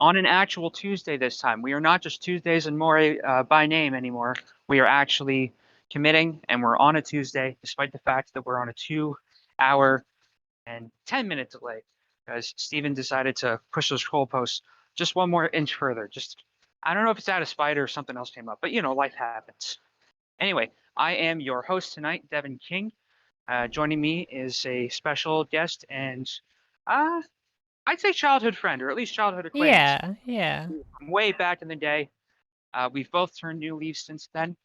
on an actual Tuesday this time. We are not just Tuesdays and Moire by name anymore. We are actually committing, and we're on a Tuesday, despite the fact that we're on a 2 hour and 10-minute delay, because Steven decided to push those goalposts just one more inch further. Just, I don't know if it's out of spite or something else came up, but life happens. Anyway, I am your host tonight, Devin King. Joining me is a special guest and uh, I'd say childhood friend, or at least childhood acquaintance Yeah, yeah, from way back in the day. We've both turned new leaves since then.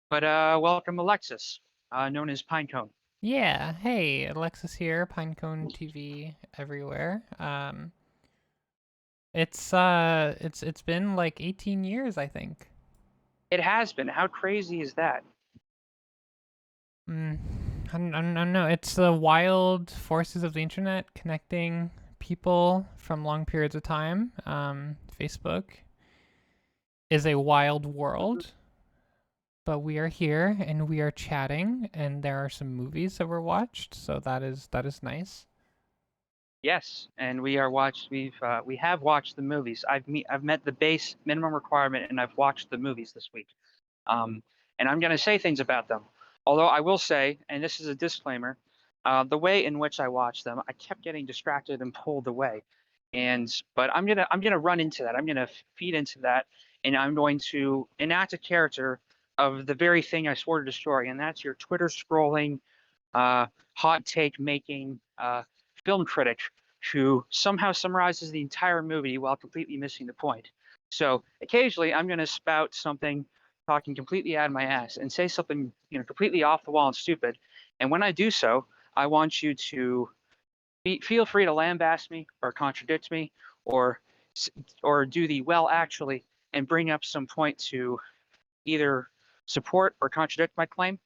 But welcome, Alexis, known as Pinecone. yeah. Hey, Alexis here, Pinecone TV everywhere. It's been like 18 years, I think. It has been. How crazy is that? Mm, I don't know. It's the wild forces of the internet connecting people from long periods of time. Facebook is a wild world, but we are here and we are chatting, and there are some movies that were watched, so that is nice. Yes, and we have watched the movies. I've met the base minimum requirement, and I've watched the movies this week. Um, and I'm going to say things about them. Although I will say, and this is a disclaimer, the way in which I watched them, I kept getting distracted and pulled away. But I'm gonna run into that. I'm gonna feed into that, and I'm going to enact a character of the very thing I swore to destroy, and that's your Twitter scrolling, uh, hot take making film critic who somehow summarizes the entire movie while completely missing the point. So occasionally I'm going to spout something talking completely out of my ass and say something completely off the wall and stupid. And when I do so, I want you to feel free to lambaste me or contradict me or or do the well actually and bring up some point to either support or contradict my claim.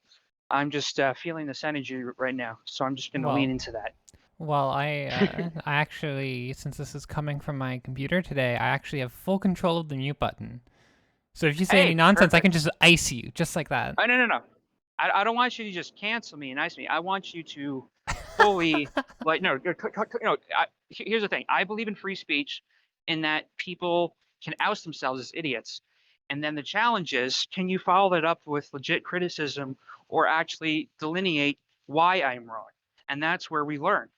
I'm just feeling this energy right now, so I'm just going to lean Well, into that. Well, I actually, since this is coming from my computer today, I actually have full control of the mute button. So if you say any Hey, nonsense, I can perfect. just ice you, just like that. Oh, no, no, no. I don't want you to just cancel me and ice me. I want you to fully, like, no, here's the thing. I believe in free speech in that people can oust themselves as idiots. And then the challenge is, can you follow that up with legit criticism or actually delineate why I'm wrong? And that's where we learn.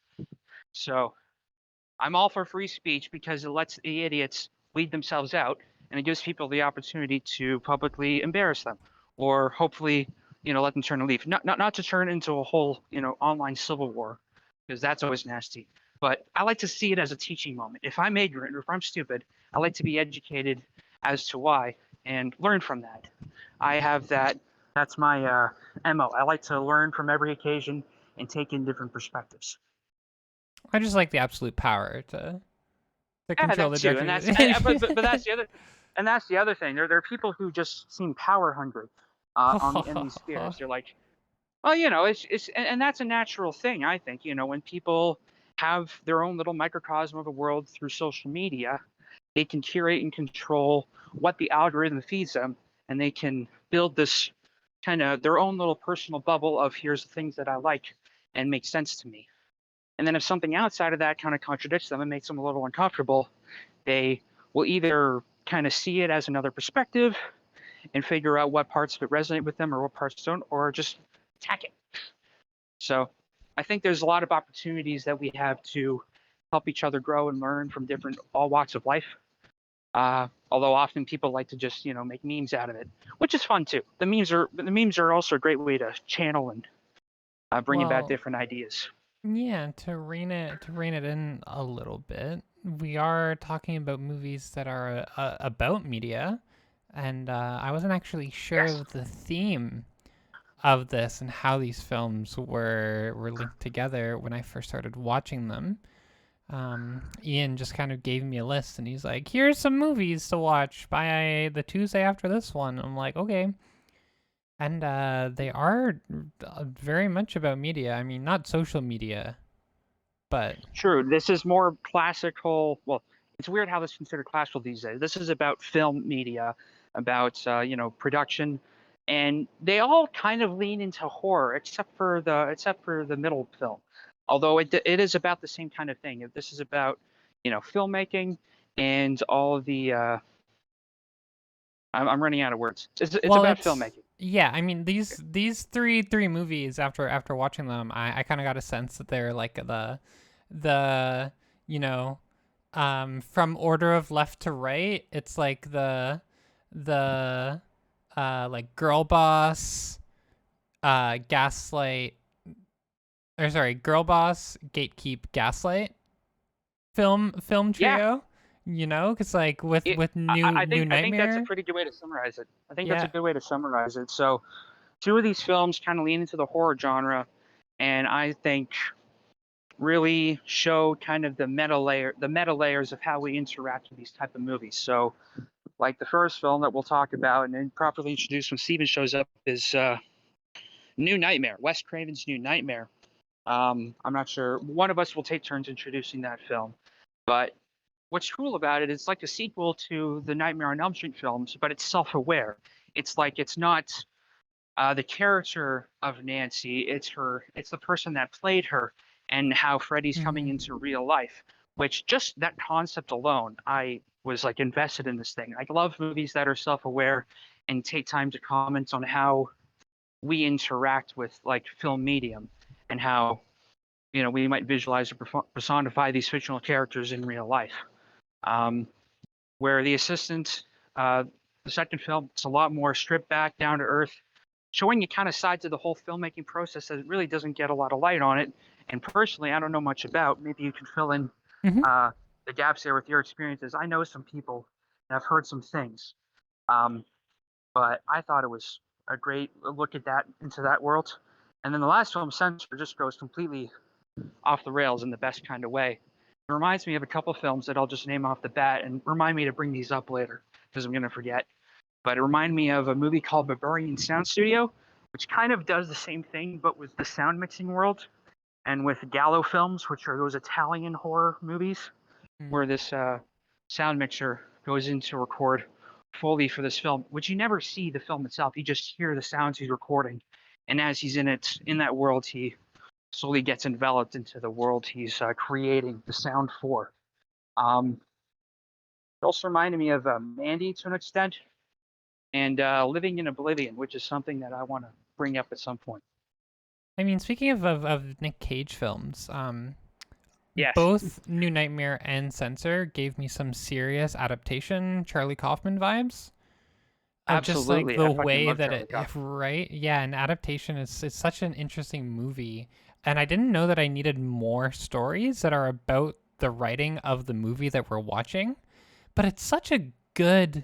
So I'm all for free speech because it lets the idiots weed themselves out and it gives people the opportunity to publicly embarrass them or hopefully, let them turn a leaf. Not to turn into a whole, online civil war because that's always nasty. But I like to see it as a teaching moment. If I'm ignorant or if I'm stupid, I like to be educated as to why and learn from that. I have that. That's my MO. I like to learn from every occasion and take in different perspectives. I just like the absolute power to Yeah, control that the too, and direction. but that's the other, and that's the other thing. There are people who just seem power hungry, on the in these spheres. They're like, well, it's and that's a natural thing. I think when people have their own little microcosm of a world through social media, they can curate and control what the algorithm feeds them, and they can build this kind of their own little personal bubble of here's the things that I like and make sense to me. And then if something outside of that kind of contradicts them and makes them a little uncomfortable, they will either kind of see it as another perspective and figure out what parts of it resonate with them or what parts don't, or just attack it. So I think there's a lot of opportunities that we have to help each other grow and learn from different all walks of life. Although often people like to just make memes out of it, which is fun too. The memes are also a great way to channel and bring about Well, different ideas. yeah, to rein it in a little bit, we are talking about movies that are about media, and I wasn't actually sure Yes. of the theme of this and how these films were linked together when I first started watching them. Ian just kind of gave me a list and he's like, "Here's some movies to watch by the Tuesday after this one." I'm like, "Okay." And they are very much about media. I mean, not social media, but True. This is more classical. Well, it's weird how this is considered classical these days. This is about film media, about production, and they all kind of lean into horror, except for the middle film. Although it is about the same kind of thing. This is about filmmaking and all of the I'm running out of words. It's Well, about it's filmmaking. yeah. I mean, these three movies after watching them, I kind of got a sense that they're like the you know from order of left to right. It's like the like Girl Boss, Gaslight, or sorry, Girl Boss, Gatekeep, Gaslight film Yeah, trio. You know, because like with it, New I think that's a Nightmare, pretty good way to summarize it. I think that's a yeah. good way to summarize it. So two of these films kind of lean into the horror genre, and I think really show kind of the meta layers of how we interact with these type of movies. So, like the first film that we'll talk about and then properly introduce when Steven shows up is New Nightmare, Wes Craven's New Nightmare. I'm not sure. One of us will take turns introducing that film, but what's cool about it is it's like a sequel to the Nightmare on Elm Street films, but it's self-aware. It's like it's not the character of Nancy. It's the person that played her, and how Freddy's coming Mm-hmm. into real life. Which just that concept alone, I was like invested in this thing. I love movies that are self-aware and take time to comment on how we interact with like film medium and how we might visualize or personify these fictional characters in real life. Um, where the assistant, the second film, it's a lot more stripped back, down to earth, showing you kind of sides of the whole filmmaking process that really doesn't get a lot of light on it. And personally, I don't know much about. Maybe you can fill in Mm-hmm. uh, the gaps there with your experiences. I know some people, and I've heard some things, um, but I thought it was a great look at that into that world. And then the last film, Censor, just goes completely off the rails in the best kind of way. It reminds me of a couple films that I'll just name off the bat and remind me to bring these up later because I'm going to forget. But it reminded me of a movie called Barbarian Sound Studio, which kind of does the same thing but with the sound mixing world, and with Gallo films, which are those Italian horror movies, where this sound mixer goes in to record Foley for this film, which you never see the film itself. You just hear the sounds he's recording. And as he's in that world, he slowly gets enveloped into the world he's creating the sound for. It also reminded me of Mandy to an extent, and Living in Oblivion, which is something that I want to bring up at some point. I mean, speaking of Nick Cage films, Yes, both New Nightmare and Censor gave me some serious adaptation Charlie Kaufman vibes of just like absolutely. the I fucking way love that Charlie Kaufman. right? Yeah, an adaptation is it's such an interesting movie. And I didn't know that I needed more stories that are about the writing of the movie that we're watching, but it's such a good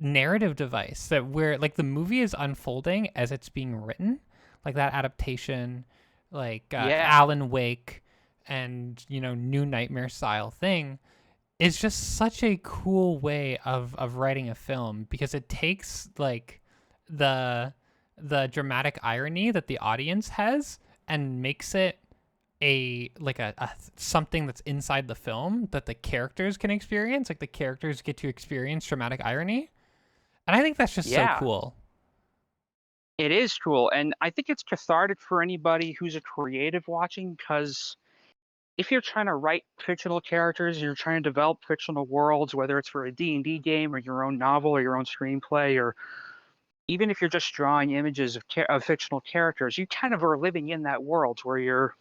narrative device that where like the movie is unfolding as it's being written, like that adaptation, like Yeah, Alan Wake and New Nightmare style thing is just such a cool way of writing a film because it takes like the the dramatic irony that the audience has and makes it a something that's inside the film that the characters can experience, like the characters get to experience dramatic irony, and I think that's just so yeah, cool. it is cool, and I think it's cathartic for anybody who's a creative watching because if you're trying to write fictional characters, you're trying to develop fictional worlds, whether it's for a D&D game or your own novel or your own screenplay, or even if you're just drawing images of fictional characters, you kind of are living in that world where you're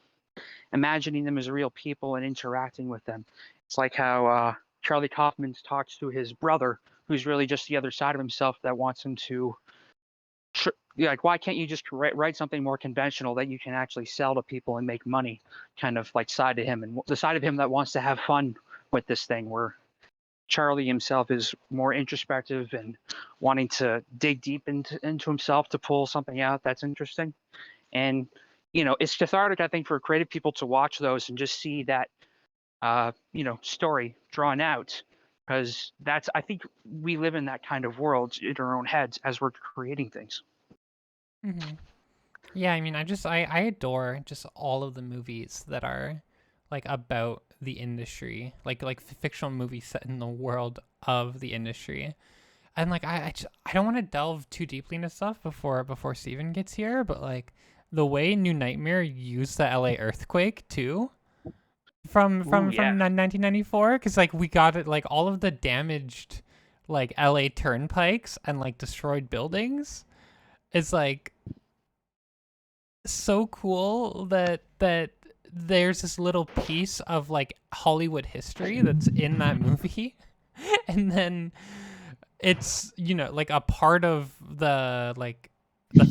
imagining them as real people and interacting with them. It's like how Charlie Kaufman talks to his brother, who's really just the other side of himself that wants him to. Like, why can't you just write something more conventional that you can actually sell to people and make money? Kind of like side to him, and the side of him that wants to have fun with this thing, where Charlie himself is more introspective and wanting to dig deep into himself to pull something out that's interesting. And it's cathartic, I think, for creative people to watch those and just see that story drawn out, because that's I think we live in that kind of world in our own heads as we're creating things. Hmm. Yeah, I mean, I adore just all of the movies that are like about the industry, like fictional movies set in the world of the industry. And like I don't want to delve too deeply into stuff before Steven gets here, but like the way New Nightmare used the LA earthquake too Ooh, yeah. 1994, because like we got it, like all of the damaged like LA turnpikes and like destroyed buildings. It's like so cool that there's this little piece of like Hollywood history that's in that movie. And then it's, like a part of the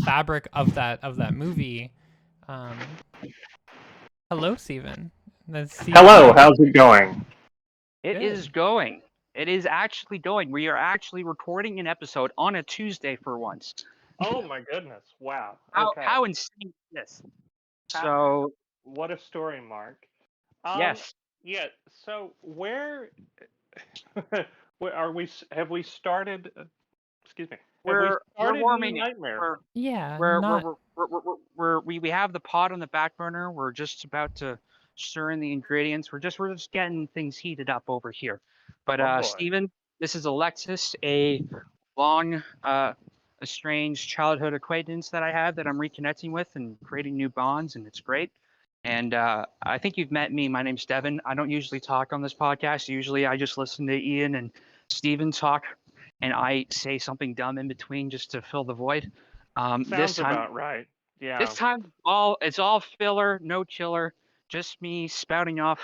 fabric of that movie. um Hello, Steven. That's Steven Hello, here. how's it going? It is Good. going. It is actually going. We are actually recording an episode on a Tuesday for once. Oh my goodness. Wow. How Okay. how insane is this? How, So what a story, Mark. Um yes, yeah, so where where are we have we started excuse me. Have we we're started New warming it. Nightmare? We're Yeah, we're we're not. we're, we're, we're, we're we have the pot on the back burner. We're just about to stir in the ingredients. We're just getting things heated up over here. But Oh boy. Steven, this is Alexis, a long estranged childhood acquaintance that I have that I'm reconnecting with and creating new bonds, and it's great. And I think you've met me. My name's Devin. I don't usually talk on this podcast. Usually I just listen to Ian and Steven talk, and I say something dumb in between just to fill the void. This Sounds time, about right. this Yeah. time, it's all filler, no chiller, just me spouting off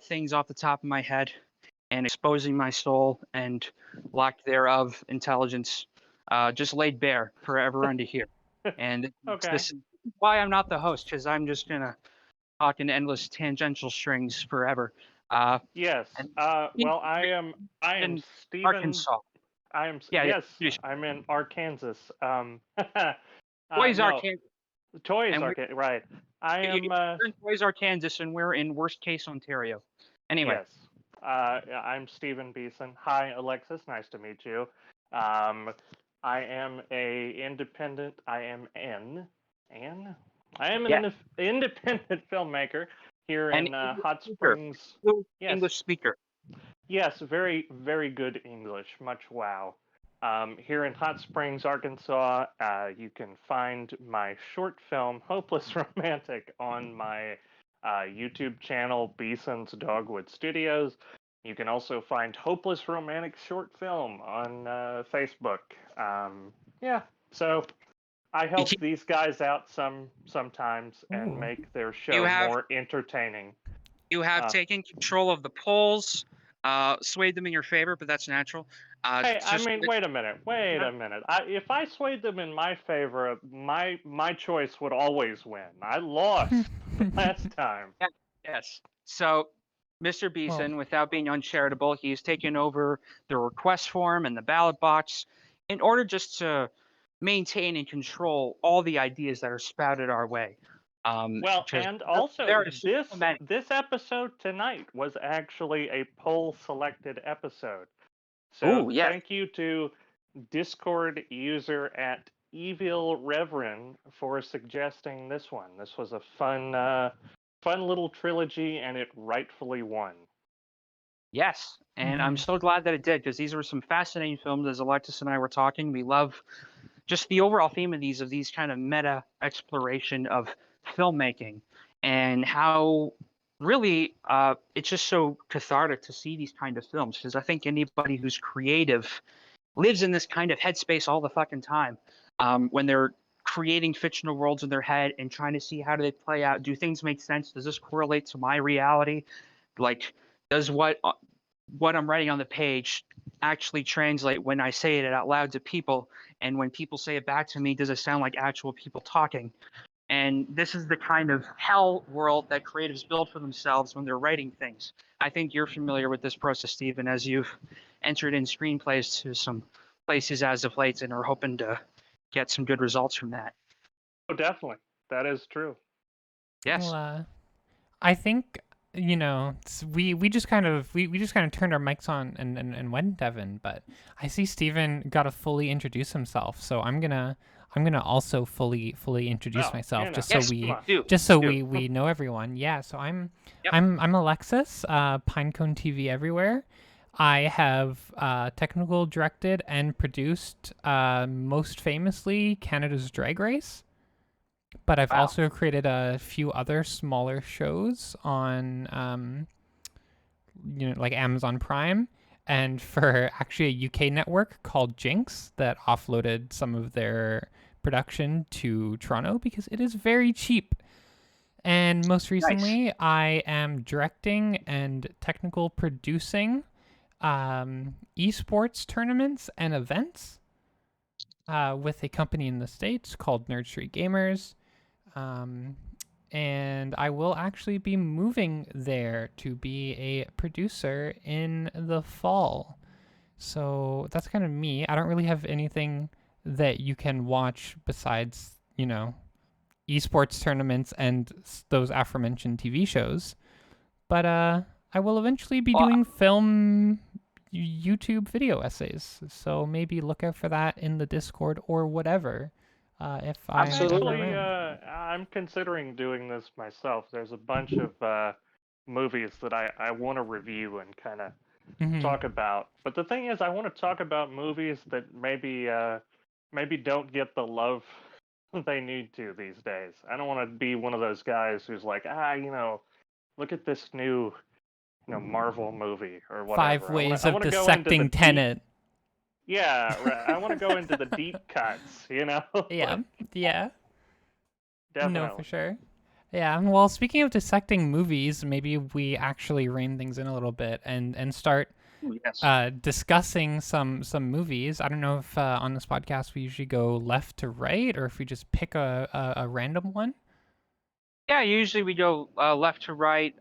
things off the top of my head and exposing my soul and lack thereof intelligence, just laid bare for everyone to hear. And Okay. this is why I'm not the host, because I'm just gonna talk in endless tangential strings forever. Uh, Yes. and Well, I am in Stephen. Arkansas, yeah, yeah, Yes, introduce I'm in Arkansas. Boys No, Arkansas, Toys and Arcade, right. I am you're in Boys Arkansas, and we're in worst case Ontario. Anyway, Yes. Yeah, I'm Stephen Beeson. Hi, Alexis. Nice to meet you. Um, I am a independent. I am yeah, an independent filmmaker here and in English Hot speaker, Springs. Yes, English speaker. yes, very, very good English. Much wow. Here in Hot Springs, Arkansas, you can find my short film, Hopeless Romantic, on my YouTube channel, Beeson's Dogwood Studios. You can also find Hopeless Romantic Short Film on Facebook. Yeah, so I help these guys out sometimes and Ooh. make their You show have more entertaining. You have Uh, taken control of the polls, swayed them in your favor, but that's natural. Hey, I Just mean, wait a minute. Wait yeah, a minute. If I swayed them in my favor, my choice would always win. I lost last time. yeah, yes. So, Mr. Well, Beeson, without being uncharitable, he's taken over the request form and the ballot box in order just to maintain and control all the ideas that are spouted our way. Well, Because and also there are so this many. this episode tonight was actually a poll selected episode. So Ooh, yes. thank you to Discord user at Evil Reverend for suggesting this one. This was a fun little trilogy, and it rightfully won. Yes, and I'm mhm. so glad that it did because these were some fascinating films. As Alexis and I were talking, we love just the overall theme of these kind of meta exploration of filmmaking and how really it's just so cathartic to see these kind of films because I think anybody who's creative lives in this kind of headspace all the fucking time when they're creating fictional worlds in their head and trying to see how do they play out. Do things make sense? Does this correlate to my reality? Like, does what I'm writing on the page actually translate when I say it out loud to people? And when people say it back to me, does it sound like actual people talking? And this is the kind of hell world that creatives build for themselves when they're writing things. I think you're familiar with this process, Stephen, as you've entered in screenplays to some places as of late and are hoping to get some good results from that. Oh, definitely, that is true. Well, Yes. I think we just kind of we just kind of turned our mics on and went Devin, but I see Steven got to fully introduce himself, so I'm gonna also fully introduce Well, myself just so Yes. we Do. Do. we know everyone. Yeah, so Yep. I'm Alexis, Pinecone TV everywhere. I have technical directed and produced most famously Canada's Drag Race. But I've Wow. also created a few other smaller shows on, like Amazon Prime, and for actually a UK network called Jinx that offloaded some of their production to Toronto because it is very cheap. And most Nice. recently, I am directing and technical producing esports tournaments and events with a company in the States called Nerd Street Gamers. Um, and I will actually be moving there to be a producer in the fall. So that's kind of me. I don't really have anything that you can watch besides, esports tournaments and those aforementioned TV shows. But I will eventually be Well, doing film YouTube video essays. So maybe look out for that in the Discord or whatever. If I'm I'm ever absolutely. actually around. I'm considering doing this myself. There's a bunch of movies that I want to review and kind of Hmm. talk about. But the thing is, I want to talk about movies that maybe don't get the love they need to these days. I don't want to be one of those guys who's like, look at this new, Marvel movie or Five whatever. ways I of want to go into the dissecting deep. Tenet. Yeah, right. I want to go into the deep cuts. Yeah, Like yeah. No, for definitely. sure. Yeah, well, speaking of dissecting movies, maybe we actually rein things in a little bit and start Ooh, yes. discussing some movies. I don't know if on this podcast we usually go left to right or if we just pick a random one. Yeah, usually we go left to right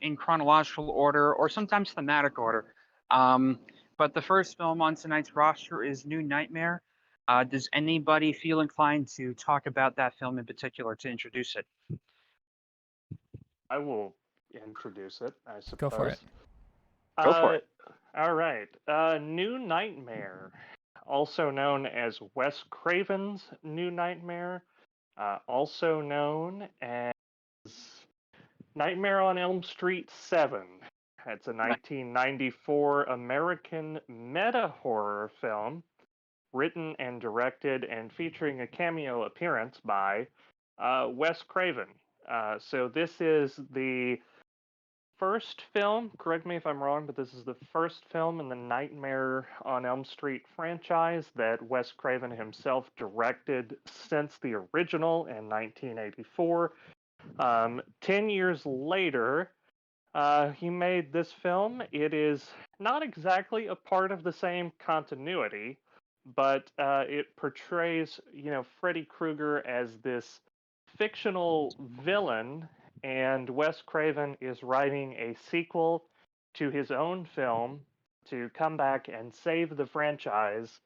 in chronological order or sometimes thematic order. Um, but the first film on tonight's roster is New Nightmare. Does anybody feel inclined to talk about that film in particular to introduce it? I will introduce it, I Go for it. suppose. Go for Uh, it. all right. New Nightmare, also known as Wes Craven's New Nightmare, also known as Nightmare on Elm Street 7. It's a 1994 American meta horror film written and directed and featuring a cameo appearance by Wes Craven. So this is the first film, correct me if I'm wrong, but this is the first film in the Nightmare on Elm Street franchise that Wes Craven himself directed since the original in 1984. 10 years later, he made this film. It is not exactly a part of the same continuity, but it portrays, Freddy Krueger as this fictional villain, and Wes Craven is writing a sequel to his own film to come back and save the franchise.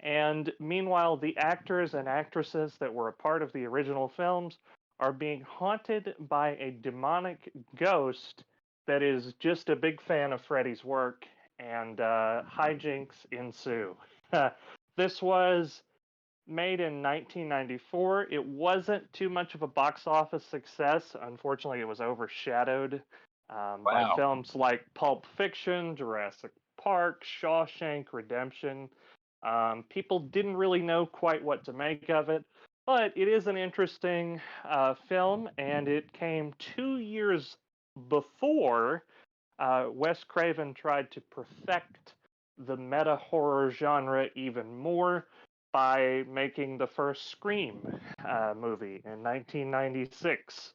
And meanwhile, the actors and actresses that were a part of the original films are being haunted by a demonic ghost that is just a big fan of Freddy's work, and hijinks ensue. This was made in 1994. It wasn't too much of a box office success. Unfortunately, it was overshadowed by Wow. films like Pulp Fiction, Jurassic Park, Shawshank Redemption. People didn't really know quite what to make of it, but it is an interesting film, and it came 2 years before Wes Craven tried to perfect the meta horror genre even more by making the first Scream movie in 1996.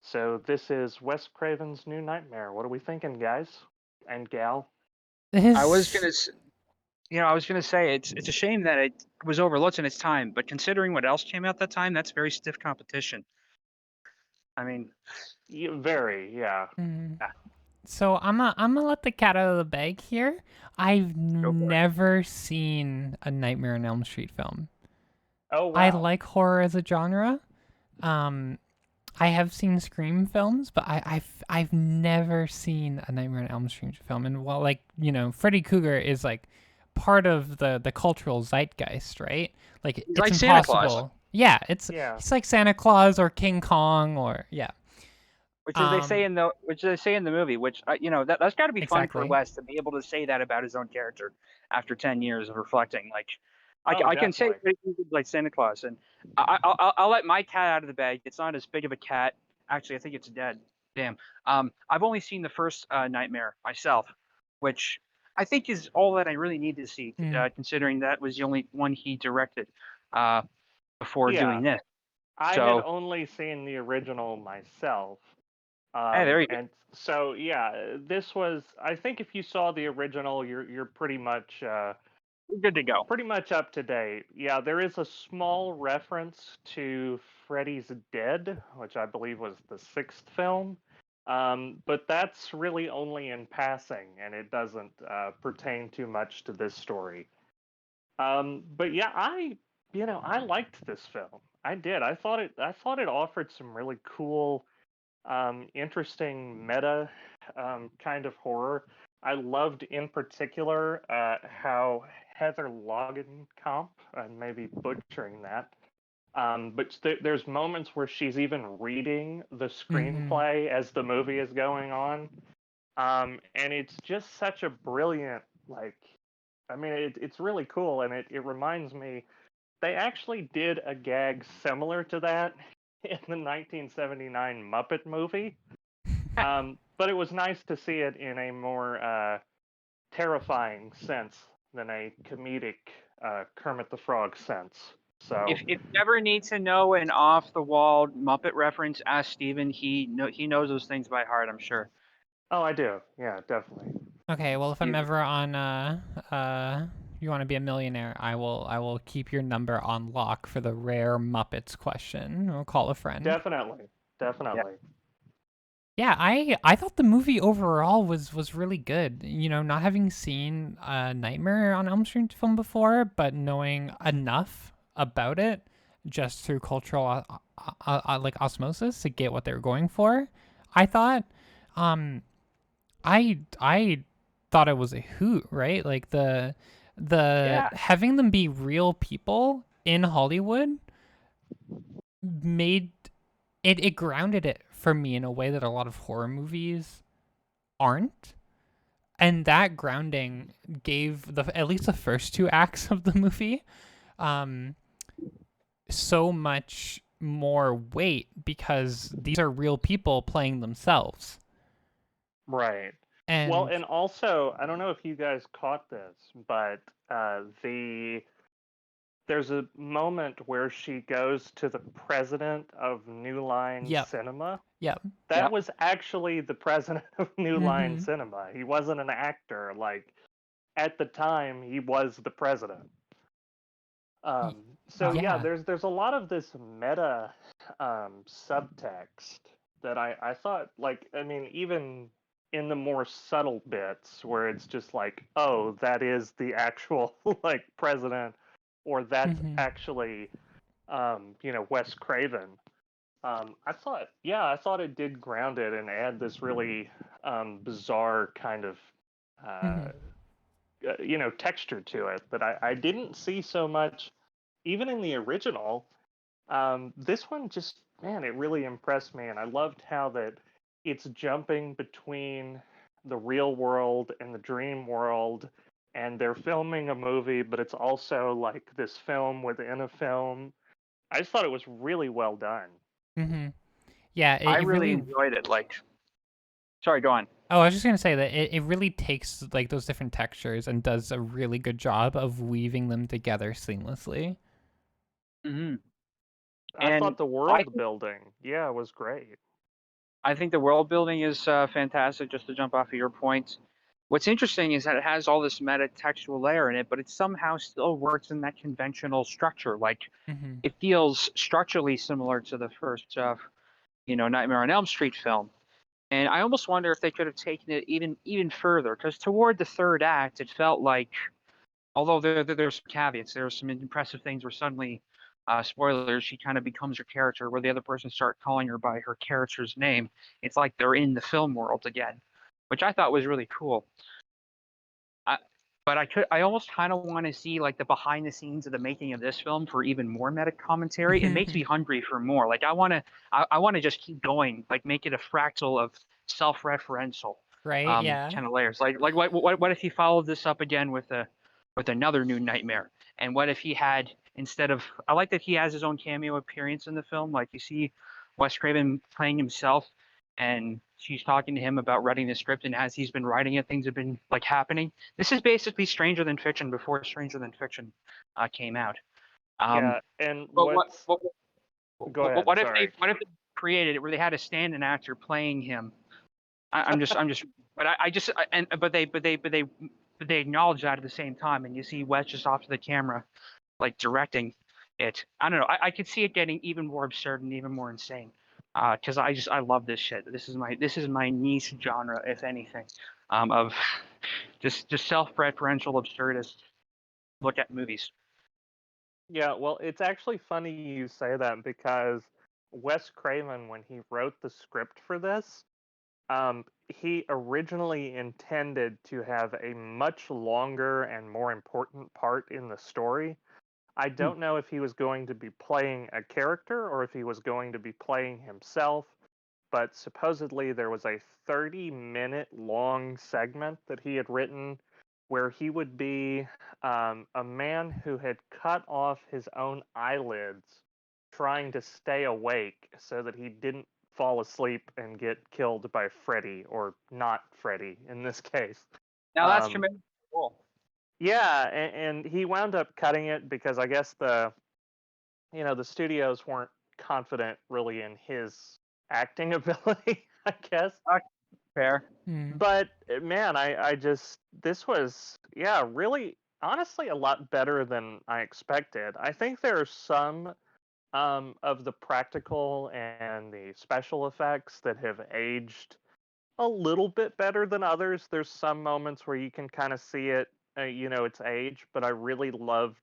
So this is Wes Craven's New Nightmare. What are we thinking, guys and gal? I was This gonna, I was gonna say it's a shame that it was overlooked in its time, but considering what else came out that time, that's very stiff competition. I mean, Very, yeah. mm, yeah, so I'm gonna let the cat out of the bag here. I've go for it. never seen a Nightmare on Elm Street film. Oh I wow. like horror as a genre. Um, I have seen Scream films, but I've never seen a Nightmare on Elm Street film. And while Freddy Krueger is like part of the cultural zeitgeist, right? Like He's it's like Santa Claus, impossible. Yeah, it's Yeah. it's like Santa Claus or King Kong or yeah. Um, which they say in the movie, which that's got to be fun for exactly. Wes to be able to say that about his own character after 10 years of reflecting. Like, I can say Definitely. like Santa Claus, and I'll let my cat out of the bag. It's not as big of a cat. Actually, I think it's dead. Damn. I've only seen the first Nightmare myself, which I think is all that I really need to see, Mm. considering that was the only one he directed uh, before Yeah, doing this. I had So, only seen the original myself. hey, there you go. And so yeah, this was. I think if you saw the original, you're We're good to go. pretty much up to date. Yeah, there is a small reference to Freddy's Dead, which I believe was the sixth film. But that's really only in passing, and it doesn't pertain too much to this story. But yeah, I liked this film. I did. I thought it offered some really cool, interesting meta kind of horror. I loved in particular how Heather Logenkamp, I may be butchering that, but there's moments where she's even reading the Mm-hmm. screenplay as the movie is going on, and it's just such a brilliant, like, I mean, it's really cool, and it reminds me they actually did a gag similar to that in the 1979 Muppet movie. But it was nice to see it in a more terrifying sense than a comedic Kermit the Frog sense. So, If you ever need to know an off the wall Muppet reference, ask Steven. He knows those things by heart, I'm sure. oh, I do. Yeah, definitely. Okay, well, if I'm You, ever on You Want to Be a Millionaire, I will keep your number on lock for the rare Muppets question. I'll call a friend. Definitely. yeah. Definitely. Yeah, I thought the movie overall was really good. You know, not having seen a Nightmare on Elm Street film before, but knowing enough about it just through cultural like osmosis to get what they were going for, I thought, um, I thought it was a hoot, right? Like the Yeah. having them be real people in Hollywood made it grounded it for me in a way that a lot of horror movies aren't. And that grounding gave at least the first two acts of the movie um so much more weight because these are real people playing themselves. Right. Well, And and also, I don't know if you guys caught this, but there's a moment where she goes to the president of New Line yep, Cinema. yep. That Yep. was actually the president of New Line Mhm. Cinema. He wasn't an actor. Like, at the time, he was the president. Y- So yeah, yeah. there's a lot of this meta subtext that I thought, like, I mean, even in the more subtle bits where it's just like, oh, that is the actual like president, or that's Mhm. actually Wes Craven. I thought it did ground it and add this really bizarre kind of uh, Mhm. texture to it that I didn't see so much even in the original. This one just, man, it really impressed me, and I loved how that it's jumping between the real world and the dream world, and they're filming a movie, but it's also like this film within a film. I just thought it was really well done. Mhm. Yeah, I it really really. enjoyed it. Like, sorry, go on. Oh, I was just gonna say that it really takes like those different textures and does a really good job of weaving them together seamlessly. Hmm. I And thought the I world building, yeah, was great. I think the world building is fantastic. Just to jump off of your point, what's interesting is that it has all this meta textual layer in it, but it somehow still works in that conventional structure. Like, Mhm. it feels structurally similar to the first, Nightmare on Elm Street film. And I almost wonder if they could have taken it even further, because toward the third act, it felt like, although there's some caveats, there's some impressive things where suddenly, spoilers, she kind of becomes her character, where the other person start calling her by her character's name. It's like they're in the film world again, which I thought was really cool. I, but I almost kind of want to see like the behind the scenes of the making of this film for even more meta commentary. It makes me hungry for more. Like, I want to just keep going, like make it a fractal of self-referential, Right? Yeah. kind of layers. Like what if you followed this up again with another new nightmare, And what if he had, instead of, I like that he has his own cameo appearance in the film. Like you see Wes Craven playing himself, and she's talking to him about writing the script, and as he's been writing it, things have been like happening. This is basically Stranger Than Fiction before Stranger Than Fiction came out. Yeah, and But go ahead, what if sorry. they created it where they had a stand-in actor playing him? I'm just, but I just, and but they acknowledge that at the same time, and you see Wes just off to the camera, like directing it. I don't know. I could see it getting even more absurd and even more insane. Because I love this shit. This is my niche genre, if anything, of just self-referential absurdist look at movies. Yeah, well, it's actually funny you say that because Wes Craven, when he wrote the script for this, he originally intended to have a much longer and more important part in the story. I Hmm. don't know if he was going to be playing a character or if he was going to be playing himself, but supposedly there was a 30-minute long segment that he had written where he would be a man who had cut off his own eyelids trying to stay awake so that he didn't fall asleep and get killed by Freddy, or not Freddy in this case. Now that's Um, tremendous. Cool. yeah, and he wound up cutting it because I guess the studios weren't confident really in his acting ability, I guess. Fair. But man, I just this was, yeah, really honestly a lot better than I expected. I think there are some of the practical and the special effects that have aged a little bit better than others. There's some moments where you can kind of see it, its age, but I really loved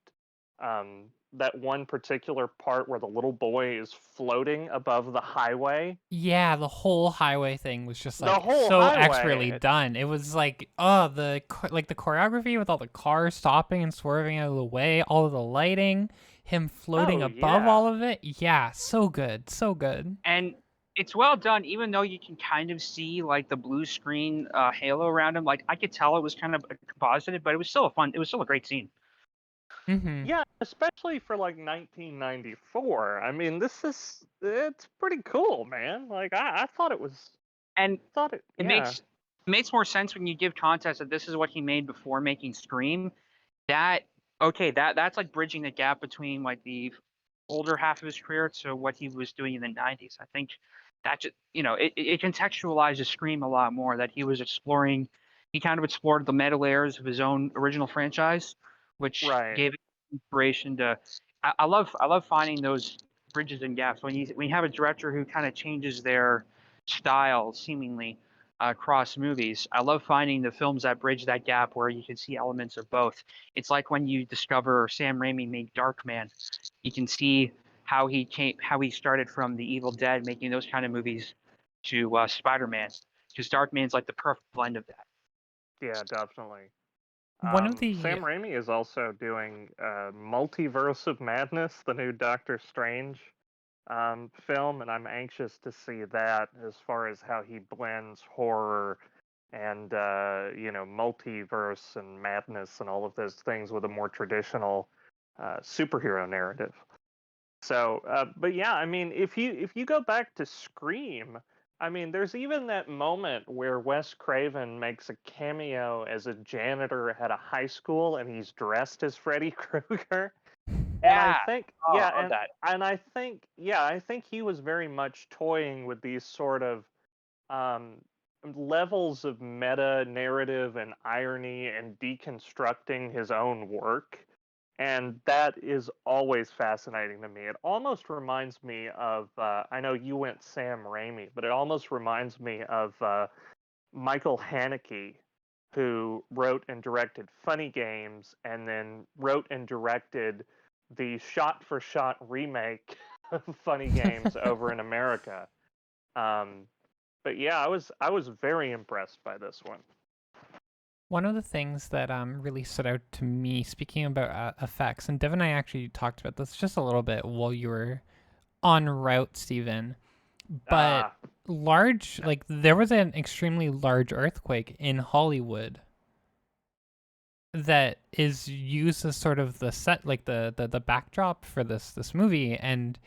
that one particular part where the little boy is floating above the highway. Yeah, the whole highway thing was just The like whole so expertly highway. done. It was like, oh, the choreography with all the cars stopping and swerving out of the way, all of the lighting, him floating Oh above yeah. all of it. Yeah, so good, so good. And it's well done, even though you can kind of see like the blue screen halo around him. Like I could tell it was kind of composited, but it was still a great scene. Mm-hmm. Yeah, especially for like 1994. I mean, it's pretty cool, man. Like I thought it was And thought it it yeah. makes more sense when you give context that this is what he made before making Scream. That okay, that's like bridging the gap between like the older half of his career to what he was doing in the 90s. I think that just, it contextualizes Scream a lot more, that he was exploring. He kind of explored the meta layers of his own original franchise, which Right. gave it inspiration to. I love finding those bridges and gaps when you have a director who kind of changes their style seemingly across movies. I love finding the films that bridge that gap where you can see elements of both. It's like when you discover Sam Raimi made Darkman. You can see how he started from The Evil Dead, making those kind of movies, to Spider-Man, because Darkman's like the perfect blend of that. Yeah, definitely. One of the Sam Raimi is also doing Multiverse of Madness, the new Doctor Strange film, and I'm anxious to see that as far as how he blends horror and multiverse and madness and all of those things with a more traditional superhero narrative. So, but yeah, I mean, if you go back to Scream, I mean, there's even that moment where Wes Craven makes a cameo as a janitor at a high school, and he's dressed as Freddy Krueger. And I Yeah, think, oh, yeah, I love that. I think he was very much toying with these sort of um, levels of meta narrative and irony and deconstructing his own work. And that is always fascinating to me. It almost reminds me of, I know you went Sam Raimi, but it almost reminds me of Michael Haneke, who wrote and directed Funny Games and then wrote and directed the shot for shot remake of Funny Games over in America. Um, but yeah, I was very impressed by this one. One of the things that really stood out to me, speaking about effects, and Dev and I actually talked about this just a little bit while you were en route, Stephen, but Ah, there was an extremely large earthquake in Hollywood. that is used as sort of the set, like the backdrop for this movie, and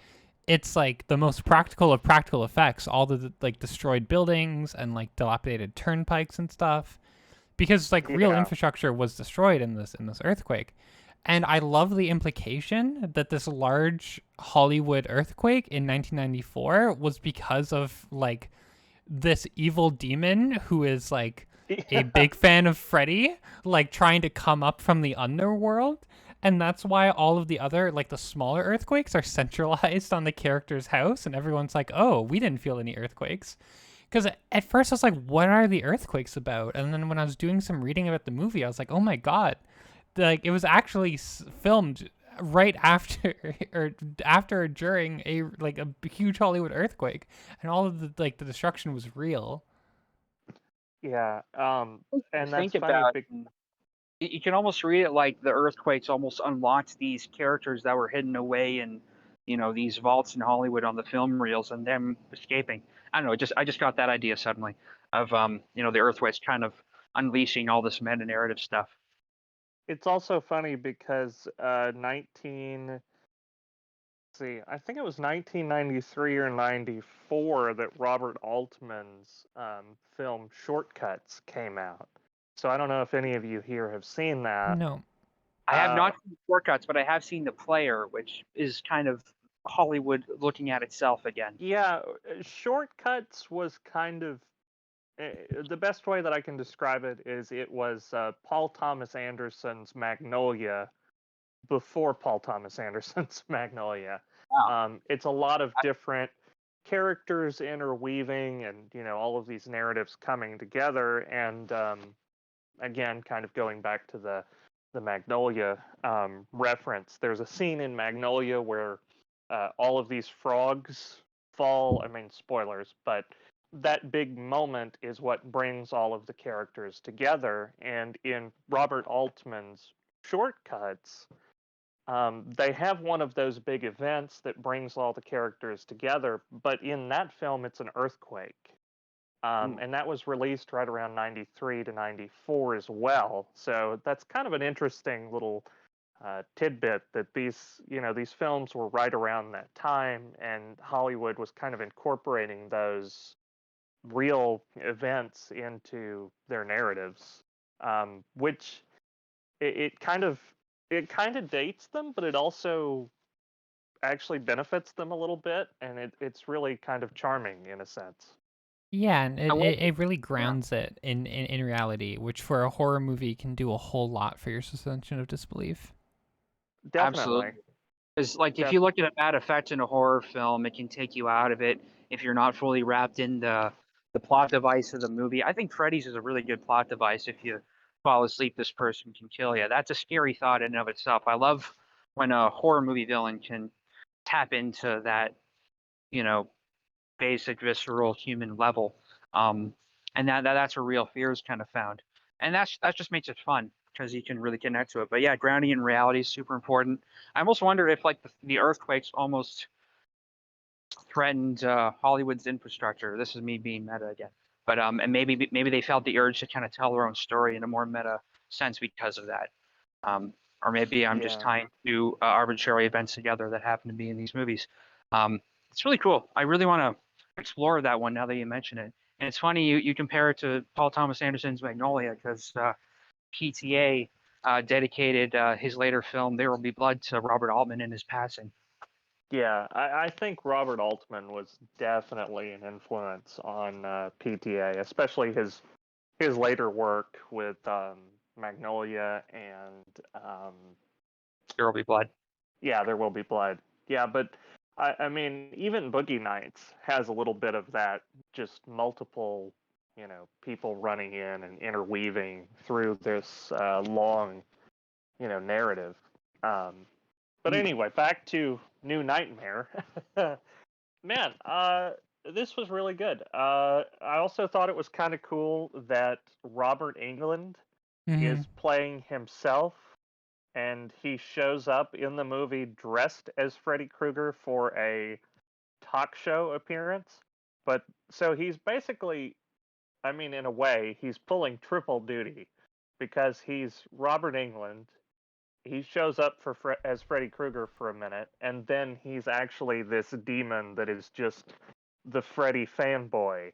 it's like the most practical of practical effects, all the like destroyed buildings and like dilapidated turnpikes and stuff, because like real Yeah. infrastructure was destroyed in this earthquake. And I love the implication that this large Hollywood earthquake in 1994 was because of like this evil demon who is like a big fan of Freddy, like trying to come up from the underworld. And that's why all of the other, like the smaller earthquakes, are centralized on the character's house. And everyone's like, oh, we didn't feel any earthquakes. Because at first I was like, what are the earthquakes about? And then when I was doing some reading about the movie, I was like, oh my God. Like, it was actually filmed right after or after or during a like a huge Hollywood earthquake, and all of the like the destruction was real. Yeah. And that's Think funny. about you can almost read it like the earthquakes almost unlocked these characters that were hidden away in, these vaults in Hollywood on the film reels and them escaping. I don't know. I just got that idea suddenly of the earthquakes kind of unleashing all this meta narrative stuff. It's also funny because 19 see, I think it was 1993 or 94 that Robert Altman's film Shortcuts came out. So I don't know if any of you here have seen that. No. I have Uh, not seen Shortcuts, but I have seen The Player, which is kind of Hollywood looking at itself again. yeah, Shortcuts was kind of the best way that I can describe it was Paul Thomas Anderson's Magnolia before Paul Thomas Anderson's Magnolia. Wow. It's a lot of different characters interweaving, and all of these narratives coming together. And again, kind of going back to the Magnolia reference, there's a scene in Magnolia where all of these frogs fall. I mean, spoilers, but that big moment is what brings all of the characters together. And in Robert Altman's Shortcuts, they have one of those big events that brings all the characters together, but in that film, it's an earthquake. And that was released right around 93 to 94 as well. So that's kind of an interesting little tidbit that these films were right around that time, and Hollywood was kind of incorporating those real events into their narratives, which it kind of dates them, but it also actually benefits them a little bit, and it's really kind of charming in a sense. Yeah, and I love it really grounds it in reality, which for a horror movie can do a whole lot for your suspension of disbelief. Definitely. Absolutely. Because, like, if Def- you look at a bad effect in a horror film, it can take you out of it if you're not fully wrapped in the plot device of the movie. I think Freddy's is a really good plot device. If you fall asleep, this person can kill you. That's a scary thought in and of itself. I love when a horror movie villain can tap into that, you know, basic visceral human level. Um, and that's where real fear is kind of found. And that just makes it fun because you can really connect to it. But yeah, grounding in reality is super important. I almost wonder if like the earthquakes almost threatened Hollywood's infrastructure. This is me being meta again. But and maybe they felt the urge to kind of tell their own story in a more meta sense because of that. Or maybe I'm just yeah. tying two arbitrary events together that happen to be in these movies. It's really cool. I really want to explore that one now that you mention it. And it's funny you compare it to Paul Thomas Anderson's Magnolia because PTA dedicated his later film There Will Be Blood to Robert Altman in his passing. Yeah, I think Robert Altman was definitely an influence on PTA, especially his later work with Magnolia and There Will Be Blood. yeah, There Will Be Blood. Yeah, but I mean, even Boogie Nights has a little bit of that, just multiple, people running in and interweaving through this long, narrative. But Mm. anyway, back to New Nightmare. Man, this was really good. I also thought it was kind of cool that Robert Englund Mm-hmm. is playing himself, and he shows up in the movie dressed as Freddy Krueger for a talk show appearance. But so he's basically, I mean, in a way, he's pulling triple duty because he's Robert Englund. He shows up as Freddy Krueger for a minute, and then he's actually this demon that is just the Freddy fanboy.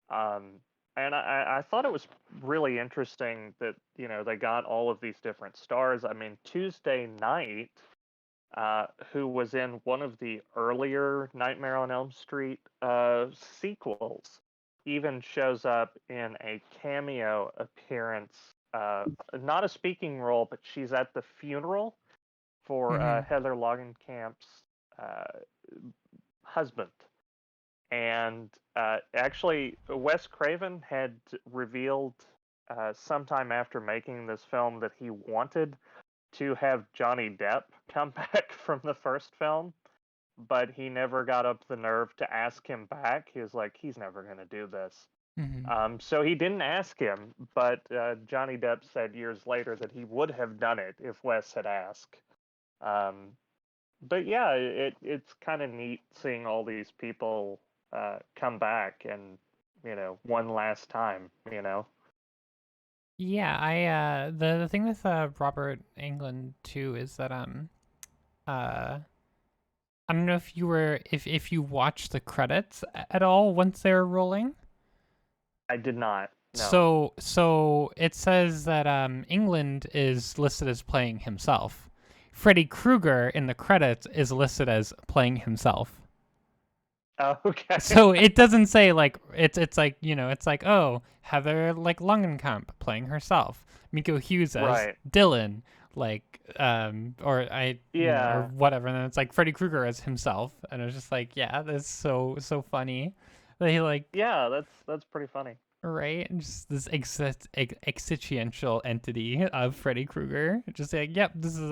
Um, and I thought it was really interesting that they got all of these different stars. I mean, Tuesday Night, who was in one of the earlier Nightmare on Elm Street sequels, even shows up in a cameo appearance. Not a speaking role, but she's at the funeral for Heather Langenkamp's uh, husband. And actually, Wes Craven had revealed sometime after making this film that he wanted to have Johnny Depp come back from the first film, but he never got up the nerve to ask him back. He was like, he's never going to do this. So he didn't ask him, but Johnny Depp said years later that he would have done it if Wes had asked. But yeah, it's kind of neat seeing all these people come back and one last time. Yeah, I the thing with Robert Englund too is that I don't know if if you watched the credits at all once they were rolling. I did not. No. So it says that Englund is listed as playing himself. Freddy Krueger in the credits is listed as playing himself. Oh, okay. So it doesn't say like it's like it's like, oh, Heather like Langenkamp playing herself, Miko Hughes as Right. Dylan, like or or whatever, and then it's like Freddy Krueger as himself, and it was just like, yeah, that's so funny that he like, yeah, that's pretty funny, right? Just this existential entity of Freddy Krueger, just like, yep, this is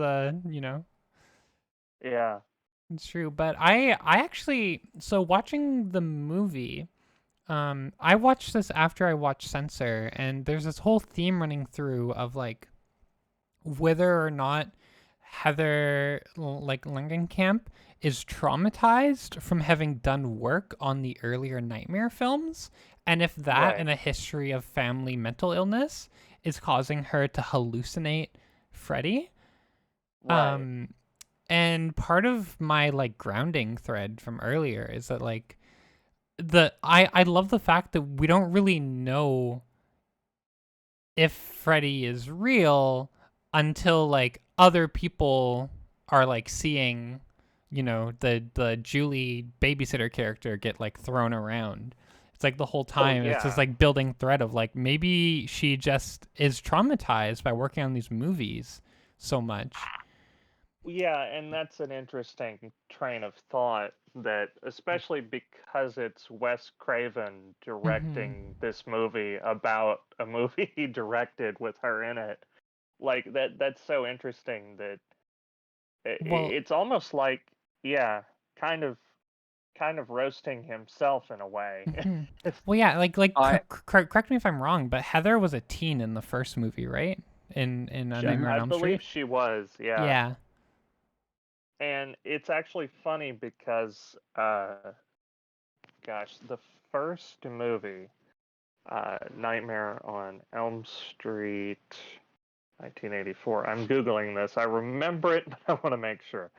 yeah. It's true, but I actually, so watching the movie, I watched this after I watched Censor, and there's this whole theme running through of like whether or not Heather like Langenkamp is traumatized from having done work on the earlier Nightmare films, and if that and a history of family mental illness is causing her to hallucinate Freddy. Right. And part of my like grounding thread from earlier is that like I love the fact that we don't really know if Freddy is real until like other people are like seeing, the Julie babysitter character get like thrown around. It's like the whole time it's just like building thread of like maybe she just is traumatized by working on these movies so much. Yeah, and that's an interesting train of thought, that especially because it's Wes Craven directing this movie about a movie he directed with her in it. Like that's so interesting that it's almost like, yeah, kind of roasting himself in a way. Well, yeah, like correct me if I'm wrong, but Heather was a teen in the first movie, right? In Nightmare on Elm Street. I believe she was, yeah. Yeah. And it's actually funny because, gosh, the first movie, Nightmare on Elm Street, 1984. I'm Googling this. I remember it, but I want to make sure.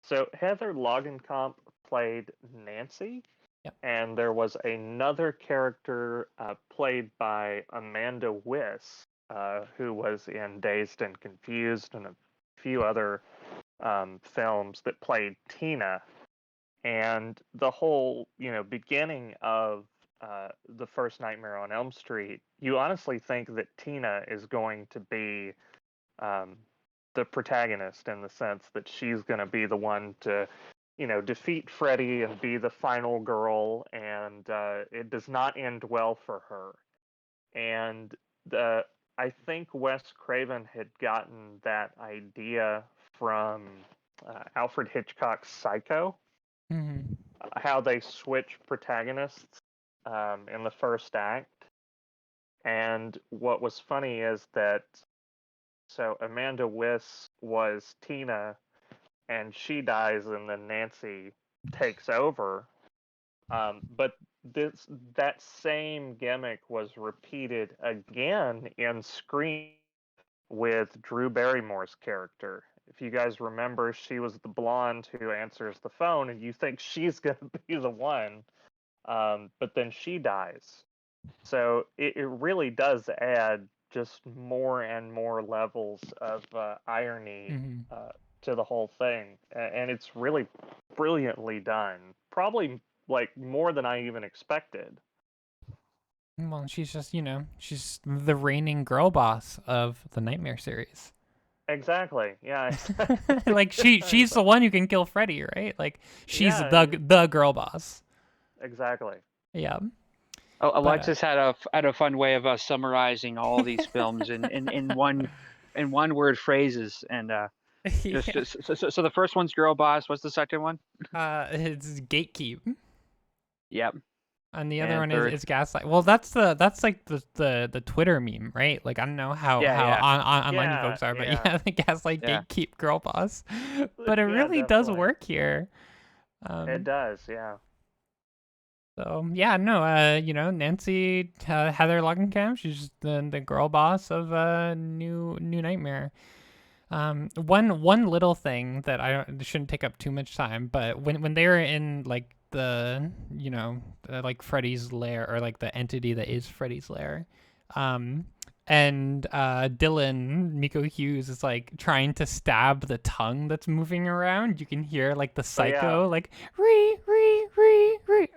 So Heather Langenkamp played Nancy. Yep. And there was another character played by Amanda Wyss, who was in Dazed and Confused and a few other films, that played Tina. And the whole beginning of the first Nightmare on Elm Street, you honestly think that Tina is going to be the protagonist, in the sense that she's going to be the one to defeat Freddy and be the final girl, and it does not end well for her. And I think Wes Craven had gotten that idea from Alfred Hitchcock's Psycho, how they switch protagonists in the first act. And what was funny is that, so Amanda Wyss was Tina, and she dies, and then Nancy takes over. But that same gimmick was repeated again in Scream with Drew Barrymore's character. If you guys remember, she was the blonde who answers the phone, and you think she's going to be the one, but then she dies. So it really does add just more and more levels of irony to the whole thing, and it's really brilliantly done. Probably like more than I even expected. Well, she's just, she's the reigning girl boss of the Nightmare series. Exactly. Yeah. Like she's the one who can kill Freddy, right? Like she's Yeah, the girl boss. exactly. Yeah. Alexis had a fun way of summarizing all these films in one word phrases, and so the first one's girl boss. What's the second one? It's gatekeep. Yep. And the other And one third. is gaslight. Well, that's like the Twitter meme, right? Like I don't know how online you folks are, but yeah, the gaslight gatekeep girl boss. But it really does work here. It does, yeah. So yeah, no, Nancy Heather Langenkamp, she's the girl boss of New Nightmare. One little thing that shouldn't take up too much time, but when they were in like the like Freddy's lair, or like the entity that is Freddy's lair, and Dylan Miko Hughes is like trying to stab the tongue that's moving around. You can hear like the psycho like re.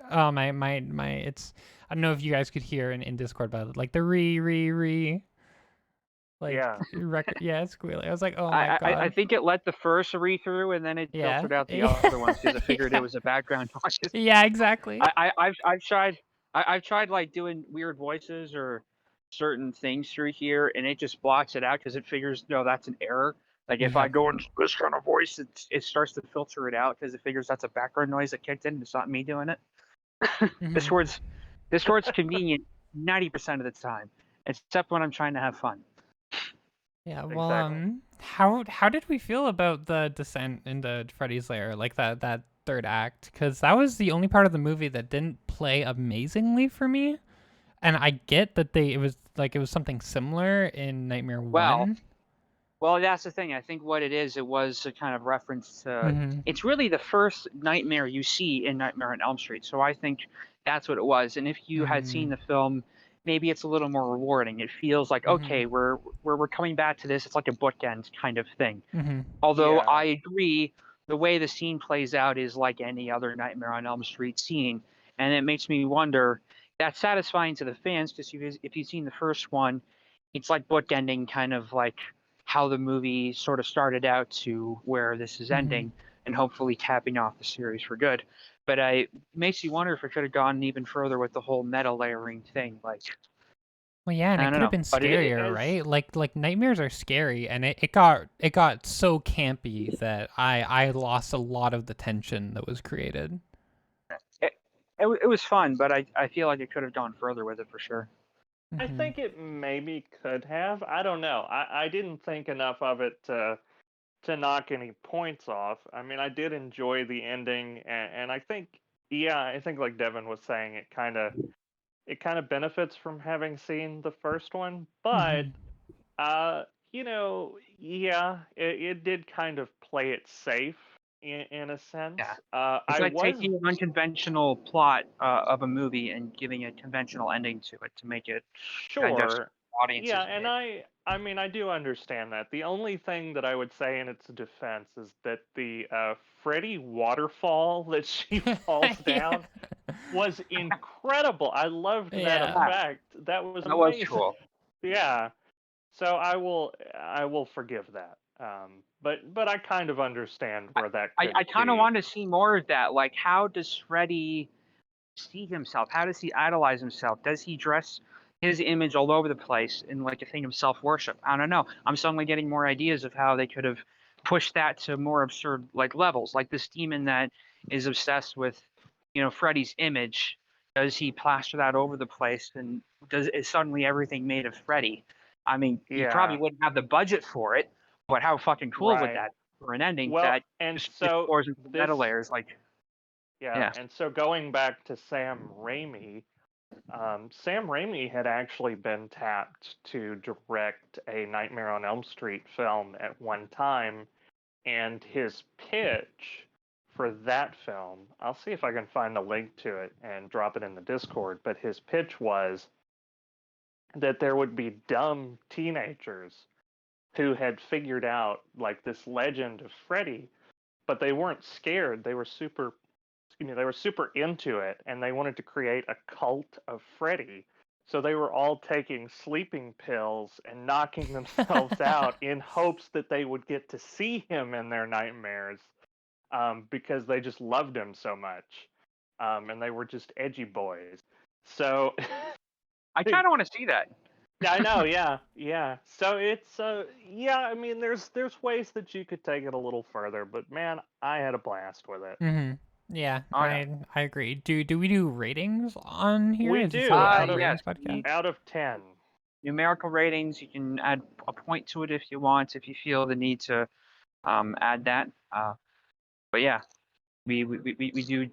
Oh my it's, I don't know if you guys could hear in Discord, but like the re. Like it's squealy. I was like, oh my god. I think it let the first read through, and then it filtered out the other ones because I figured it was a background noise. Yeah, exactly. I've tried like doing weird voices or certain things through here, and it just blocks it out because it figures no, that's an error. Like if I go in this kind of voice, it starts to filter it out because it figures that's a background noise that kicked in. It's not me doing it. Discord's convenient 90% of the time, except when I'm trying to have fun. Yeah, well, how did we feel about the descent into Freddy's lair, like that third act? Because that was the only part of the movie that didn't play amazingly for me, and I get that it was something similar in Nightmare 1. Well, that's the thing. I think what it was a kind of reference to. It's really the first nightmare you see in Nightmare on Elm Street, so I think that's what it was. And if you had seen the film, maybe it's a little more rewarding. It feels like okay, we're coming back to this. It's like a bookend kind of thing. Although I agree, the way the scene plays out is like any other Nightmare on Elm Street scene, and it makes me wonder. That's satisfying to the fans because if you've seen the first one, it's like bookending, kind of like how the movie sort of started out to where this is ending, and hopefully capping off the series for good. But it makes you wonder if it could have gone even further with the whole meta layering thing. Like, well, yeah, and it could have been scarier, right? Like nightmares are scary, and it got so campy that I lost a lot of the tension that was created. It was fun, but I feel like it could have gone further with it for sure. I think it maybe could have. I don't know. I didn't think enough of it to knock any points off. I mean, I did enjoy the ending, and I think like Devin was saying, it kind of benefits from having seen the first one, but it did kind of play it safe in a sense. Yeah. It's like taking an unconventional plot of a movie and giving a conventional ending to it to make it kind of audiences. Yeah, and I mean, I do understand that. The only thing that I would say in its defense is that the Freddy waterfall that she falls down was incredible. I loved that effect. That was amazing. Was cool. Yeah. So I will forgive that. But I kind of understand where that could I kind of want to see more of that. Like, how does Freddy see himself? How does he idolize himself? Does he dress his image all over the place in like a thing of self-worship? I don't know. I'm suddenly getting more ideas of how they could have pushed that to more absurd like levels. Like this demon that is obsessed with, Freddy's image. Does he plaster that over the place, and is suddenly everything made of Freddy? I mean, he probably wouldn't have the budget for it, but how fucking cool would that be for an ending that explores meta layers like. Yeah, and so going back to Sam Raimi, Sam Raimi had actually been tapped to direct a Nightmare on Elm Street film at one time, and his pitch for that film, I'll see if I can find a link to it and drop it in the Discord, but his pitch was that there would be dumb teenagers who had figured out like this legend of Freddy, but they weren't scared. They were super, they were super into it, and they wanted to create a cult of Freddy. So they were all taking sleeping pills and knocking themselves out in hopes that they would get to see him in their nightmares, because they just loved him so much, and they were just edgy boys. So I kind of want to see that. yeah, I know, yeah, yeah. So it's yeah, I mean there's ways that you could take it a little further, but man, I had a blast with it. Mm-hmm. Yeah, Oh, yeah. I agree. Do we do ratings on here? We Is this do, a out of- ratings yes, podcast? Out of 10. Numerical ratings. You can add a point to it if you want, if you feel the need to add that. But yeah, we do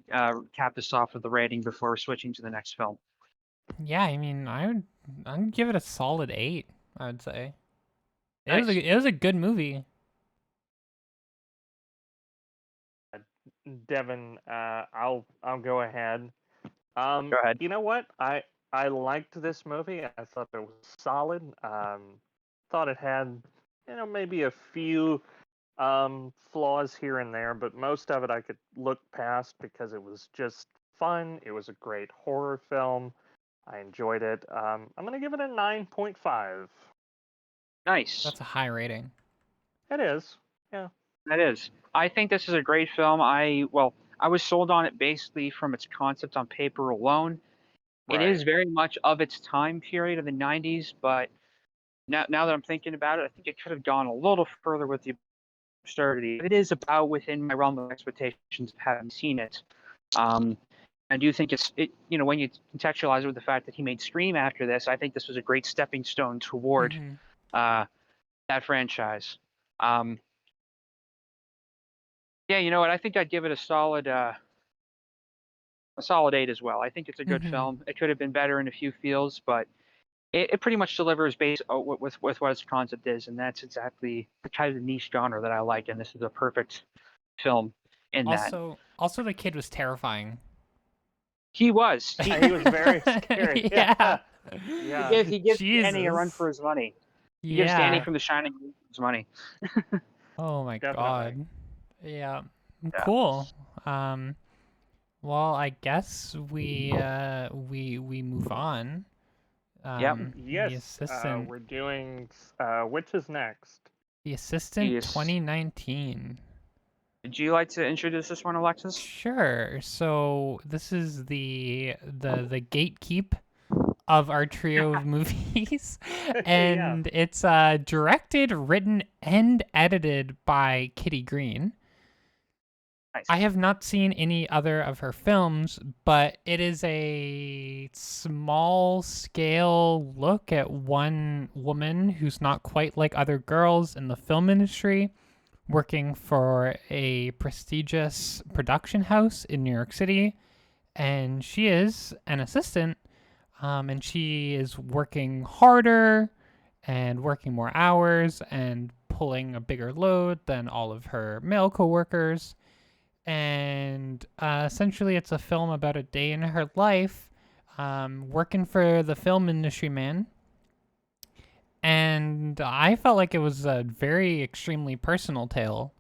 cap this off with the rating before switching to the next film. Yeah, I mean, I'd give it a solid 8. I would say Nice. it was a good movie. Devin, I'll go ahead. Go ahead. You know what? I liked this movie. I thought it was solid. Thought it had, maybe a few flaws here and there, but most of it I could look past because it was just fun. It was a great horror film. I enjoyed it. I'm gonna give it a 9.5. Nice. That's a high rating. It is. Yeah. That is. I think this is a great film. I was sold on it basically from its concept on paper alone. It is Right. very much of its time period of the 90s, but now that I'm thinking about it, I think it could have gone a little further with the absurdity. It is about within my realm of expectations of having seen it. I do think when you contextualize it with the fact that he made Scream after this, I think this was a great stepping stone toward Mhm. that franchise. Yeah, you know what? I think I'd give it a solid 8 as well. I think it's a good Mhm. film. It could have been better in a few feels, but it pretty much delivers based with what its concept is, and that's exactly the kind of niche genre that I like. And this is a perfect film in that. Also, the kid was terrifying. He was. He was very scary. Yeah. Yeah. He gives Danny a run Jesus. for his money. He gives Danny Yeah. from The Shining his money. Oh my Definitely. god. Yeah. Yeah. Cool. Well, I guess we move on. Yep. The Yes. assistant. We're doing. Which is next? The assistant Yes. 2019. Would you like to introduce this one, Alexis? Sure. So this is the gatekeep of our trio of movies, and it's directed, written, and edited by Kitty Green. Nice. I have not seen any other of her films, but it is a small scale look at one woman who's not quite like other girls in the film industry, working for a prestigious production house in New York City. And she is an assistant, and she is working harder and working more hours and pulling a bigger load than all of her male coworkers. And essentially it's a film about a day in her life, working for the film industry, man. And I felt like it was a very extremely personal tale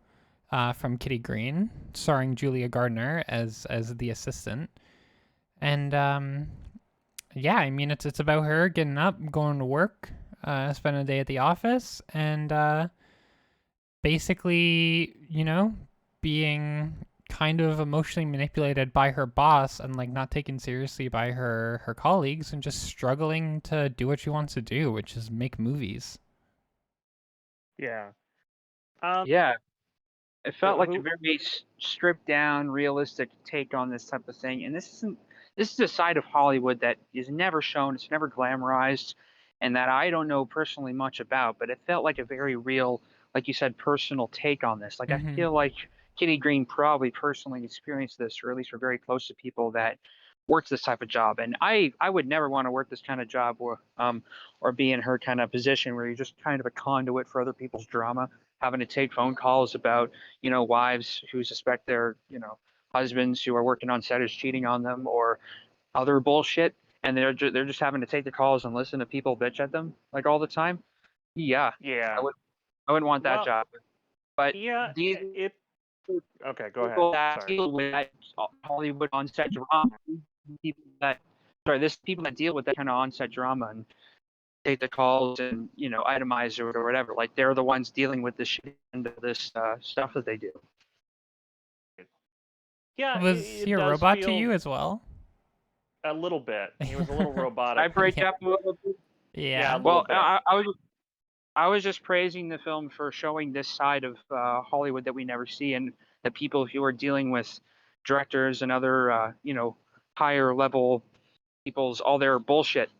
from Kitty Green, starring Julia Gardner as the assistant. And yeah, I mean it's about her getting up, going to work, spending a day at the office, and basically, being kind of emotionally manipulated by her boss and like not taken seriously by her colleagues, and just struggling to do what she wants to do, which is make movies. Yeah. Yeah. It felt like a who- very stripped down, realistic take on this type of thing. And this is a side of Hollywood that is never shown. It's never glamorized, and that I don't know personally much about. But it felt like a very real, like you said, personal take on this. Like I feel like Kitty Green probably personally experienced this, or at least were very close to people that works this type of job, and I would never want to work this kind of job or be in her kind of position where you're just kind of a conduit for other people's drama, having to take phone calls about wives who suspect their husbands who are working on set is cheating on them or other bullshit, and they're just having to take the calls and listen to people bitch at them like all the time. Yeah, I Yeah. would I wouldn't want that Well, job. But yeah. these Okay, go ahead. people that Sorry. deal with that Hollywood on-set drama, people that this people that deal with that kind of on-set drama and take the calls and itemize it or whatever, like they're the ones dealing with the shit end of this stuff that they do. Yeah, Was it he a does robot to feel you as well? a little bit. He was a little robotic. I break Yeah. up a little bit. Yeah, a Yeah. little Well, bit. I was just praising the film for showing this side of Hollywood that we never see, and the people who are dealing with directors and other higher level people's all their bullshit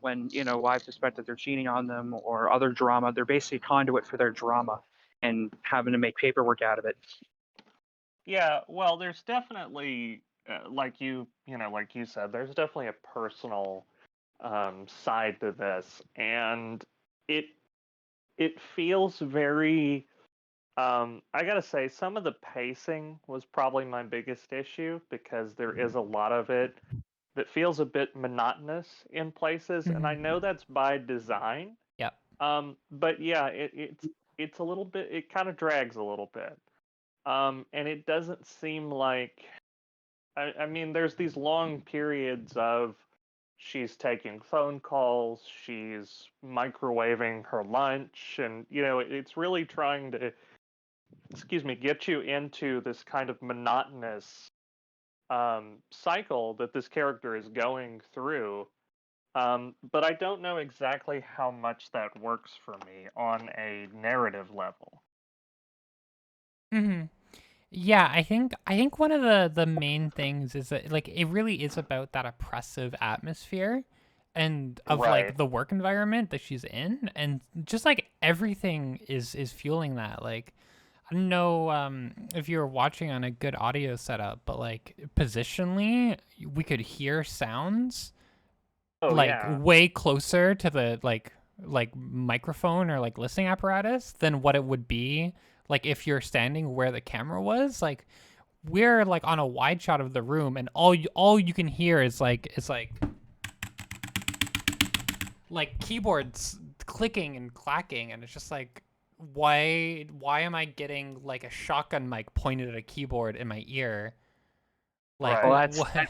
when wives suspect that they're cheating on them or other drama. They're basically a conduit for their drama and having to make paperwork out of it. Yeah, well, there's definitely, like like you said, there's definitely a personal side to this, and it it feels very. I gotta say, some of the pacing was probably my biggest issue because there is a lot of it that feels a bit monotonous in places, and I know that's by design. Yep. But yeah, it's a little bit. It kind of drags a little bit. And it doesn't seem like. I mean, there's these long periods of she's taking phone calls, she's microwaving her lunch, and it's really trying to, excuse me, get you into this kind of monotonous cycle that this character is going through. But I don't know exactly how much that works for me on a narrative level. Mm-hmm. Yeah, I think one of the main things is that like it really is about that oppressive atmosphere and of Right. like the work environment that she's in, and just like everything is fueling that. Like I don't know if you were watching on a good audio setup, but like positionally we could hear sounds Oh like yeah. way closer to the like microphone or like listening apparatus than what it would be like if you're standing where the camera was. Like we're like on a wide shot of the room, and all you can hear is like it's like keyboards clicking and clacking, and it's just like why am I getting like a shotgun mic pointed at a keyboard in my ear? Like Right. Well, that's what?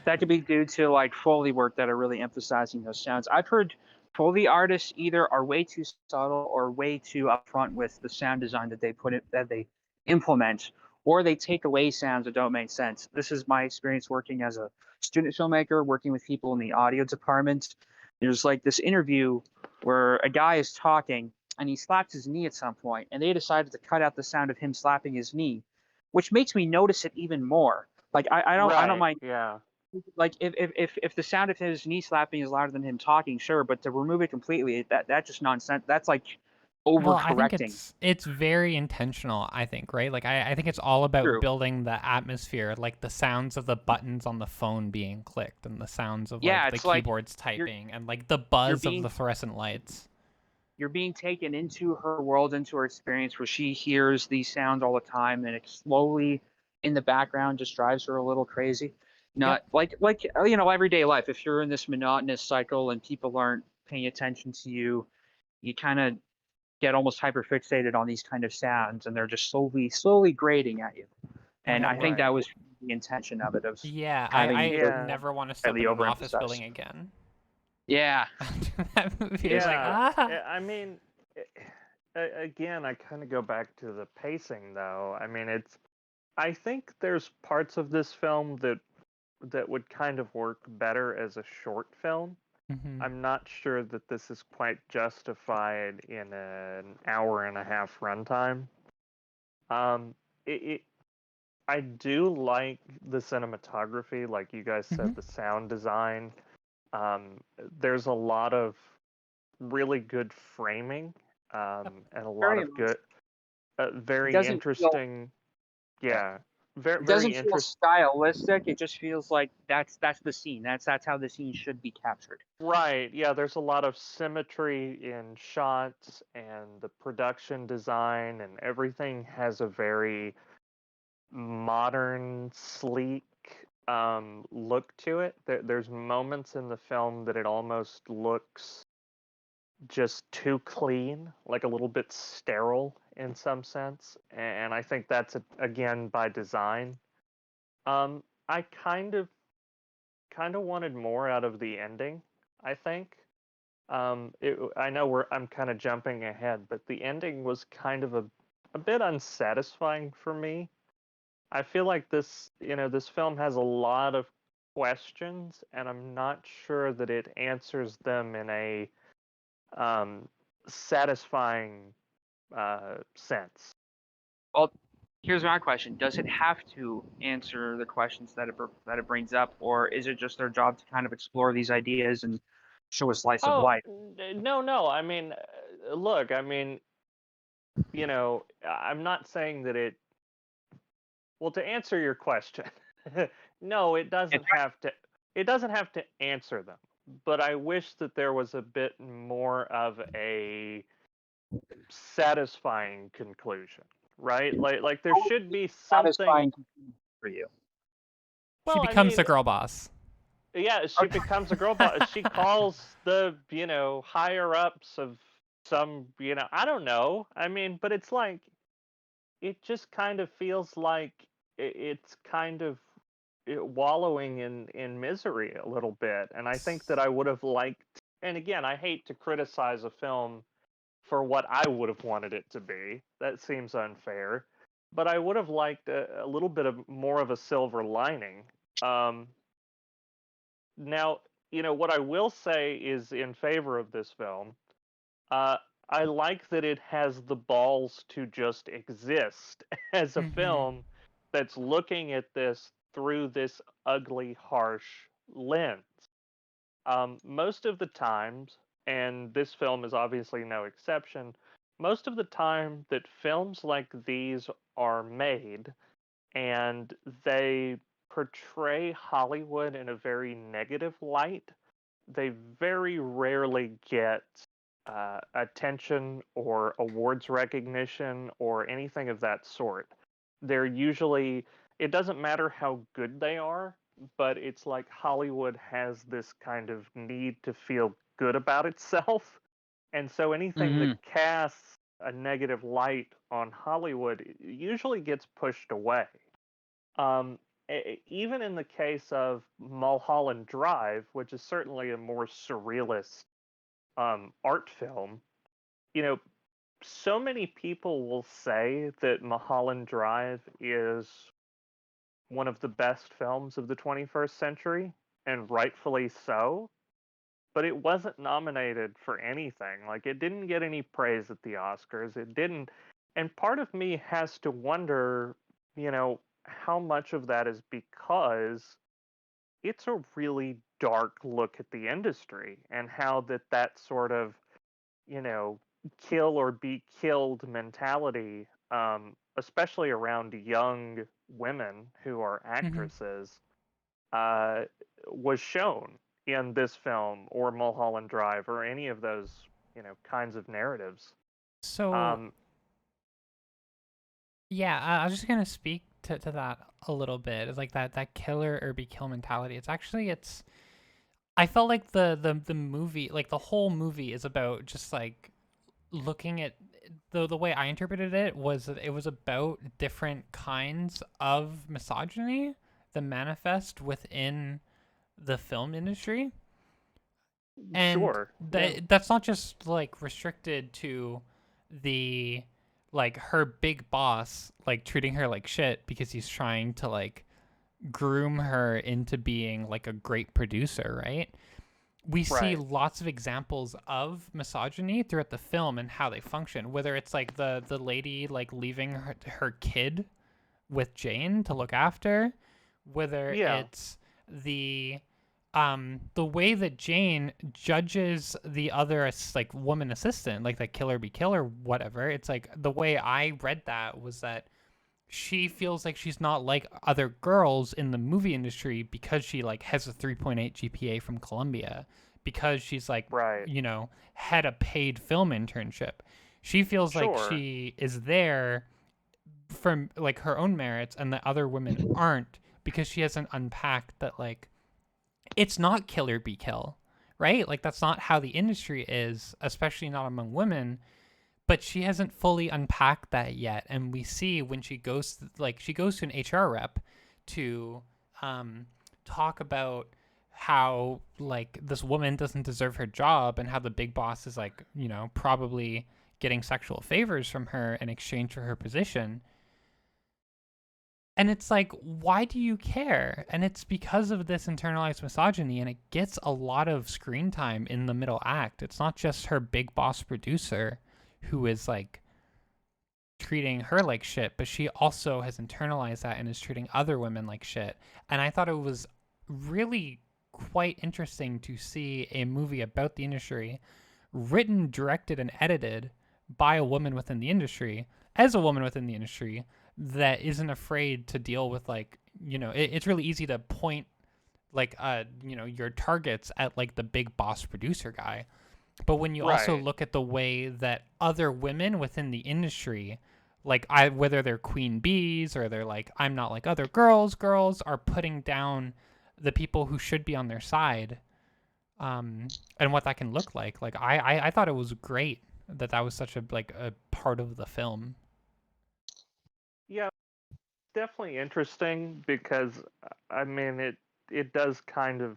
that could be due to like Foley work that are really emphasizing those sounds. I've heard Foley artists either are way too subtle or way too upfront with the sound design that they implement, or they take away sounds that don't make sense. This is my experience working as a student filmmaker, working with people in the audio department. There's like this interview where a guy is talking and he slaps his knee at some point, and they decided to cut out the sound of him slapping his knee, which makes me notice it even more. Like I don't Right. mind Yeah. like if the sound of his knee slapping is louder than him talking, sure, but to remove it completely, that's just nonsense. That's like Well, I think overcorrecting. it's very intentional, I think, right? Like I think it's all about True. building the atmosphere, like the sounds of the buttons on the phone being clicked and the sounds of Yeah, like the it's like keyboards you're typing and like the you're buzz of being the fluorescent lights. you're being taken into her world, into her experience where she hears these sounds all the time, and it slowly in the background just drives her a little crazy. Yep. Not like everyday life. If you're in this monotonous cycle and people aren't paying attention to you, you kind of get almost hyperfixated on these kind of sounds, and they're just slowly grating at you. And I think Right. that was the intention of it, of Yeah, having I those Yeah. never want to step slightly in an office overemphasized. building again. Yeah, After that movie, I was like, Yeah. ah. I mean, again, I kind of go back to the pacing, though. I mean, I think there's parts of this film that would kind of work better as a short film. Mhm. I'm not sure that this is quite justified in an hour and a half runtime. It I do like the cinematography, like you guys said, Mhm. the sound design. There's a lot of really good framing, and a lot very of immersive. good, It very doesn't feel interesting. yeah. Yeah, very It very doesn't feel interesting. stylistic. It just feels like that's the scene. That's how the scene should be captured. Right. Yeah, there's a lot of symmetry in shots and the production design, and everything has a very modern, sleek look to it. There's moments in the film that it almost looks just too clean, like a little bit sterile in some sense. And I think that's again by design. I kind of wanted more out of the ending, I think. I know I'm kind of jumping ahead, but the ending was kind of a bit unsatisfying for me. I feel like this film has a lot of questions, and I'm not sure that it answers them in a um, satisfying sense. Well, here's my question: does it have to answer the questions that it brings up, or is it just their job to kind of explore these ideas and show a slice of Oh, life? no, no. I mean, look, I mean, I'm not saying that it. Well, to answer your question, no, it It, doesn't have to. It doesn't have to answer them. But I wish that there was a bit more of a satisfying conclusion, right? Like there how should be something. satisfying for you? She Well, I becomes the mean, girl boss. yeah, she Okay. becomes a girl boss. She calls the higher ups of some I don't know. I mean, but it's like it just kind of feels like it's kind of wallowing in misery a little bit, and I think that I would have liked. And again, I hate to criticize a film for what I would have wanted it to be. That seems unfair, but I would have liked a little bit of more of a silver lining. Um, Now, what I will say is in favor of this film. Uh, I like that it has the balls to just exist as a Mm-hmm. film that's looking at this through this ugly, harsh lens. Most of the times, and this film is obviously no exception, most of the time that films like these are made and they portray Hollywood in a very negative light, they very rarely get attention or awards recognition or anything of that sort. They're usually, it doesn't matter how good they are, but it's like Hollywood has this kind of need to feel good about itself. And so anything that Hmm. casts a negative light on Hollywood usually gets pushed away. Um, Even in the case of Mulholland Drive, which is certainly a more surrealist art film, you know, so many people will say that Mulholland Drive is one of the best films of the 21st century, and rightfully so. But it wasn't nominated for anything. Like, it didn't get any praise at the Oscars. It didn't. And part of me has to wonder, how much of that is because it's a really dark look at the industry and how that sort of you know kill or be killed mentality, especially around young women who are Mm-hmm. actresses, uh, was shown in this film or Mulholland Drive or any of those kinds of narratives. So um, yeah, I was just gonna speak to that a little bit. It's like that killer or be kill mentality. It's I felt like the movie, like the whole movie, is about just like looking at the way I interpreted it was that it was about different kinds of misogyny that manifest within the film industry, and sure, yeah, that's not just like restricted to the like her big boss like treating her like shit because he's trying to like groom her into being like a great producer, right? We see right, lots of examples of misogyny throughout the film and how they function, whether it's like the lady like leaving her kid with Jane to look after, whether yeah, it's the way that Jane judges the other like woman assistant, like the killer be killer, whatever. It's like the way I read that was that she feels like she's not like other girls in the movie industry because she like has a 3.8 GPA from Columbia, because she's like, Right. had a paid film internship. She feels like Sure. she is there from like her own merits and the other women aren't, because she hasn't unpacked that like it's not kill or be kill, right? Like that's not how the industry is, especially not among women. But she hasn't fully unpacked that yet, and we see when she goes to an HR rep to talk about how like this woman doesn't deserve her job, and how the big boss is like probably getting sexual favors from her in exchange for her position. And it's like, why do you care? And it's because of this internalized misogyny, and it gets a lot of screen time in the middle act. It's not just her big boss producer who is like treating her like shit, but she also has internalized that and is treating other women like shit. And I thought it was really quite interesting to see a movie about the industry, written, directed, and edited by a woman within the industry, as a woman within the industry, that isn't afraid to deal with like, it's really easy to point like your targets at like the big boss producer guy. But when you also Right. look at the way that other women within the industry, like whether they're queen bees or they're like, I'm not like other girls are putting down the people who should be on their side, and what that can look like. Like I thought it was great that was such a part of the film. Yeah, definitely interesting because I mean it does kind of,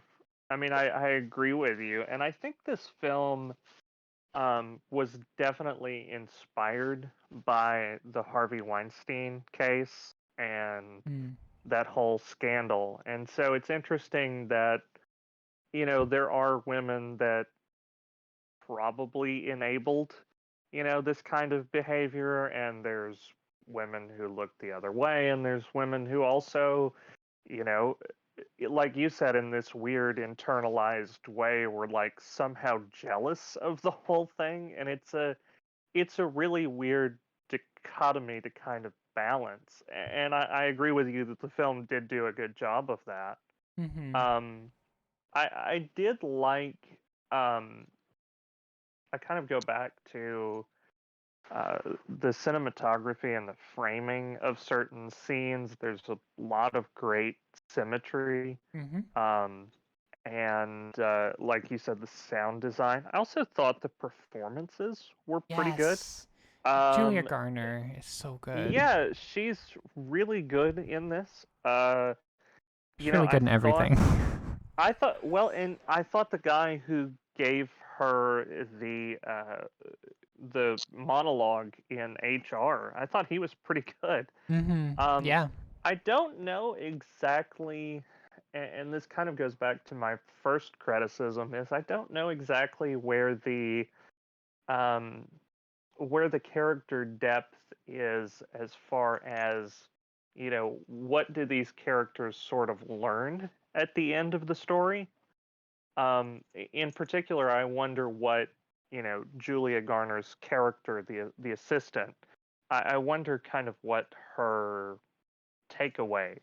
I mean I agree with you, and I think this film was definitely inspired by the Harvey Weinstein case and Mm. that whole scandal. And so it's interesting that there are women that probably enabled this kind of behavior, and there's women who look the other way, and there's women who also you know like you said, in this weird internalized way, were like somehow jealous of the whole thing, and it's a really weird dichotomy to kind of balance. And I agree with you that the film did do a good job of that. Mm-hmm. um I did like, um I kind of go back to uh, the cinematography and the framing of certain scenes. There's a lot of great symmetry. Mm-hmm. Um, and like you said, the sound design. I also thought the performances were pretty good. Yes. Julia Um, Garner is so good. yeah, she's really good in this. She's really good in Thought everything. well, and I thought the guy who gave her the monologue in HR, I thought he was pretty good. Mm-hmm. Um, Yeah. I don't know exactly, and this kind of goes back to my first criticism, is I don't know exactly um, where the character depth is, as far as what do these characters sort of learn at the end of the story. In particular, I wonder what Julia Garner's character, the assistant. I wonder kind of what her takeaway,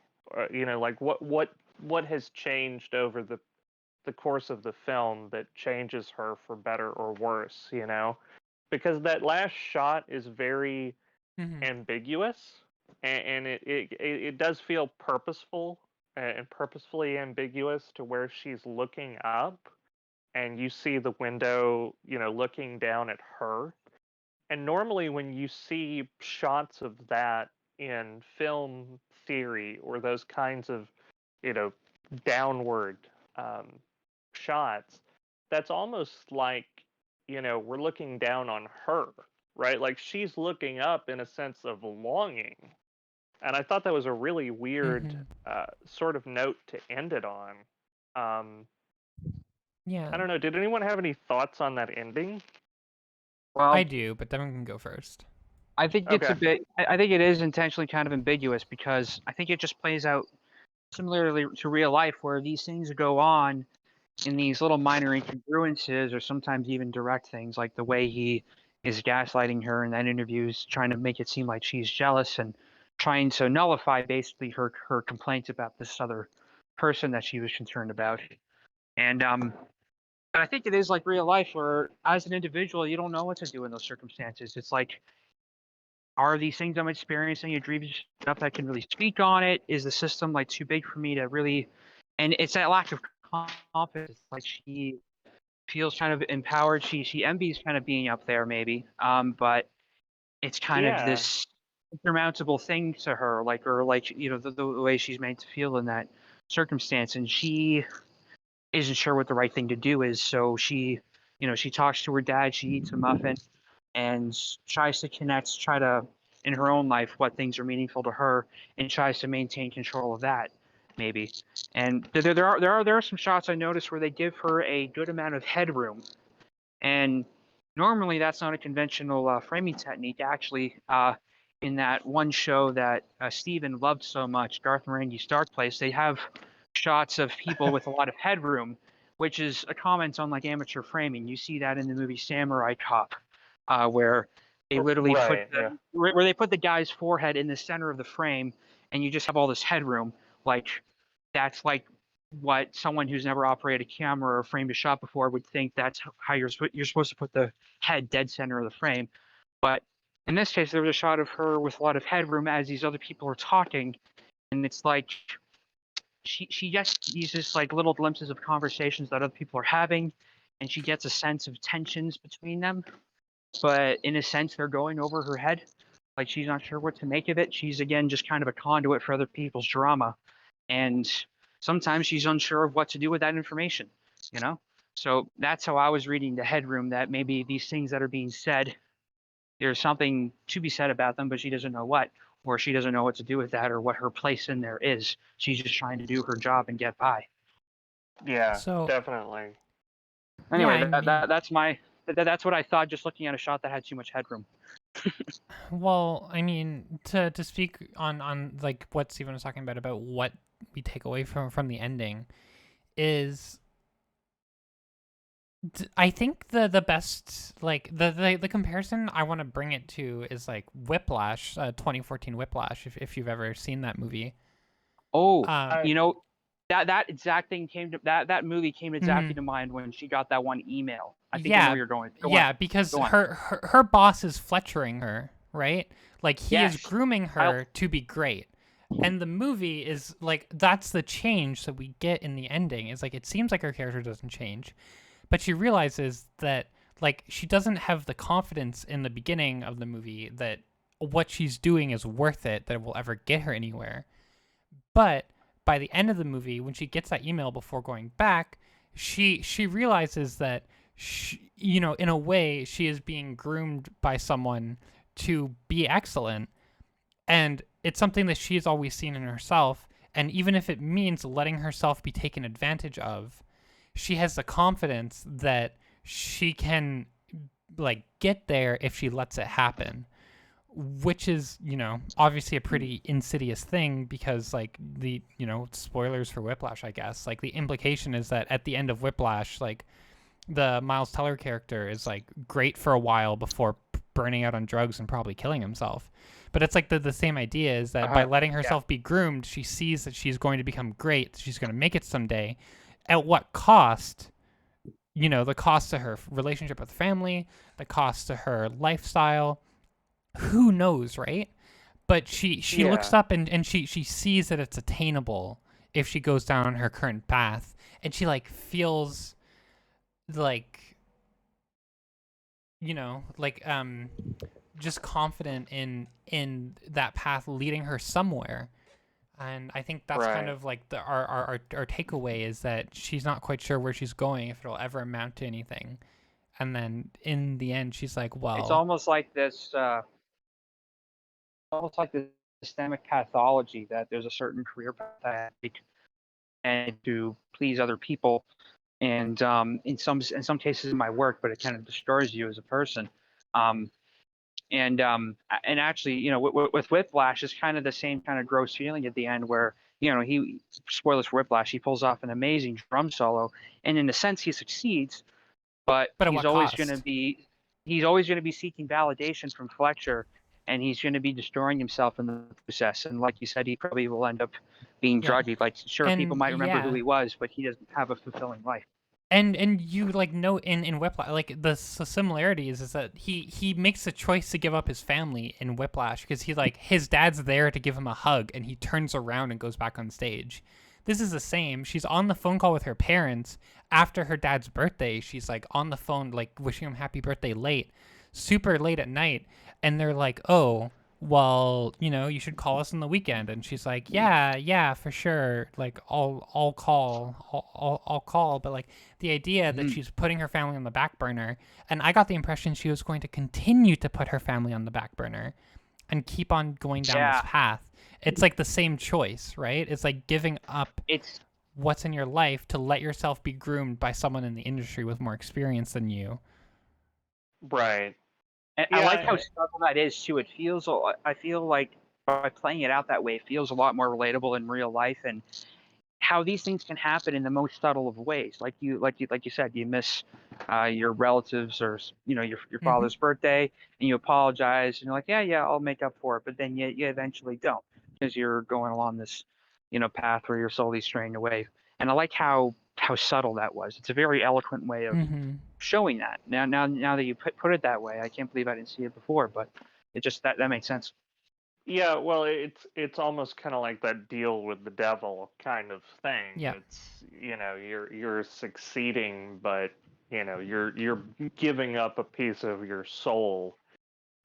like what has changed over the course of the film that changes her for better or worse. Because that last shot is very Mm-hmm. ambiguous, and it does feel purposeful and purposefully ambiguous, to where she's looking up and you see the window, looking down at her. And normally, when you see shots of that in film theory, or those kinds of, you know, downward um, shots, that's almost like, we're looking down on her, right? Like she's looking up in a sense of longing. And I thought that was a really weird Mm-hmm. sort of note to end it on. Um, I Yeah. don't know. Did anyone have any thoughts on that ending? I Well, do, but Devin can go first. I think it's a Okay. bit. I think it is intentionally kind of ambiguous because I think it just plays out similarly to real life, where these things go on in these little minor incongruences, or sometimes even direct things, like the way he is gaslighting her in that interview, is trying to make it seem like she's jealous, and trying to nullify basically her complaints about this other person that she was concerned about. And but I think it is like real life where as an individual you don't know what to do in those circumstances. It's like, are these things I'm experiencing a dream enough that I can really speak on it? Is the system like too big for me to really? And it's that lack of confidence. It's like she feels kind of empowered. She envies kind of being up there maybe. But it's kind of Yeah. this insurmountable thing to her, like, or like, the way she's made to feel in that circumstance, and she isn't sure what the right thing to do is. So she talks to her dad, she eats a muffin, and tries to connect, try to, in her own life, what things are meaningful to her, and tries to maintain control of that, maybe. And there are some shots I noticed where they give her a good amount of headroom, and normally that's not a conventional framing technique. Actually, in that one show that Steven loved so much, Garth Marenghi's Stark Place, they have shots of people with a lot of headroom, which is a comment on like amateur framing. You see that in the movie Samurai Cop, where they literally Right. Yeah. where they put the guy's forehead in the center of the frame, and you just have all this headroom. Like that's like what someone who's never operated a camera or framed a shot before would think that's how you're supposed to put the head dead center of the frame. But in this case, there was a shot of her with a lot of headroom as these other people are talking, and it's like she just uses like little glimpses of conversations that other people are having, and she gets a sense of tensions between them. But in a sense, they're going over her head. Like she's not sure what to make of it. She's again just kind of a conduit for other people's drama, and sometimes she's unsure of what to do with that information. You know. So that's how I was reading the headroom. That maybe these things that are being said, there's something to be said about them, but she doesn't know what, or she doesn't know what to do with that, or what her place in there is. She's just trying to do her job and get by. Yeah. So Definitely. Anyway, yeah, I mean, that's what I thought just looking at a shot that had too much headroom. well, I mean, to speak on like what Steven was talking about what we take away from the ending is I think the best like the comparison I want to bring it to is like Whiplash, 2014 Whiplash, if you've ever seen that movie. Oh, I, that exact thing that movie came exactly Mhm. to mind when she got that one email. I think I know Yeah, where you're going. Go on. yeah, because Go on. her boss is fletchering her, right? Like he is Yes. grooming I'll, her to be great. And the movie is like that's the change that we get in the ending. Is like it seems like her character doesn't change, but she realizes that like she doesn't have the confidence in the beginning of the movie that what she's doing is worth it, that it will ever get her anywhere. But by the end of the movie, when she gets that email before going back, she realizes that in a way, she is being groomed by someone to be excellent, and it's something that she has always seen in herself. And even if it means letting herself be taken advantage of, she has the confidence that she can like get there if she lets it happen, which is obviously a pretty insidious thing because like the spoilers for Whiplash, I guess, like the implication is that at the end of Whiplash, like the Miles Teller character is like great for a while before burning out on drugs and probably killing himself. But it's like the same idea is that by letting herself be groomed, she sees that she's going to become great, she's going to make it someday. At what cost? The cost to her relationship with family, the cost to her lifestyle, who knows, right? But she looks yeah. up and she sees that it's attainable if she goes down her current path, and she like feels like like just confident in that path leading her somewhere. And I think that's kind Right. of like our takeaway is that she's not quite sure where she's going, if it'll ever amount to anything. And then in the end, she's like, it's well, almost like this. Almost like this systemic pathology that there's a certain career path I have to take and to please other people, and in some cases in my work, but it kind of destroys you as a person. Um, and actually, with Whiplash, it's kind of the same kind of gross feeling at the end where he spoilers for Whiplash, he pulls off an amazing drum solo, and in a sense he succeeds, but but at what cost? he's always going to be seeking validation from Fletcher, and he's going to be destroying himself in the process. And like you said, he probably will end up being Yeah. druggy. Like, sure, people And might remember who yeah. he was, but he doesn't have a fulfilling life. And you like know in Whiplash, like the similarities is that he makes a choice to give up his family in Whiplash because he like his dad's there to give him a hug and he turns around and goes back on stage. This is the same. She's on the phone call with her parents after her dad's birthday. She's like on the phone like wishing him happy birthday late, super late at night, and they're like, "Oh, well, you should call us on the weekend." And she's like, yeah, for sure. Like, I'll call, I'll call. But like the idea that she's putting her family on the back burner, and I got the impression she was going to continue to put her family on the back burner and keep on going down this path. It's like the same choice, right? It's like giving up It's what's in your life to let yourself be groomed by someone in the industry with more experience than you. Right. And I like how subtle that is too. It feels, I feel like by playing it out that way, it feels a lot more relatable in real life, and how these things can happen in the most subtle of ways. Like you said, you miss your relatives or your father's birthday, and you apologize, and you're like, yeah, I'll make up for it, but then you eventually don't because you're going along this path where you're slowly straying away. And I like how subtle that was. It's a very eloquent way of showing that. Now that you put it that way, I can't believe I didn't see it before, but it just that makes sense. Yeah, well, it's almost kind of like that deal with the devil kind of thing. Yeah. It's you're succeeding, but you're giving up a piece of your soul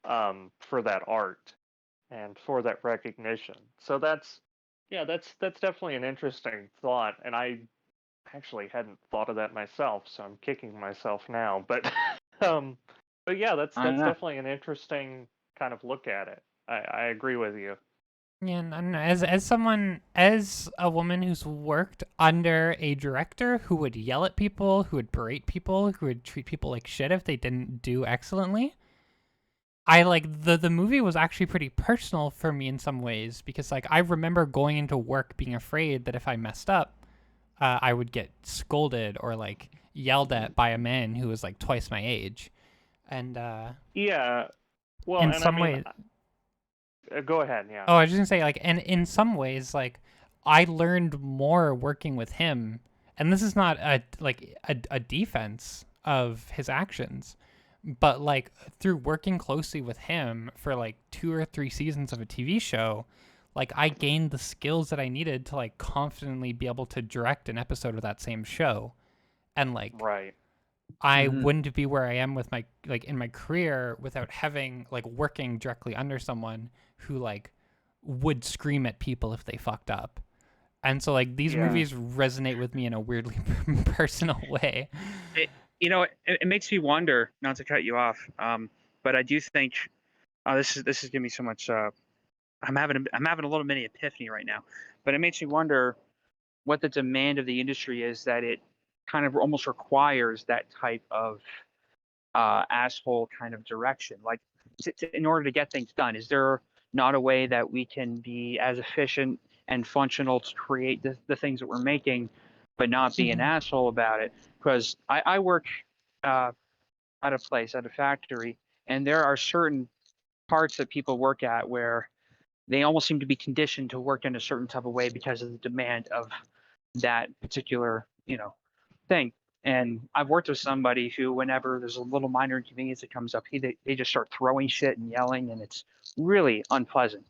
for that art and for that recognition. So that's definitely an interesting thought, and I actually hadn't thought of that myself, so I'm kicking myself now. But um, but yeah, that's I don't know. definitely an interesting kind of look at it. I agree with you. Yeah, and I don't know. As a woman who's worked under a director who would yell at people, who would berate people, who would treat people like shit if they didn't do excellently, I like the movie was actually pretty personal for me in some ways because like I remember going into work being afraid that if I messed up, I would get scolded or like yelled at by a man who was like twice my age, and Yeah. Well, in and I some mean, ways. go ahead. Yeah. Oh, I was just gonna say, like, and in some ways, like, I learned more working with him, and this is not a defense of his actions, but like through working closely with him for like 2 or 3 seasons of a TV show, like I gained the skills that I needed to like confidently be able to direct an episode of that same show, and like Right. I wouldn't be where I am with my like in my career without having like working directly under someone who like would scream at people if they fucked up. And so like these Yeah. movies resonate with me in a weirdly personal way. It makes me wonder, not to cut you off, but I do think this is giving me so much. I'm having a little mini epiphany right now, but it makes me wonder what the demand of the industry is, that it kind of almost requires that type of asshole kind of direction. Like, in order to get things done, is there not a way that we can be as efficient and functional to create the things that we're making, but not be an asshole about it? Because I work uh, at a factory, and there are certain parts that people work at where they almost seem to be conditioned to work in a certain type of way because of the demand of that particular thing. And I've worked with somebody who, whenever there's a little minor inconvenience that comes up, they just start throwing shit and yelling, and it's really unpleasant.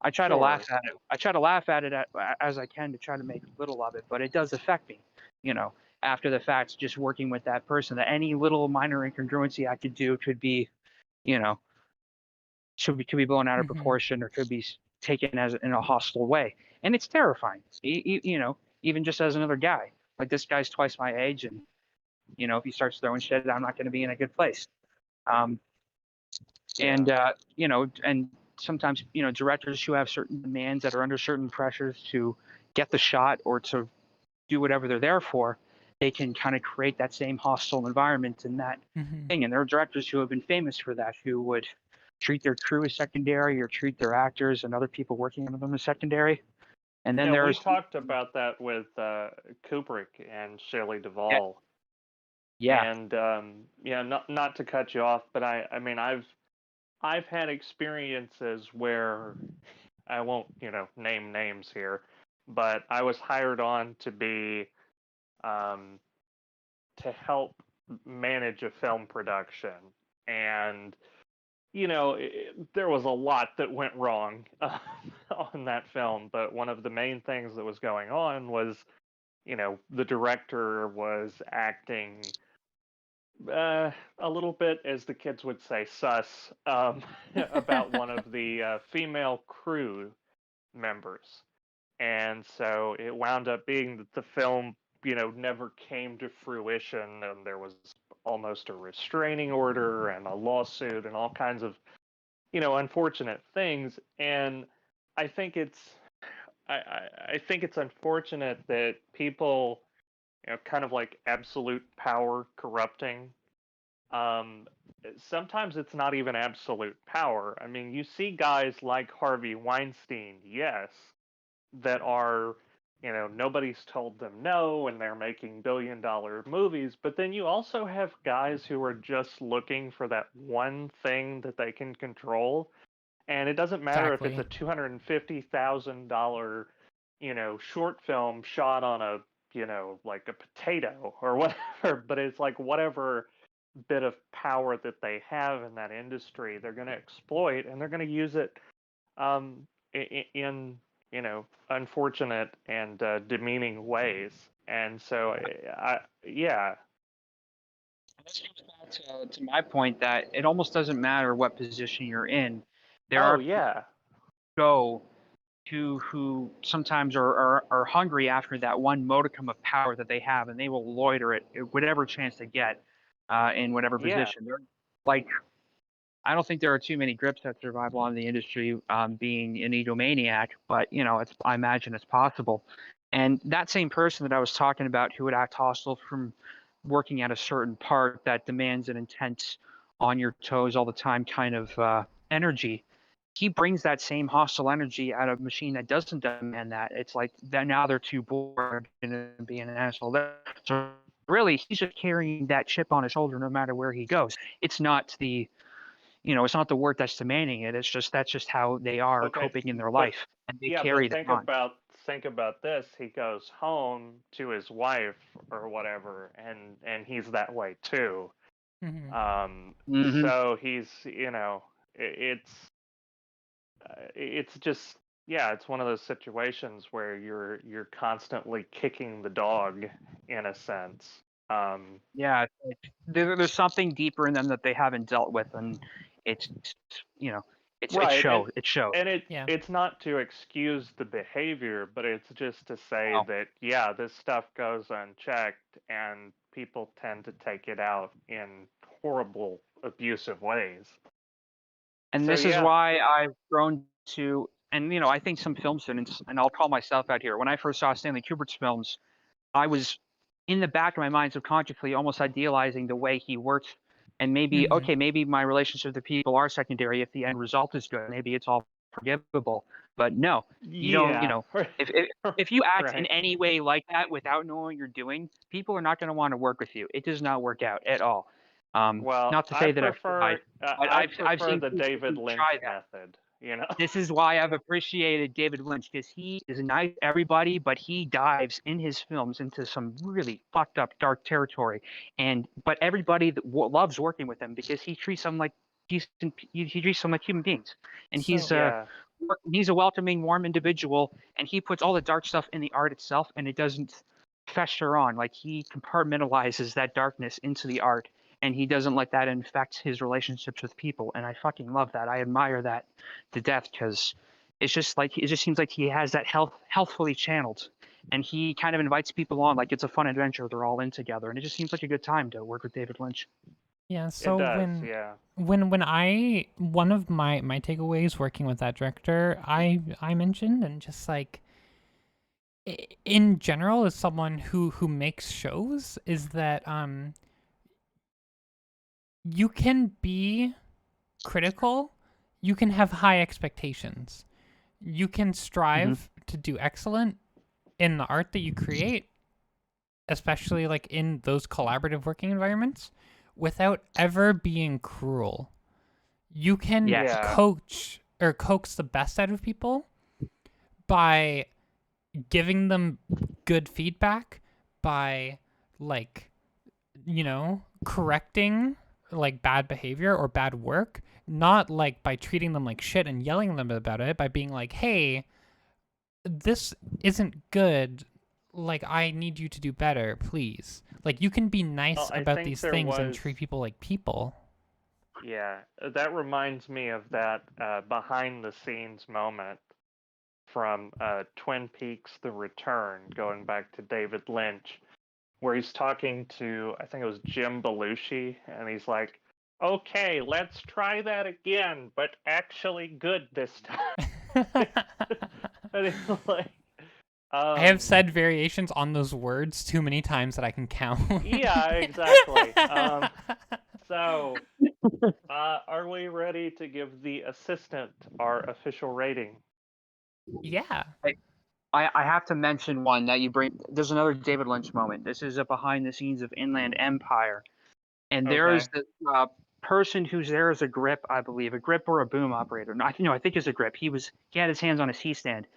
I try to Sure. laugh at it. I try to laugh at it as I can to try to make little of it, but it does affect me. You know, after the fact, just working with that person, that any little minor incongruency I could do could be, you know, could be blown out of proportion, or could be taken as in a hostile way, and it's terrifying. Even just as another guy, like, this guy's twice my age, and if he starts throwing shit, I'm not going to be in a good place. Um, and and sometimes directors who have certain demands that are under certain pressures to get the shot or to do whatever they're there for, they can kind of create that same hostile environment and that thing. And there are directors who have been famous for that, who would treat their crew as secondary or treat their actors and other people working under them as secondary. And then Yeah, we there's talked about that with Kubrick and Shelley yeah, Duvall. yeah, And yeah, not to cut you off, but I mean, I've had experiences where I won't, name names here, but I was hired on to be um, to help manage a film production, and there was a lot that went wrong on that film. But one of the main things that was going on was, the director was acting a little bit, as the kids would say, sus about one of the female crew members. And so it wound up being that the film, never came to fruition, and there was almost a restraining order and a lawsuit and all kinds of, unfortunate things. And I think it's, I think it's unfortunate that people, kind of like absolute power corrupting. Um, Sometimes it's not even absolute power. I mean, you see guys like Harvey Weinstein, yes, that are, nobody's told them no, and they're making billion-dollar movies. But then you also have guys who are just looking for that one thing that they can control. And it doesn't matter if it's a Exactly. $250,000, short film shot on a, like a potato or whatever, but it's like whatever bit of power that they have in that industry, they're going to exploit, and they're going to use it in, unfortunate and demeaning ways. And so, yeah. And this comes back to my point that it almost doesn't matter what position you're in. There Oh, are yeah. go who sometimes are hungry after that one modicum of power that they have, and they will loiter at whatever chance they get in whatever Yeah. position. They're like, I don't think there are too many grips that survive on the industry being an egomaniac, but I imagine it's possible. And that same person that I was talking about who would act hostile from working at a certain part that demands an intense, on your toes all the time kind of energy, he brings that same hostile energy out of a machine that doesn't demand that. It's like that now they're too bored and being an asshole. So really, he's just carrying that chip on his shoulder no matter where he goes. It's not it's not the work that's demanding it. It's just that's just how they are Okay. coping in their But life, and they yeah, but carry that on. think about this. He goes home to his wife or whatever, and he's that way too. Hmm. Um, Hmm. so he's, it's just, yeah, it's one of those situations where you're constantly kicking the dog in a sense. Um, Yeah, there's something deeper in them that they haven't dealt with, and it's you know, it right, shows. It shows. and Yeah. it's not to excuse the behavior, but it's just to say Oh. that, yeah, this stuff goes unchecked, and people tend to take it out in horrible, abusive ways. And So this is yeah, why I've grown to, and I think some film students, and I'll call myself out here. When I first saw Stanley Kubrick's films, I was in the back of my mind subconsciously almost idealizing the way he worked, and maybe Hmm. okay, maybe my relationship with the people are secondary if the end result is good. Maybe it's all forgivable. But no, you don't. yeah, If you act in right. any way like that without knowing what you're doing, people are not going to want to work with you. It does not work out at all. Well, Not to say that I've tried, but I I've prefer seen the David people try Lynch that. method. This is why I've appreciated David Lynch, because he is nice to everybody, but he dives in his films into some really fucked up dark territory. But everybody that loves working with him because he treats them like decent. He treats them like human beings, and So Yeah, he's a welcoming, warm individual, and he puts all the dark stuff in the art itself, and it doesn't fester on. Like he compartmentalizes that darkness into the art, and he doesn't let that infect his relationships with people. And I fucking love that. I admire that to death because it just seems like he has that healthfully channeled, and he kind of invites people on like it's a fun adventure. They're all in together, and it just seems like a good time to work with David Lynch. yeah, it so does. Yeah. when I one of my takeaways working with that director, I mentioned, and just like in general as someone who makes shows, is that you can be critical, you can have high expectations, you can Hmm. strive to do excellent in the art that you create, especially like in those collaborative working environments, without ever being cruel. You can Yes. Yeah. coax the best out of people by giving them good feedback, by like, correcting like bad behavior or bad work, not like by treating them like shit and yelling at them about it, by being like, hey, this isn't good. Like, I need you to do better, please. Like, you can be nice Well, I about think these there things and was- treat people like people. Yeah, that reminds me of that behind the scenes moment from Twin Peaks: The Return, going back to David Lynch, where he's talking to, I think it was Jim Belushi, and he's like, "Okay, let's try that again, but actually good this time." And he's like, I have said variations on those words too many times that I can count. Yeah, exactly. So, are we ready to give the assistant our official rating? Yeah. I have to mention one that you bring. There's another David Lynch moment. This is a behind the scenes of Inland Empire, and there's Okay. the person who's there as a grip, I believe, a grip or a boom operator. No, I think it's a grip. He had his hands on a C-stand,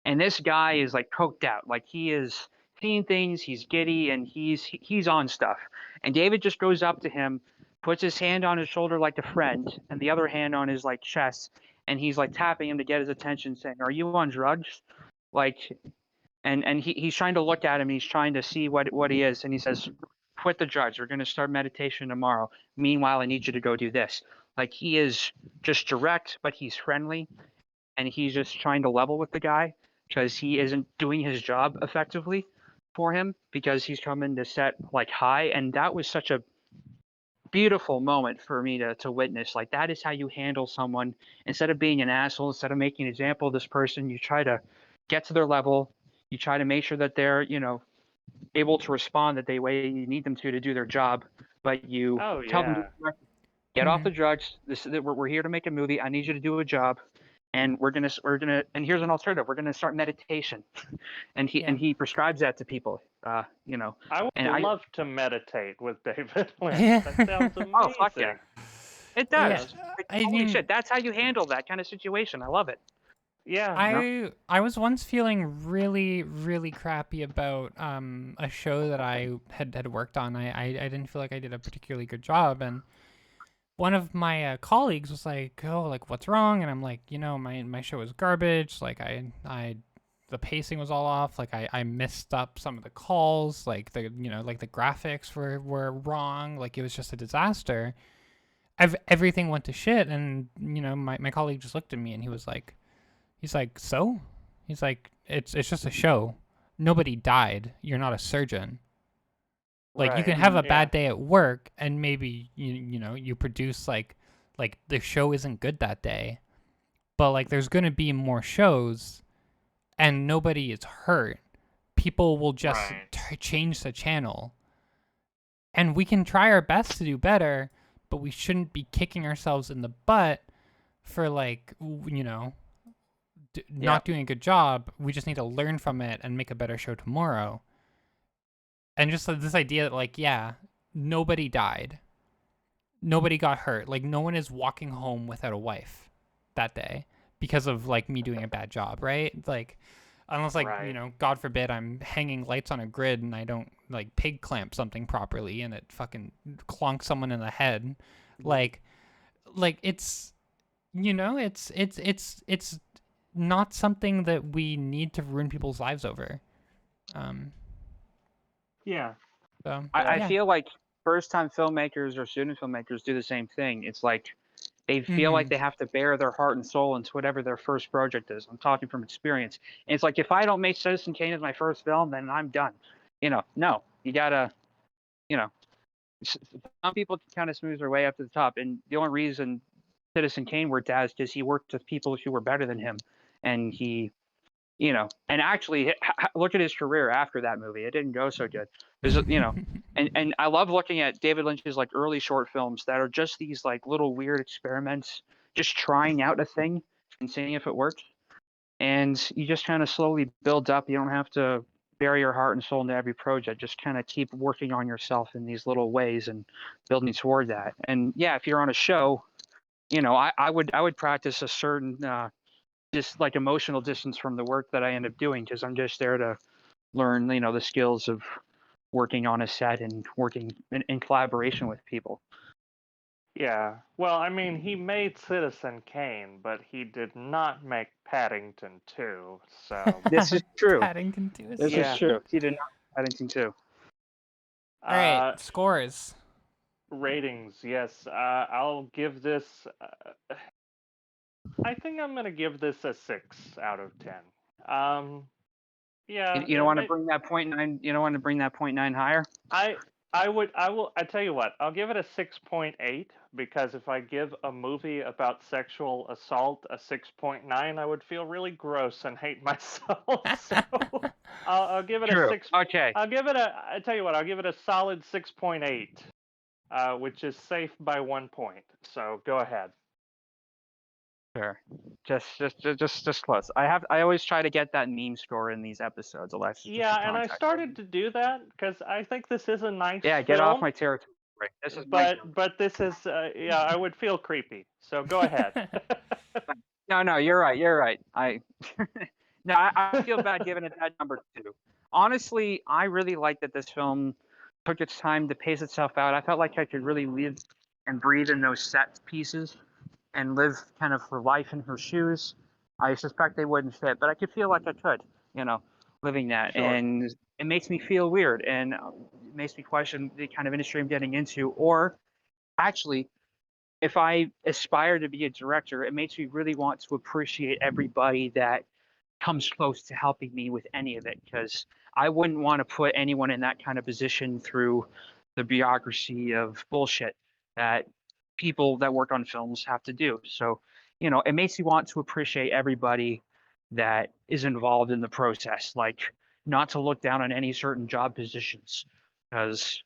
and this guy is like coked out, like he is seeing things. He's giddy and he's on stuff. And David just goes up to him, puts his hand on his shoulder like a friend, and the other hand on his like chest, and he's like tapping him to get his attention, saying, "Are you on drugs?" Like, and he's trying to look at him. He's trying to see what he is, and he says, "Quit the drugs. We're going to start meditation tomorrow. Meanwhile, I need you to go do this." Like, he is just direct, but he's friendly, and he's just trying to level with the guy because he isn't doing his job effectively for him because he's coming to set like high. And that was such a beautiful moment for me to witness. Like, that is how you handle someone. Instead of being an asshole, instead of making an example of this person, you try to get to their level. You try to make sure that they're, able to respond the way you need them to do their job. But you Oh tell them, yeah. get off Mhm. the drugs. We're here to make a movie. I need you to do a job, and we're gonna and here's an alternative. We're gonna start meditation, and Yeah. he prescribes that to people. I would And I love to meditate with David Lynch. That sounds amazing. oh fuck yeah, it Yeah. does. Like, I holy mean, shit, that's how you handle that kind of situation. I love it. Yeah. I was once feeling really, really crappy about a show that I had worked on. I didn't feel like I did a particularly good job, and one of my colleagues was like, "Oh, like what's wrong?" And I'm like, my show is garbage. Like the pacing was all off. Like I messed up some of the calls. Like like the graphics were wrong. Like it was just a disaster. Everything went to shit, and my colleague just looked at me and he's like, so? He's like, it's just a show. Nobody died. You're not a surgeon. Like you Right. can have a Yeah. bad day at work and maybe you produce like the show isn't good that day. But like there's going to be more shows and nobody is hurt. People will just Right. change the channel. And we can try our best to do better, but we shouldn't be kicking ourselves in the butt for like not doing a good job. We just need to learn from it and make a better show tomorrow. And just this idea that like, yeah, nobody died, nobody got hurt, like no one is walking home without a wife that day because of like me doing a bad job, right? Like unless like Right. God forbid I'm hanging lights on a grid and I don't like pig clamp something properly and it fucking clonks someone in the head. Like it's it's not something that we need to ruin people's lives over. Yeah. So I yeah. feel like first time filmmakers or student filmmakers do the same thing. It's like they feel like Mhm. they have to bear their heart and soul into whatever their first project is. I'm talking from experience. And it's like, if I don't make Citizen Kane as my first film, then I'm done. No, you gotta, you know, some people can kind of smooth their way up to the top. And the only reason Citizen Kane worked out is because he worked with people who were better than him. And and actually look at his career after that movie. It didn't go so good. There's, and I love looking at David Lynch's like early short films that are just these like little weird experiments, just trying out a thing and seeing if it works. And you just kind of slowly build up. You don't have to bury your heart and soul into every project. Just kind of keep working on yourself in these little ways and building toward that. And yeah, if you're on a show, I would practice a certain just like emotional distance from the work that I end up doing because I'm just there to learn, the skills of working on a set and working in collaboration with people. Yeah. Well, I mean, he made Citizen Kane, but he did not make Paddington 2. So, This is true. Paddington 2 is This so is yeah. true. cute. He did not Paddington too. All right, Uh, scores. Ratings, yes. I'll give this. I think I'm gonna give this a 6 out of 10. Um, You, yeah. you don't want to bring that .9. You don't want to bring that .9 higher. I tell you what, I'll give it a 6.8 because if I give a movie about sexual assault a 6.9, I would feel really gross and hate myself. So I'll give it a True. 6. Okay. I tell you what, I'll give it a solid 6.8, which is safe by 1 point. So go ahead. Sure. Just close. I always try to get that meme score in these episodes, Alexis, just Yeah, for and I context. started to do that because I think this is a nice Yeah, get off film, my territory. This is my but zone. this is yeah, I would feel creepy. So go ahead. No, you're right. You're right. No, I feel bad giving it that number too. Honestly, I really like that this film took its time to pace itself out. I felt like I could really live and breathe in those set pieces and live kind of her life in her shoes. I suspect they wouldn't fit, but I could feel like I could, living that. Sure. And it makes me feel weird and it makes me question the kind of industry I'm getting into. Or actually, if I aspire to be a director, it makes me really want to appreciate everybody that comes close to helping me with any of it because I wouldn't want to put anyone in that kind of position through the bureaucracy of bullshit that people that work on films have to do. So, it makes me want to appreciate everybody that is involved in the process, like not to look down on any certain job positions because,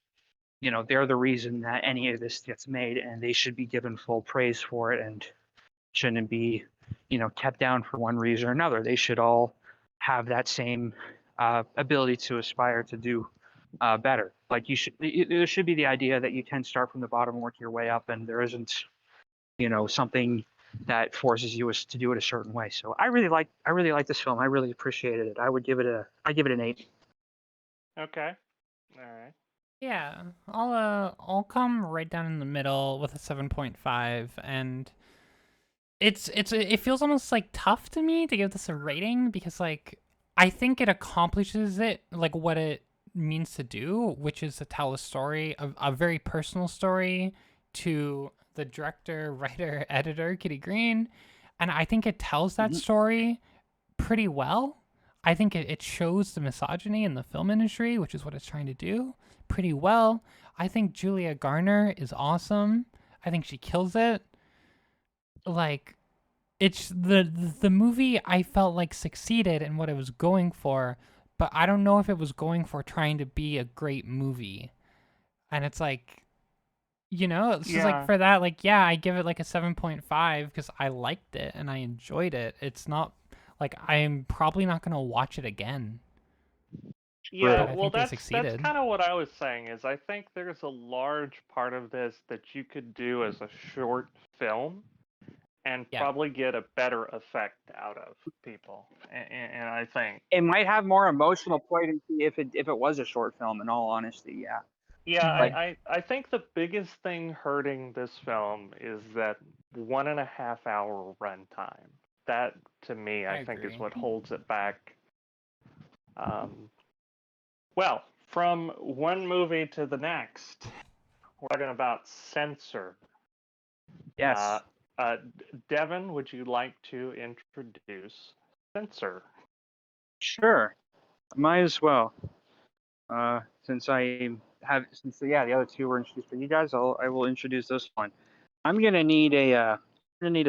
they're the reason that any of this gets made and they should be given full praise for it and shouldn't be, kept down for one reason or another. They should all have that same ability to aspire to do better. Like there should be the idea that you can start from the bottom and work your way up, and there isn't, something that forces you to do it a certain way. So I really like this film. I really appreciated it. I give it an 8. Okay. All right. Yeah, I'll come right down in the middle with a 7.5, and it feels almost like tough to me to give this a rating because like I think it accomplishes it like what it means to do, which is to tell a story, a very personal story to the director, writer, editor, Kitty Green, and I think it tells that story pretty well. I think it shows the misogyny in the film industry, which is what it's trying to do, pretty well. I think Julia Garner is awesome. I think she kills it. Like, it's the movie I felt like succeeded in what it was going for, but I don't know if it was going for trying to be a great movie. And it's like, it's just like Yeah. for that, like, yeah, I give it like a 7.5 because I liked it and I enjoyed it. It's not like I'm probably not going to watch it again. Yeah, But I well, think they that's succeeded. kind of what I was saying. Is I think there's a large part of this that you could do as a short film, and Yeah. probably get a better effect out of people. And I think, It might have more emotional poignancy if it was a short film. In all honesty, yeah. yeah, Like, I think the biggest thing hurting this film is that 1.5 hour runtime. That to me, I I think is agree. what holds it back. Um, well, from one movie to the next, we're talking about Censor. yes, Devin, would you like to introduce Censor? sure, might as well. Since the other two were introduced for you guys, I will introduce this one. I'm gonna need a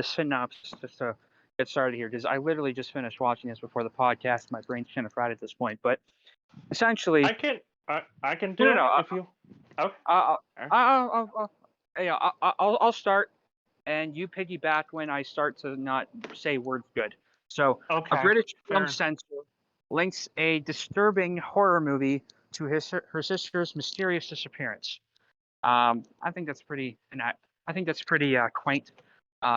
synopsis just to get started here because I literally just finished watching this before the podcast. My brain's kind of fried at this point, but essentially, I can no, do no, it no. if you. Okay. I'll, All right. I'll start, and you piggyback when I start to not say words good. So, a Okay. British film Fair. censor links a disturbing horror movie to her sister's mysterious disappearance. I think that's pretty quaint.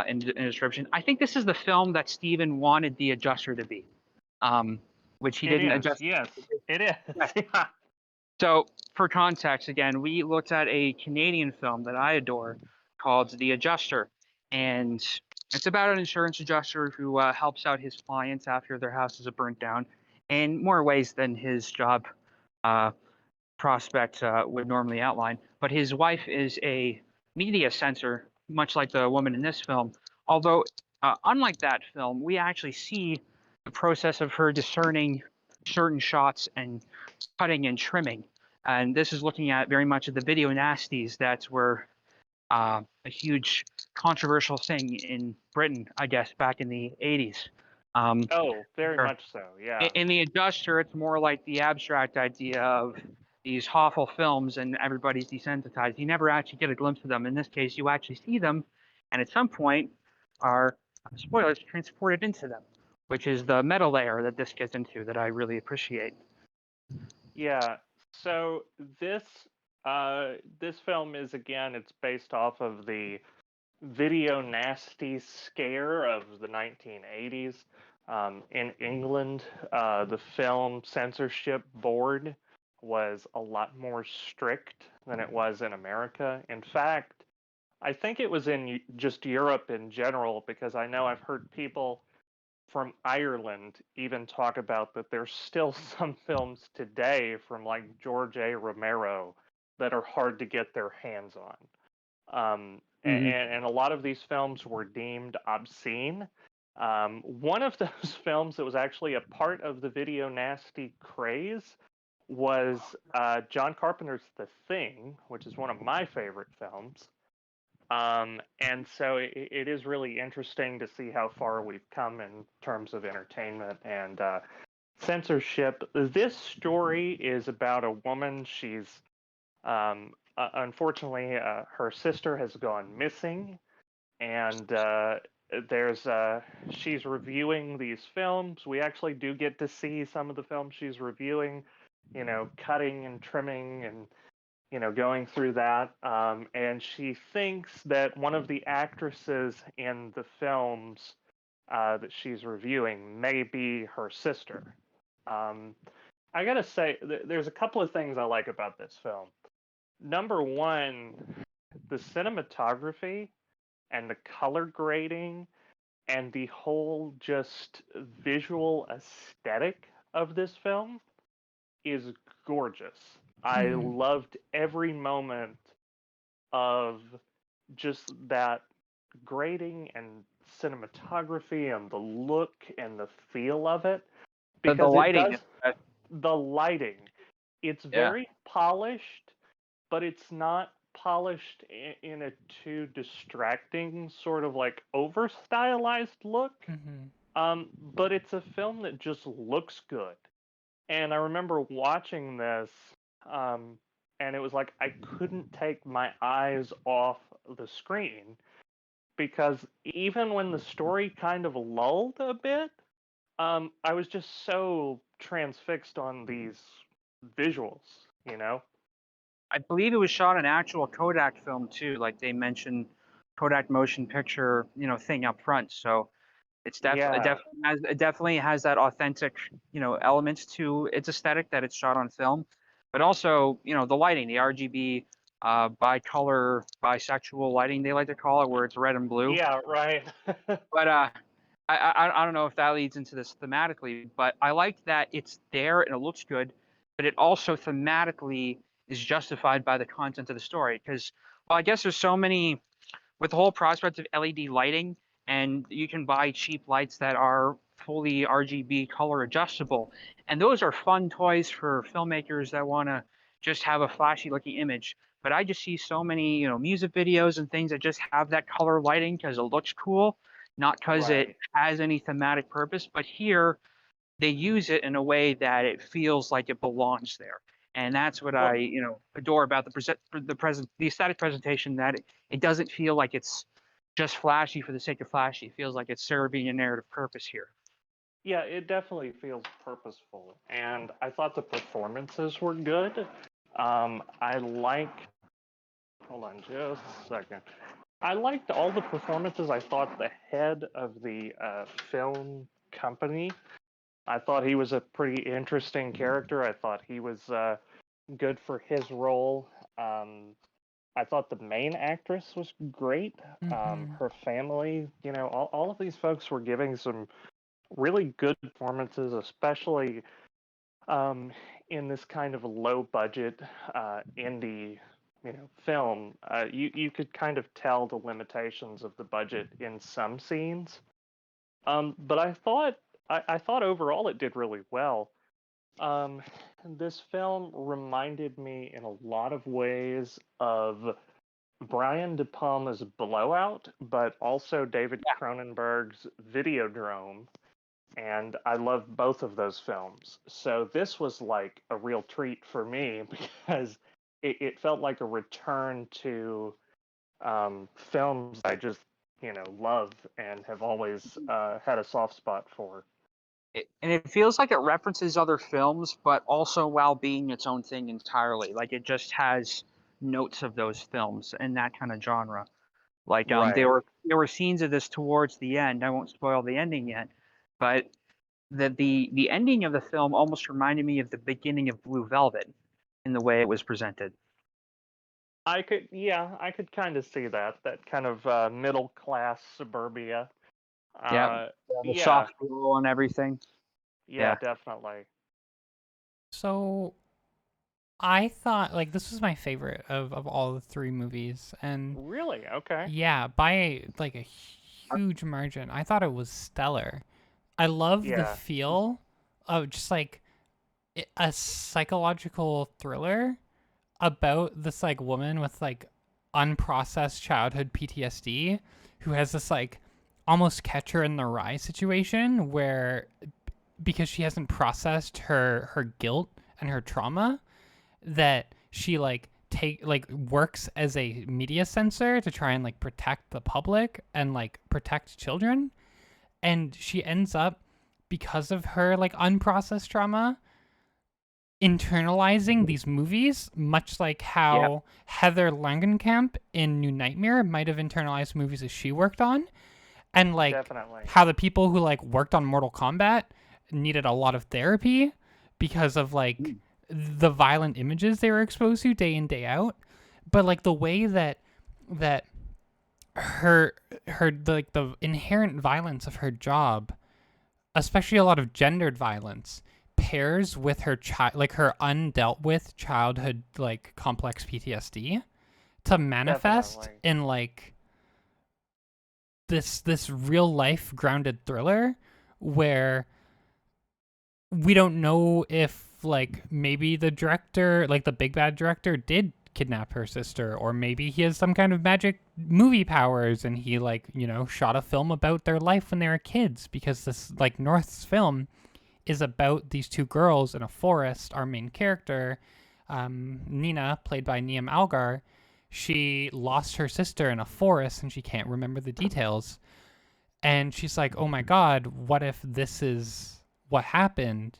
in description. I think this is the film that Steven wanted the adjuster to be, which he It didn't is. adjust. Yes, it is. Yes. Yeah. So, for context, again, we looked at a Canadian film that I adore called The Adjuster, and it's about an insurance adjuster who helps out his clients after their houses are burnt down in more ways than his job uh, prospect would normally outline. But his wife is a media censor, much like the woman in this film. Although, unlike that film, we actually see the process of her discerning certain shots and cutting and trimming. And this is looking at very much of the video nasties that were a huge controversial thing in Britain, I guess, back in the 80s. Oh, very Sure. much so. Yeah. In The Adjuster, it's more like the abstract idea of these awful films and everybody's desensitized. You never actually get a glimpse of them. In this case, you actually see them, and at some point are, spoilers, transported into them, which is the meta layer that this gets into that I really appreciate. Yeah. So this film is, again, it's based off of the video nasty scare of the 1980s. In England, the film censorship board was a lot more strict than it was in America. In fact, I think it was in just Europe in general, because I know I've heard people from Ireland even talk about that there's still some films today from like George A. Romero that are hard to get their hands on. And a lot of these films were deemed obscene. One of those films that was actually a part of the video nasty craze was John Carpenter's The Thing, which is one of my favorite films. And so it is really interesting to see how far we've come in terms of entertainment and censorship. This story is about a woman. She's unfortunately her sister has gone missing, and there's she's reviewing these films. We actually do get to see some of the films she's reviewing, cutting and trimming and going through that. And she thinks that one of the actresses in the films that she's reviewing may be her sister. I gotta say, there's a couple of things I like about this film. Number one, the cinematography and the color grading and the whole just visual aesthetic of this film is gorgeous. I loved every moment of just that grading and cinematography and the look and the feel of it, because the lighting, the lighting, it's very polished, but it's not polished in a too distracting sort of like over stylized look. But it's a film that just looks good. And I remember watching this, and it was like I couldn't take my eyes off the screen, because even when the story kind of lulled a bit, I was just so transfixed on these visuals. I believe it was shot on actual Kodak film too. Like they mentioned, Kodak motion picture, thing up front. So it's Yeah, it definitely has that authentic, elements to its aesthetic that it's shot on film, but also, the lighting, the RGB, bicolor, bisexual lighting they like to call it, where it's red and blue. yeah, right. But I don't know if that leads into this thematically, but I like that it's there and it looks good, but it also thematically is justified by the content of the story. Because, well, I guess there's so many with the whole prospect of LED lighting, and you can buy cheap lights that are fully RGB color adjustable, and those are fun toys for filmmakers that want to just have a flashy looking image. But I just see so many, music videos and things that just have that color lighting because it looks cool, not because it Right. has any thematic purpose. But here, they use it in a way that it feels like it belongs there. And that's what I, Well, adore about the aesthetic presentation, that it doesn't feel like it's just flashy for the sake of flashy. It feels like it's serving a narrative purpose here. yeah, it definitely feels purposeful, and I thought the performances were good. I like Hold on just a second. I liked all the performances. I thought the head of the film company, I thought he was a pretty interesting character. I thought he was good for his role. I thought the main actress was great. Mm-hmm. Her family, all of these folks were giving some really good performances, especially in this kind of low budget indie film. You could kind of tell the limitations of the budget in some scenes. But I thought overall it did really well. Um, this film reminded me in a lot of ways of Brian De Palma's Blowout, but also David Yeah. Cronenberg's Videodrome, and I love both of those films. So this was like a real treat for me because it felt like a return to films I just love and have always had a soft spot for. And it feels like it references other films, but also while being its own thing entirely. Like it just has notes of those films in that kind of genre. Like Right. there were scenes of this towards the end. I won't spoil the ending yet, but the ending of the film almost reminded me of the beginning of Blue Velvet in the way it was presented. I could kind of see that kind of middle class suburbia. Yeah, Uh, the yeah, soft glow and everything. yeah, Yeah. definitely. So I thought like this was my favorite of all the three movies, and Really? Okay. yeah, by like a huge margin. I thought it was stellar. I love the Yeah, feel of just like a psychological thriller about this like woman with like unprocessed childhood PTSD who has this like almost Catcher in the Rye situation where because she hasn't processed her guilt and her trauma that she like works as a media censor to try and like protect the public and like protect children, and she ends up because of her like unprocessed trauma internalizing these movies, much like Yeah. how Heather Langenkamp in New Nightmare might have internalized movies that she worked on, and like definitely. how the people who like worked on Mortal Kombat needed a lot of therapy because of like the violent images they were exposed to day in day out. But like the way that her like the inherent violence of her job, especially a lot of gendered violence, pairs with her child, like her undealt with childhood like complex PTSD to manifest Definitely. in like this real life grounded thriller where we don't know if like maybe the director, like the big bad director, did kidnap her sister, or maybe he has some kind of magic movie powers and he like shot a film about their life when they were kids, because this like North's film is about these two girls in a forest. Our main character, Nina, played by Niamh Algar, she lost her sister in a forest and she can't remember the details. And she's like, oh my God, what if this is what happened?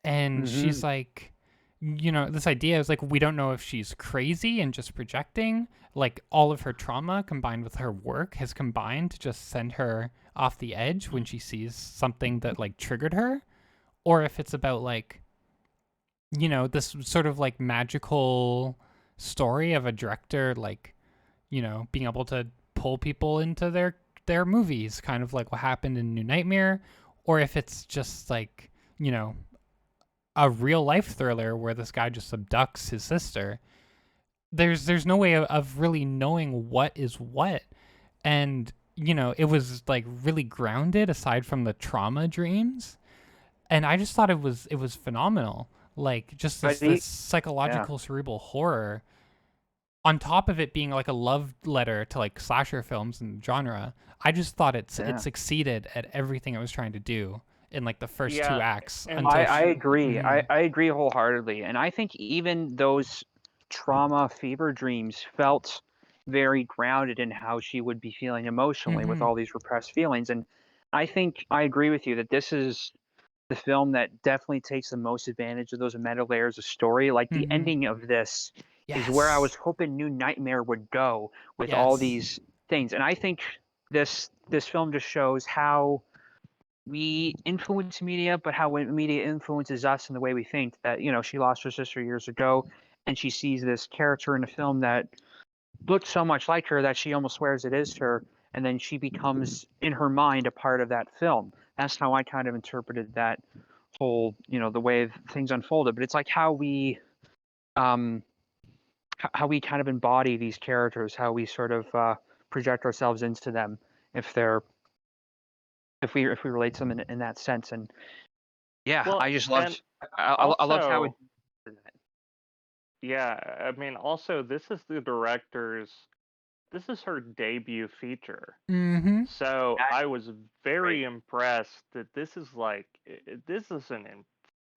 And she's Hmm. like, this idea is like, we don't know if she's crazy and just projecting. Like, all of her trauma combined with her work has combined to just send her off the edge when she sees something that like triggered her. Or if it's about like, this sort of like magical story of a director, like, being able to pull people into their movies, kind of like what happened in New Nightmare. Or if it's just like, a real life thriller where this guy just abducts his sister. There's no way of really knowing what is what. And it was like really grounded aside from the trauma dreams, and I just thought it was phenomenal. Like just But this yeah. psychological cerebral horror on top of it being like a love letter to like slasher films and genre. I just thought it Yeah. succeeded at everything it was trying to do in like the first two Yeah, acts and until I agree. Mhm. I agree wholeheartedly. And I think even those trauma fever dreams felt very grounded in how she would be feeling emotionally with Mhm. all these repressed feelings. And I think I agree with you that this is the film that definitely takes the most advantage of those meta layers of story. Like the Mhm. ending of this is where I Yes. was hoping New Nightmare would go with all Yes. these things. And I think this film just shows how we influence media, but how media influences us in the way we think. That, she lost her sister years ago, and she sees this character in a film that looked so much like her that she almost swears it is her, and then she becomes in her mind a part of that film. That's how I kind of interpreted that whole, the way things unfolded. But it's like um how we kind of embody these characters, how we sort of project ourselves into them, if they're if we relate to them in that sense. And yeah, Well, I just and loved I loved how it also, yeah, I mean, also, this is her debut feature. Mm-hmm. So that I was great. very impressed that this is an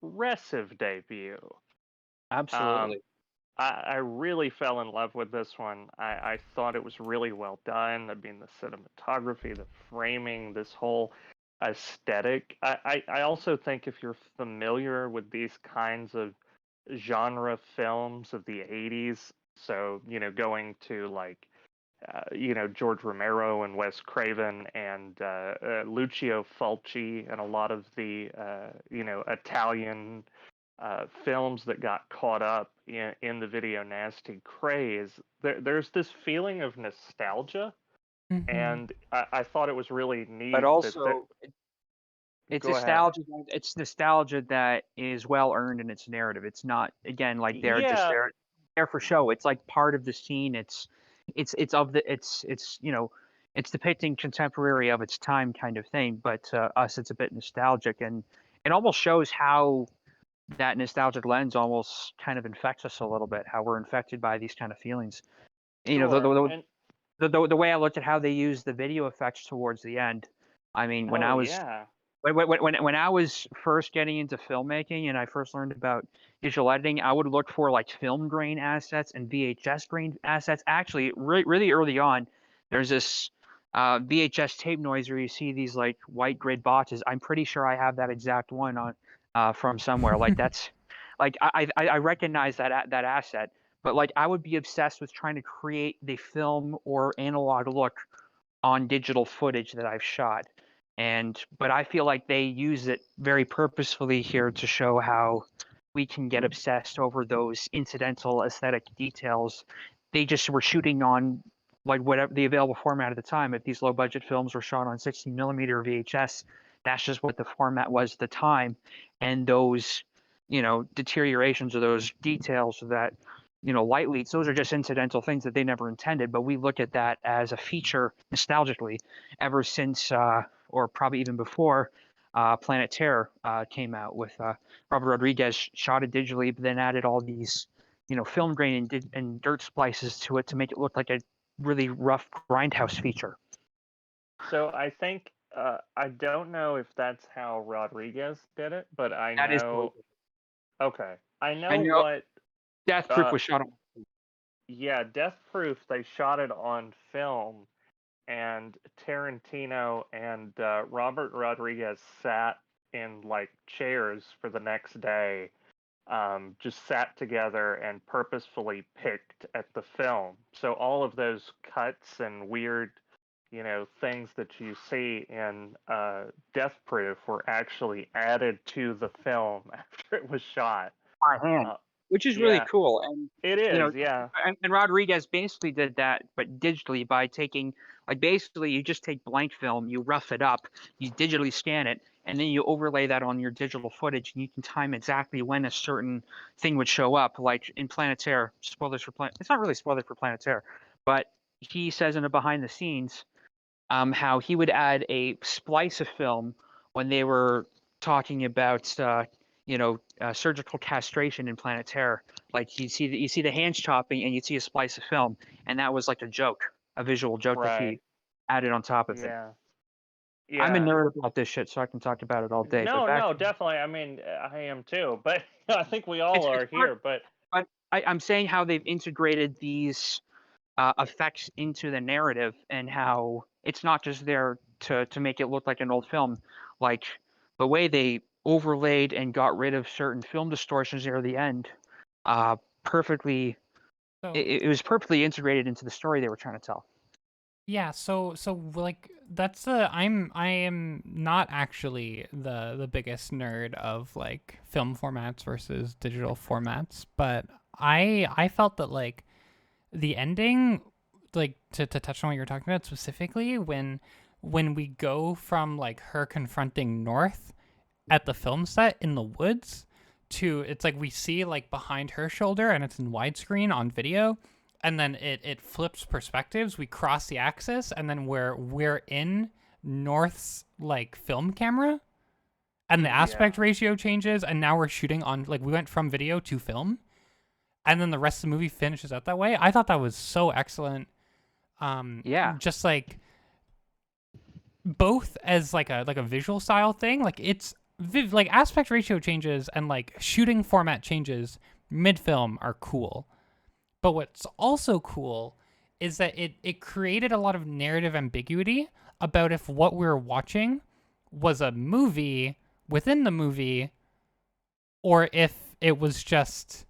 impressive debut. Um, Absolutely. I really fell in love with this one. I thought it was really well done. I mean, the cinematography, the framing, this whole aesthetic. I also think if you're familiar with these kinds of genre films of the 80s, so, going to like, George Romero and Wes Craven and Lucio Fulci and a lot of the, Italian films that got caught up in the video nasty craze, there's this feeling of nostalgia, Mm-hmm. and I thought it was really But neat that. also, it's Go ahead. nostalgia. It's nostalgia that is well earned in its narrative. It's not, again, like they're just Yeah, there for show. It's like part of the scene. It's of the it's it's depicting contemporary of its time kind of thing. But to us, it's a bit nostalgic, and it almost shows how that nostalgic lens almost kind of infects us a little bit. How we're infected by these kind of feelings. The sure. And the way I looked at how they used the video effects towards the end. I mean, when oh I was yeah, when I was first getting into filmmaking and I first learned about digital editing, I would look for like film grain assets and VHS grain assets. Actually, really early on, there's this VHS tape noise where you see these like white grid boxes. I'm pretty sure I have that exact one on from somewhere. Like that's like I recognize that asset, but like I would be obsessed with trying to create the film or analog look on digital footage that I've shot. But I feel like they use it very purposefully here to show how we can get obsessed over those incidental aesthetic details. They just were shooting on like whatever the available format at the time. If these low budget films were shot on 16 millimeter VHS, that's just what the format was at the time. And those, deteriorations of those details that light leads, those are just incidental things that they never intended, but we look at that as a feature nostalgically ever since, or probably even before, Planet Terror came out with Robert Rodriguez shot it digitally, but then added all these, film grain and dirt splices to it to make it look like a really rough grindhouse feature. so I think I don't know if that's how Rodriguez did it, but I That is, know. Okay, I I know know what. Death Proof Uh, was shot on. yeah, Death Proof. They shot it on film, and Tarantino and Robert Rodriguez sat in like chairs for the next day, just sat together and purposefully picked at the film. So all of those cuts and weird, things that you see in Death Proof were actually added to the film after it was shot. By hand, Uh, which is really yeah, cool. And it you know, is. Yeah, and Rodriguez basically did that, but digitally by taking like basically you just take blank film, you rough it up, you digitally scan it, and then you overlay that on your digital footage, and you can time exactly when a certain thing would show up. Like in Planeteer, spoilers for Planet. It's not really spoilers for Planeteer, but he says in a behind the scenes how he would add a splice of film when they were talking about surgical castration in Planet Terror. Like you see the hands chopping and you see a splice of film, and that was like a joke, a visual joke that right. he added on top of it. Yeah, I'm a yeah. nerd about this shit, so I can talk about it all day. But No, back no, to definitely. I mean, I am too, but I think we all it's are part, here. But but I'm saying how they've integrated these effects into the narrative and how it's not just there to make it look like an old film. Like the way they overlaid and got rid of certain film distortions near the end, perfectly So it was perfectly integrated into the story they were trying to tell. yeah, so like that's I am not actually the biggest nerd of like film formats versus digital formats, but I felt that like the ending, like to touch on what you're talking about specifically, when we go from like her confronting North at the film set in the woods to it's like we see like behind her shoulder and it's in widescreen on video, and then it flips perspectives, we cross the axis, and then we're in North's like film camera, and the aspect ratio changes, and now we're shooting on like we went from video to film, and then the rest of the movie finishes out that way. I thought that was so excellent. Yeah. Just like both as like a visual style thing, like it's like aspect ratio changes and like shooting format changes mid film are cool. But what's also cool is that it created a lot of narrative ambiguity about if what we were watching was a movie within the movie or if it was just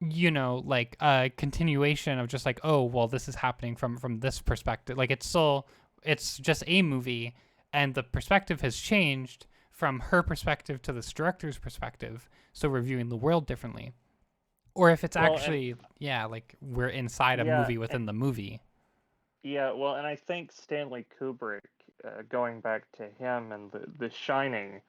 like a continuation of just like, oh, well, this is happening from this perspective. Like it's just a movie, and the perspective has changed from her perspective to this director's perspective. So we're viewing the world differently. Or if it's actually, like we're inside a movie within the movie. Yeah, well, and I think Stanley Kubrick, going back to him and the Shining,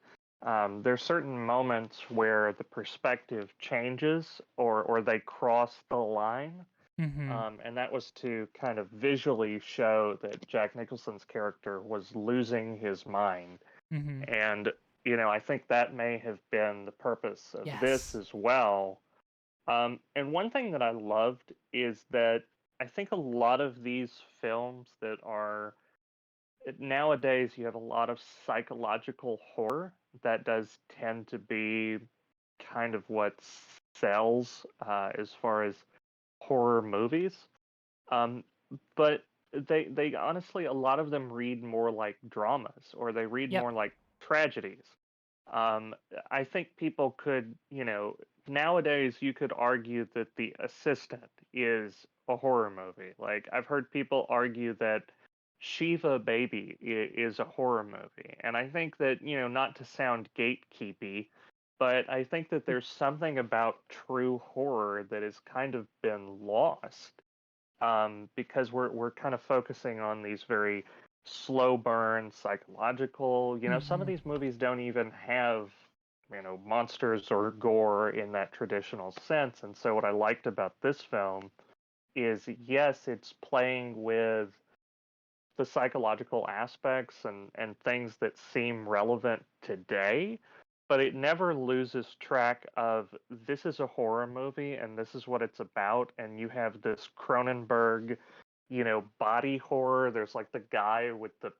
there's certain moments where the perspective changes or they cross the line. Mm-hmm. And that was to kind of visually show that Jack Nicholson's character was losing his mind. Mm-hmm. And, I think that may have been the purpose of this Yes. as well. And one thing that I loved is that I think a lot of these films that are nowadays, you have a lot of psychological horror that does tend to be kind of what sells as far as horror movies. Um, but they honestly, a lot of them read more like dramas or they read Yep. more like tragedies. Um, I think people could, nowadays you could argue that The Assistant is a horror movie. Like I've heard people argue that Shiva Baby is a horror movie, and I think that not to sound gatekeepy, but I think that there's something about true horror that has kind of been lost because we're kind of focusing on these very slow burn psychological. Some of Mm-hmm. these movies don't even have monsters or gore in that traditional sense. And so what I liked about this film is yes, it's playing with the psychological aspects and things that seem relevant today, but it never loses track of this is a horror movie and this is what it's about. And you have this Cronenberg, body horror. There's like the guy with the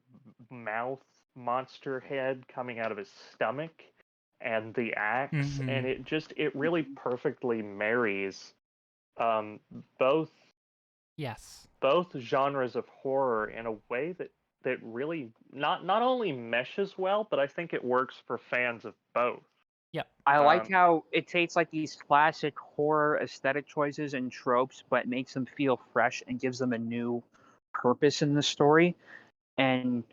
mouth monster head coming out of his stomach and the axe. Mm-hmm. And it really perfectly marries um, both Yes. both genres of horror in a way that really not only meshes well, but I think it works for fans of both. Yep. I like Um, how it takes like these classic horror aesthetic choices and tropes, but makes them feel fresh and gives them a new purpose in the story. And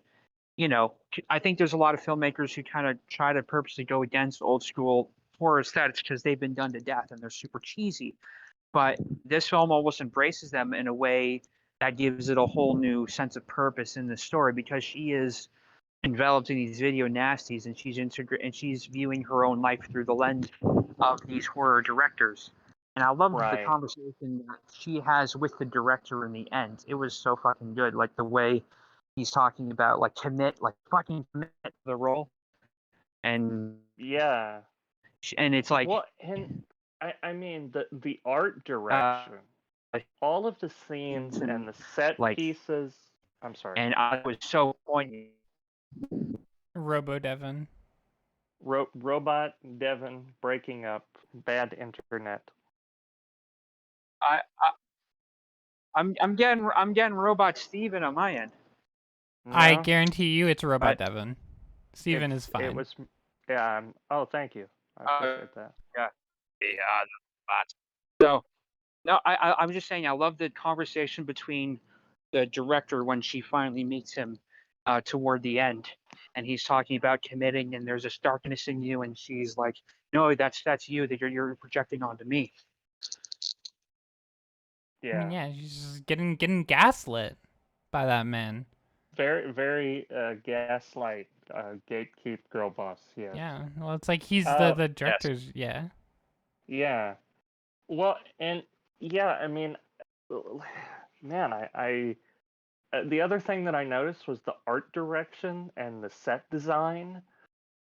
I think there's a lot of filmmakers who kind of try to purposely go against old school horror aesthetics because they've been done to death and they're super cheesy. But this film almost embraces them in a way that gives it a whole new sense of purpose in the story because she is enveloped in these video nasties and she's viewing her own life through the lens of these horror directors. And I love the right. conversation that she has with the director in the end. It was so fucking good. Like the way he's talking about like fucking commit to the role. And Yeah. it's like Well, and I mean the art uh direction, all of the scenes and the set like pieces. I'm sorry. and I was so poignant. Robo Devon. Robot Devon breaking up, bad internet. I, I I'm getting Robot Steven on my end. I No, guarantee you it's Robot But Devon. Steven is it fine. was. Yeah. Oh, thank you. I appreciate that. yeah, yeah, So no, I'm just saying I love the conversation between the director when she finally meets him toward the end, and he's talking about committing, and there's this darkness in you, and she's like, "No, that's you that you're projecting onto me." I mean, Yeah. yeah, she's just getting gaslit by that man. Very, very gaslight, gatekeep girl boss. Yes. Yeah, well, it's like he's Uh, the Yes. director's. Yeah, yeah. Well, and yeah, I mean, man, the other thing that I noticed was the art direction and the set design.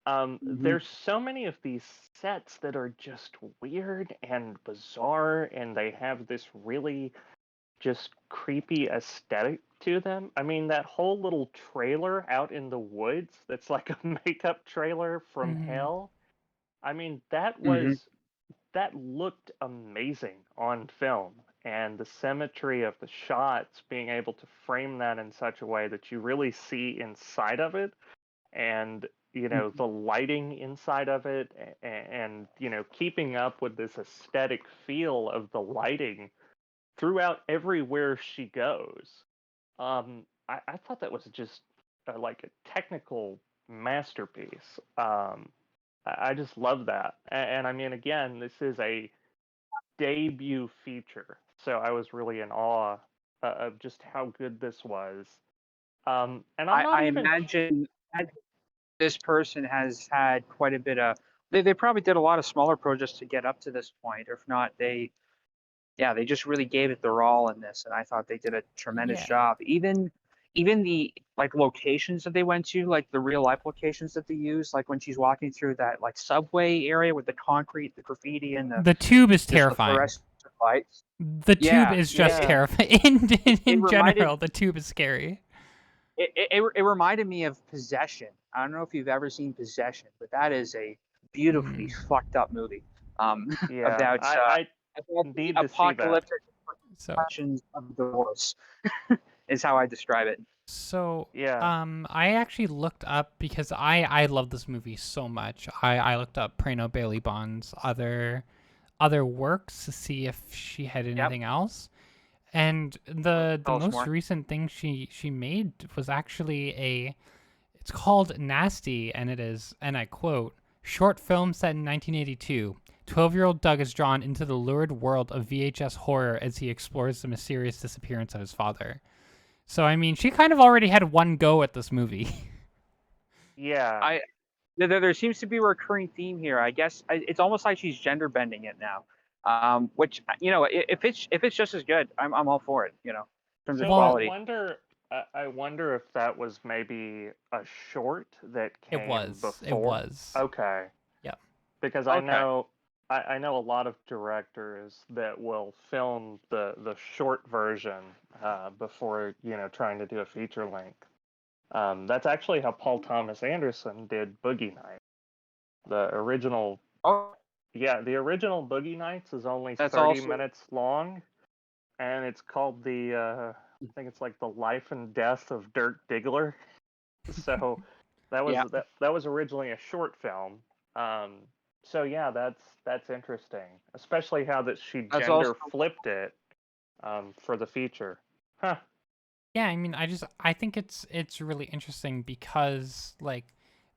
Hmm. There's so many of these sets that are just weird and bizarre, and they have this really just creepy aesthetic to them. I mean, that whole little trailer out in the woods that's like a makeup trailer from mm-hmm. hell. I mean, that Hmm. was that looked amazing on film, and the symmetry of the shots, being able to frame that in such a way that you really see inside of it, and the lighting inside of it, and keeping up with this aesthetic feel of the lighting throughout everywhere she goes. I thought that was just like a technical masterpiece. I just love that. And I mean, again, this is a debut feature, so I was really in awe of just how good this was. And I'm not I even. imagine this person has had quite a bit of. They probably did a lot of smaller projects to get up to this point. Or if not, they just really gave it their all in this, and I thought they did a tremendous Yeah, job. Even the like locations that they went to, like the real life locations that they used, like when she's walking through that like subway area with the concrete, the graffiti, and the tube is just the terrifying. fluorescent lights. The tube Yeah, is just yeah. Yeah. terrifying. In Reminded general, the tube is scary. it reminded me of Possession. I don't know if you've ever seen Possession, but that is a beautifully Mm. fucked up movie. Yeah, About I about the need to see that. apocalyptic So, repercussions of divorce is how I describe it. so, Yeah. I actually looked up because I love this movie so much. I looked up Prano Bailey Bond's other works to see if she had Yep. anything else. And the Tell us most more. recent thing she made was actually it's called Nasty, and it is, and I quote, short film set in 1982. 12-year-old Doug is drawn into the lurid world of VHS horror as he explores the mysterious disappearance of his father. So, I mean, she kind of already had one go at this movie. Yeah. I there seems to be a recurring theme here. I guess it's almost like she's gender bending it now. Which if it's just as good, I'm all for it. In terms of So I Well, quality. wonder. I wonder if that was maybe a short that it came was. It before. was. Okay. Yep. Because Okay. I know a lot of directors that will film the short version before trying to do a feature length. That's actually how Paul Thomas Anderson did Boogie Nights. The original, Oh, yeah, the original Boogie Nights is only that's 30 also minutes long, and it's called I think it's like the life and death of Dirk Diggler. So yeah. that was originally a short film. Um, so yeah, that's interesting, especially how that she That's also gender flipped it for the feature. Huh. Yeah, I mean, I think it's really interesting because like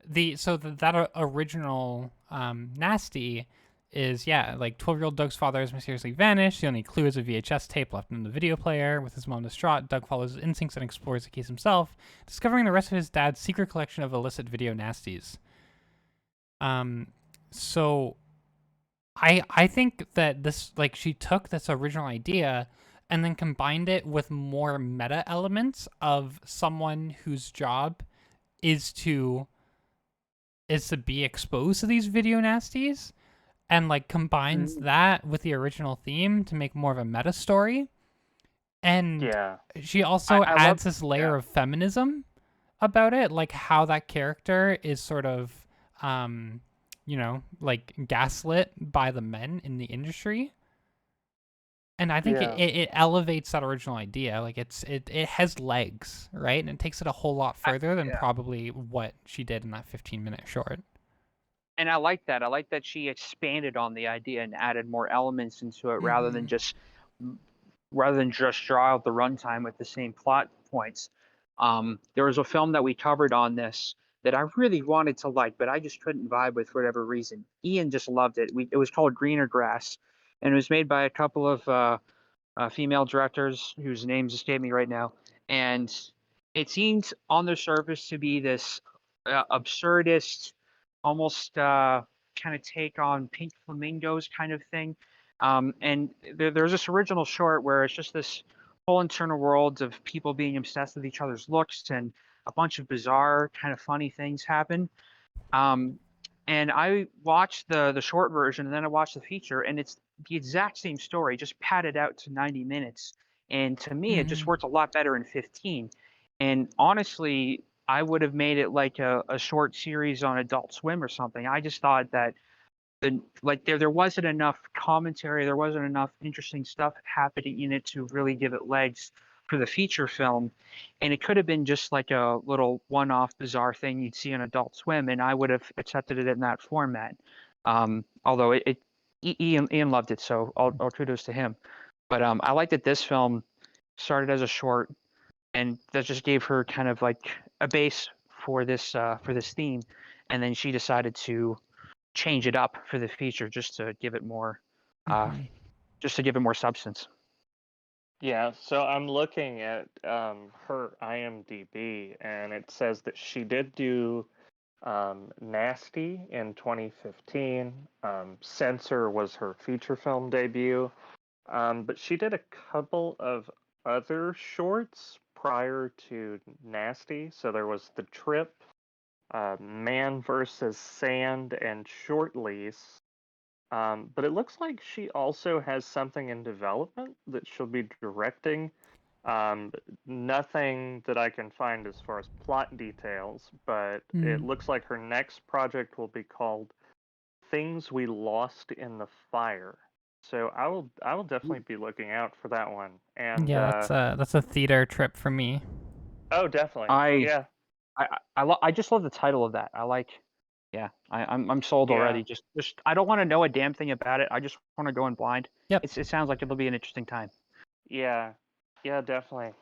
that original Nasty is, yeah, like 12-year-old Doug's father has mysteriously vanished. The only clue is a VHS tape left in the video player. With his mom distraught, Doug follows his instincts and explores the case himself, discovering the rest of his dad's secret collection of illicit video nasties. So I think that this, like, she took this original idea and then combined it with more meta elements of someone whose job is to be exposed to these video nasties, and like combines Mhm. that with the original theme to make more of a meta story. And Yeah. she also I love adds this layer yeah. of feminism about it, like how that character is sort of like gaslit by the men in the industry. And I think Yeah. it elevates that original idea. Like it has legs, right? And it takes it a whole lot I, further than yeah. probably what she did in that 15-minute short. and I like that. I like that she expanded on the idea and added more elements into it Mm-hmm. rather than just draw out the runtime with the same plot points. There was a film that we covered on this that I really wanted to like, but I just couldn't vibe with for whatever reason. Ian just loved it. It was called Greener Grass, and it was made by a couple of female directors whose names escape me right now. And it seemed on the surface to be this absurdist, almost kind of take on Pink Flamingos kind of thing. And there's this original short where it's just this whole internal world of people being obsessed with each other's looks, and a bunch of bizarre, kind of funny things happen. Um, and I watched the short version, and then I watched the feature, and it's the exact same story, just padded out to 90 minutes. And to me, it just Mm-hmm. worked a lot better in 15. And honestly, I would have made it like a short series on Adult Swim or something. I just thought that there wasn't enough commentary, there wasn't enough interesting stuff happening in it to really give it legs for the feature film, and it could have been just like a little one-off bizarre thing you'd see on Adult Swim, and I would have accepted it in that format. Although Ian loved it, so all kudos to him. But I like that this film started as a short, and that just gave her kind of like a base for this theme, and then she decided to change it up for the feature just to give it more uh Mm-hmm. substance. Yeah, so I'm looking at her IMDb, and it says that she did do Nasty in 2015. Censor was her feature film debut, but she did a couple of other shorts prior to Nasty. So there was The Trip, Man versus Sand, and Short Lease. But it looks like she also has something in development that she'll be directing. Um, Nothing that I can find as far as plot details, but it Mm. looks like her next project will be called Things We Lost in the Fire. So I will definitely be looking out for that one. And Yeah, that's a theater trip for me. oh, definitely, I yeah, I just love the title of that. Yeah, I'm sold yeah, already. Just I don't want to know a damn thing about it. I just want to go in blind. Yep. It sounds like it'll be an interesting time. yeah, yeah, definitely.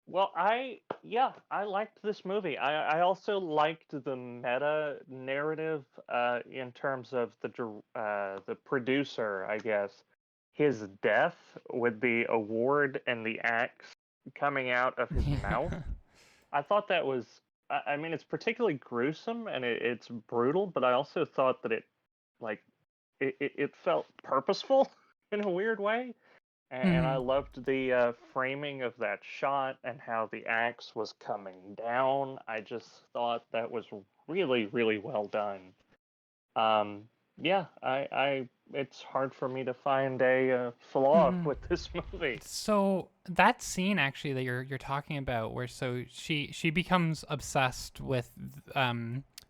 Well, I liked this movie. I also liked the meta narrative in terms of the producer, I guess. His death with the award and the axe coming out of his mouth. Yeah. I thought that was I mean it's particularly gruesome and it's brutal, but I also thought that like it felt purposeful in a weird way. And I Mm. loved the framing of that shot and how the axe was coming down. I just thought that was really, really well done. Um, yeah, it's hard for me to find a flaw Mm. with this movie. So that scene actually that you're talking about, where so she becomes obsessed with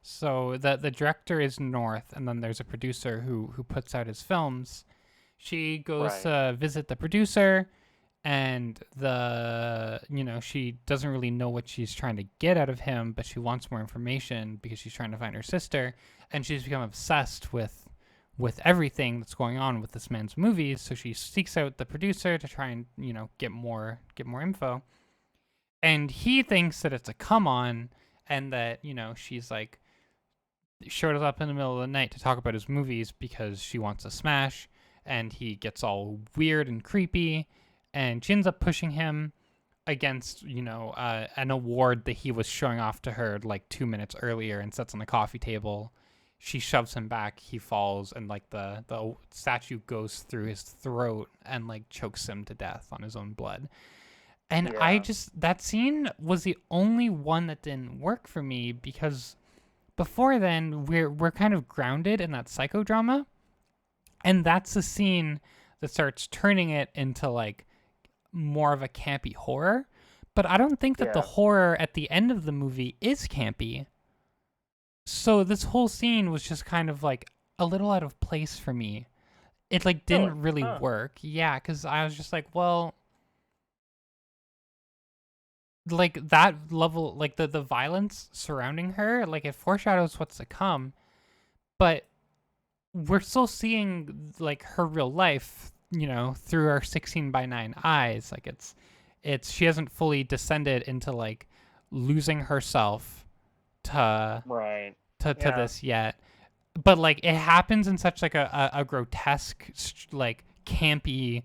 so the director is North, and then there's a producer who puts out his films. She goes Right. to visit the producer, and she doesn't really know what she's trying to get out of him, but she wants more information because she's trying to find her sister, and she's become obsessed with everything that's going on with this man's movies. So she seeks out the producer to try and get more info, and he thinks that it's a come on, and that she's like showed up in the middle of the night to talk about his movies because she wants to smash, and he gets all weird and creepy, and she ends up pushing him against an award that he was showing off to her like 2 minutes earlier, and sets on the coffee table. She shoves him back, he falls, and like the statue goes through his throat and like chokes him to death on his own blood. And Yeah. that scene was the only one that didn't work for me, because before then we're kind of grounded in that psychodrama, and that's the scene that starts turning it into like more of a campy horror. But I don't think that the Yeah. horror at the end of the movie is campy. So this whole scene was just kind of like a little out of place for me. It like Really? didn't really Huh. work. Yeah, because I was just like, well, like that level, like the violence surrounding her, like it foreshadows what's to come. but we're still seeing like her real life, through our 16:9 eyes. Like it's she hasn't fully descended into like losing herself to Right. to Yeah. this yet. But like it happens in such like a grotesque, like campy,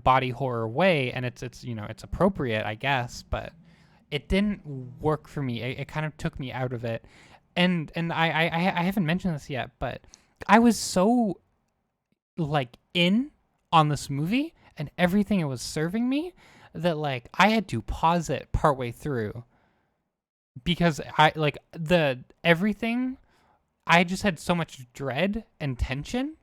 body horror way, and it's it's appropriate, I guess, but it didn't work for me. It kind of took me out of it. And I haven't mentioned this yet, but I was so like in on this movie and everything it was serving me that like I had to pause it partway through because I like the everything. I just had so much dread and tension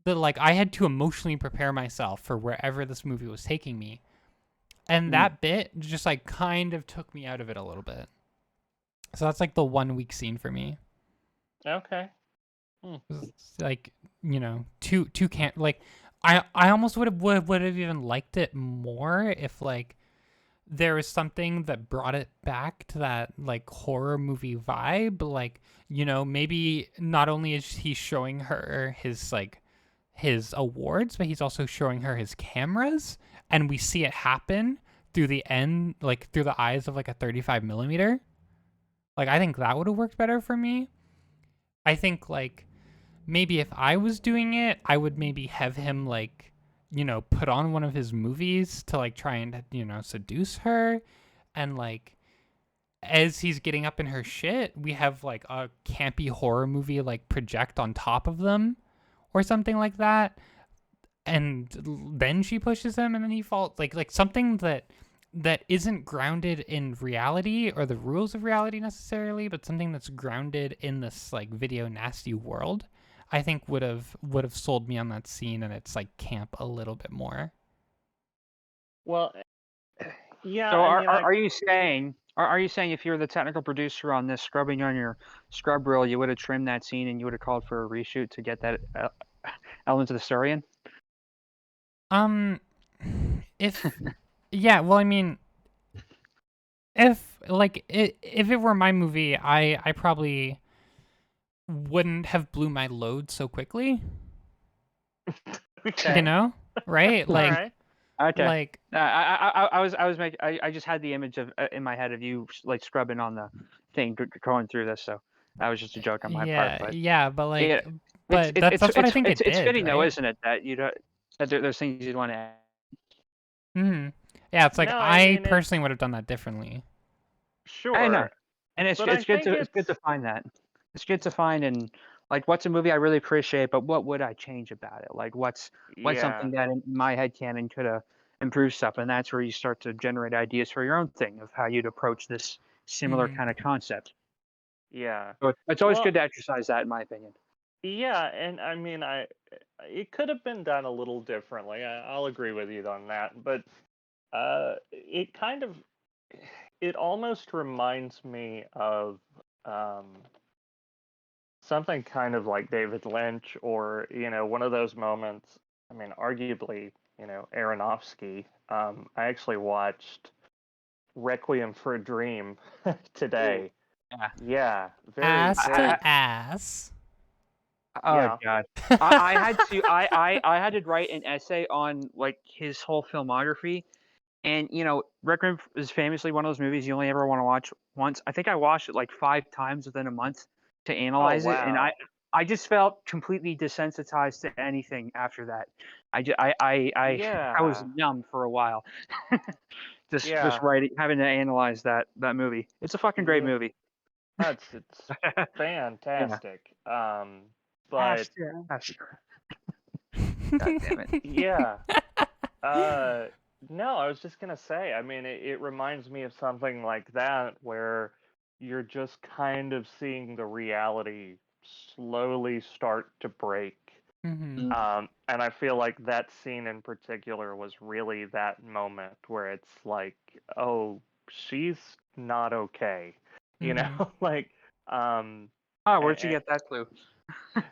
that like I had to emotionally prepare myself for wherever this movie was taking me. And that bit just like kind of took me out of it a little bit. So that's like the 1 week scene for me. Okay. It's like, two can't like I almost would have even liked it more if like there was something that brought it back to that like horror movie vibe. Like, maybe not only is he showing her his like his awards, but he's also showing her his cameras, and we see it happen through the end, like through the eyes of like a 35 millimeter. Like, I think that would have worked better for me. I think like maybe if I was doing it, I would maybe have him like, put on one of his movies to like try and, seduce her. And like, as he's getting up in her shit, we have like a campy horror movie like project on top of them or something like that. And then she pushes him and then he falls, like something that isn't grounded in reality or the rules of reality necessarily, but something that's grounded in this like video nasty world. I think would have sold me on that scene, and it's like camp a little bit more. Well, yeah. So I mean, are you saying if you were the technical producer on this, scrubbing on your scrub reel, you would have trimmed that scene and you would have called for a reshoot to get that element of the story in? If yeah, well, I mean, if like if it were my movie, I probably wouldn't have blew my load so quickly. okay. Right? All Like right. Okay. like I was making. I just had the image of in my head of you like scrubbing on the thing going through this. So that was just a joke on my part. But yeah, but like yeah, but that's what I think it it's did, fitting though, right? isn't it? That you don't that there's things you'd want to add. Yeah, it's like No, I I mean personally would have done that differently. I know, sure, and but I think it's good to find that. It's good to find and like what's a movie I really appreciate, but what would I change about it? Like what's yeah, something that in my head canon could have improved stuff, and that's where you start to generate ideas for your own thing of how you'd approach this similar Mhm. kind of concept. yeah. So it's always Well, good to exercise that, in my opinion. yeah, and I mean, it could have been done a little differently. I'll agree with you on that, but it kind of, it almost reminds me of um something kind of like David Lynch, or one of those moments. I mean, arguably, Aronofsky. I actually watched Requiem for a Dream Ooh, today. yeah. Yeah, very, Ass to very, ass. Oh yeah. God. I had to I had to write an essay on like his whole filmography, and Requiem is famously one of those movies you only ever want to watch once. I think I watched it like 5 times within a month to Oh analyze it, and wow. I just felt completely desensitized to anything after that. I was Yeah, numb for a while, just yeah, writing, having to analyze that movie. It's a fucking great yeah. movie. It's Yeah. fantastic. But Aster, Aster. God damn it. yeah. Uh, no, I was just gonna say, I mean, it reminds me of something like that where you're just kind of seeing the reality slowly start to break. Mhm. Mm, And I feel like that scene in particular was really that moment where it's like, oh, she's not okay, you know? Mhm. Like, um, Oh, where'd you a- get that clue?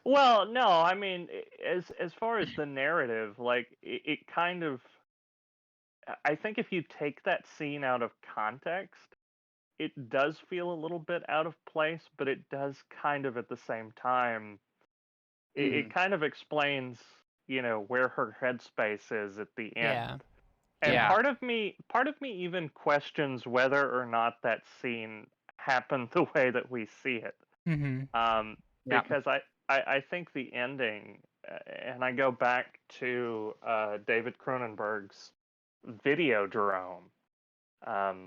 well, no, I mean, as far as the narrative, like, it kind of, I think if you take that scene out of context, it does feel a little bit out of place, but it does kind of at the same time it kind of explains, where her headspace is at the end. Yeah. And Yeah. part of me even questions whether or not that scene happened the way that we see it. Mm-hmm. Yeah. Because I think the ending, and I go back to David Cronenberg's Videodrome,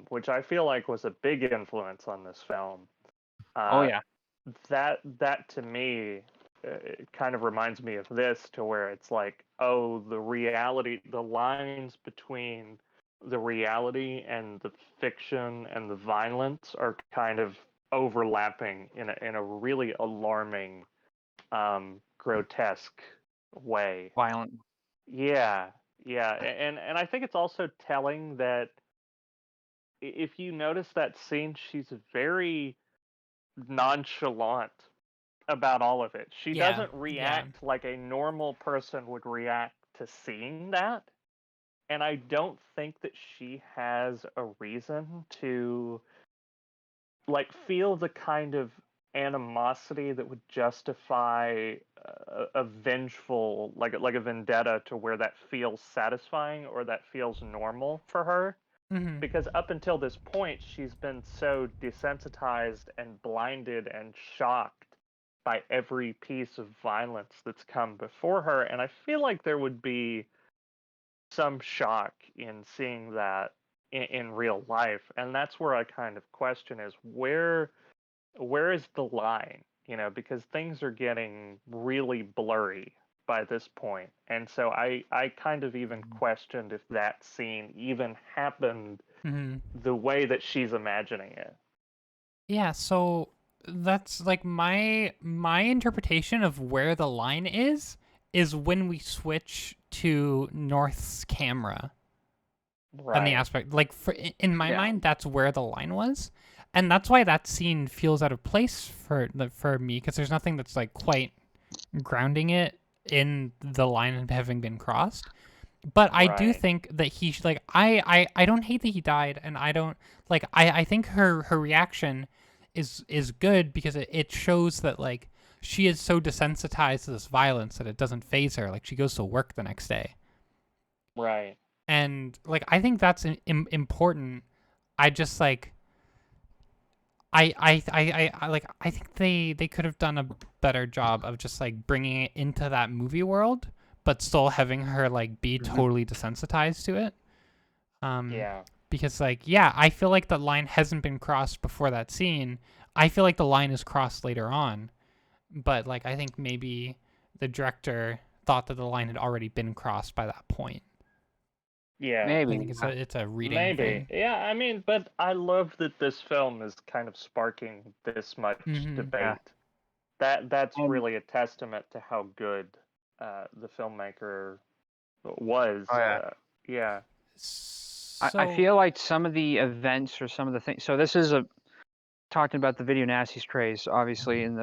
which I feel like was a big influence on this film. Oh yeah. That to me it kind of reminds me of this, to where it's like, oh, the lines between the reality and the fiction and the violence are kind of overlapping in a really alarming, grotesque way. Violent. Yeah, yeah, and I think it's also telling that if you notice that scene, she's very nonchalant about all of it. She Yeah, doesn't react like a normal person would react to seeing that. And I don't think that she has a reason to feel the kind of animosity that would justify a vengeful, like a vendetta, to where that feels satisfying or that feels normal for her. Mm-hmm. Because up until this point, she's been so desensitized and blinded and shocked by every piece of violence that's come before her. And I feel like there would be some shock in seeing that in real life. And that's where I kind of question is where is the line? Because things are getting really blurry by this point. And so I kind of even questioned if that scene even happened Mm-hmm. the way that she's imagining it. Yeah, so that's like my interpretation of where the line is when we switch to North's camera and the Right. aspect, like, in my Yeah. mind, that's where the line was, and that's why that scene feels out of place for me, because there's nothing that's like quite grounding it in the line having been crossed. But I do Right. think that he should, like, I don't hate that he died, and I don't like I think her reaction is good, because it shows that, like, she is so desensitized to this violence that it doesn't phase her. Like, she goes to work the next day. Right. And, like, I think that's important. I just, like, I think they could have done a better job of just, like, bringing it into that movie world, but still having her, like, be totally desensitized to it. Yeah. Because, like, yeah, I feel like the line hasn't been crossed before that scene. I feel like the line is crossed later on, but, like, I think maybe the director thought that the line had already been crossed by that point. Yeah. I Maybe. think it's a reading Maybe. thing. Yeah, I mean, but I love that this film is kind of sparking this much debate. Yeah. That's And- really a testament to how good the filmmaker was. Oh, yeah. Yeah. I feel like some of the events or some of the things. So this is talking about the video nasties craze, obviously in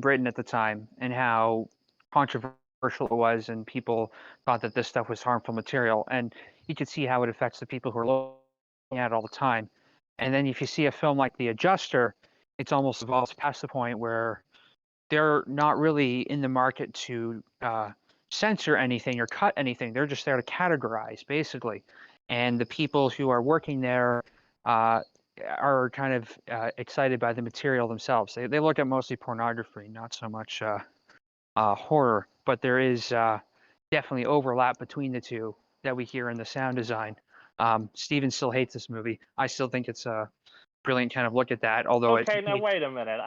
Britain at the time, and how controversial it was, and people thought that this stuff was harmful material, and you could see how it affects the people who are looking at it all the time. And then if you see a film like The Adjuster, it's almost evolved past the point where they're not really in the market to censor anything or cut anything. They're just there to categorize, basically. And the people who are working there are kind of excited by the material themselves. They look at mostly pornography, not so much horror. But there is definitely overlap between the two that we hear in the sound design. Steven still hates this movie. I still think it's a brilliant kind of look at that. Although Okay, now wait a minute.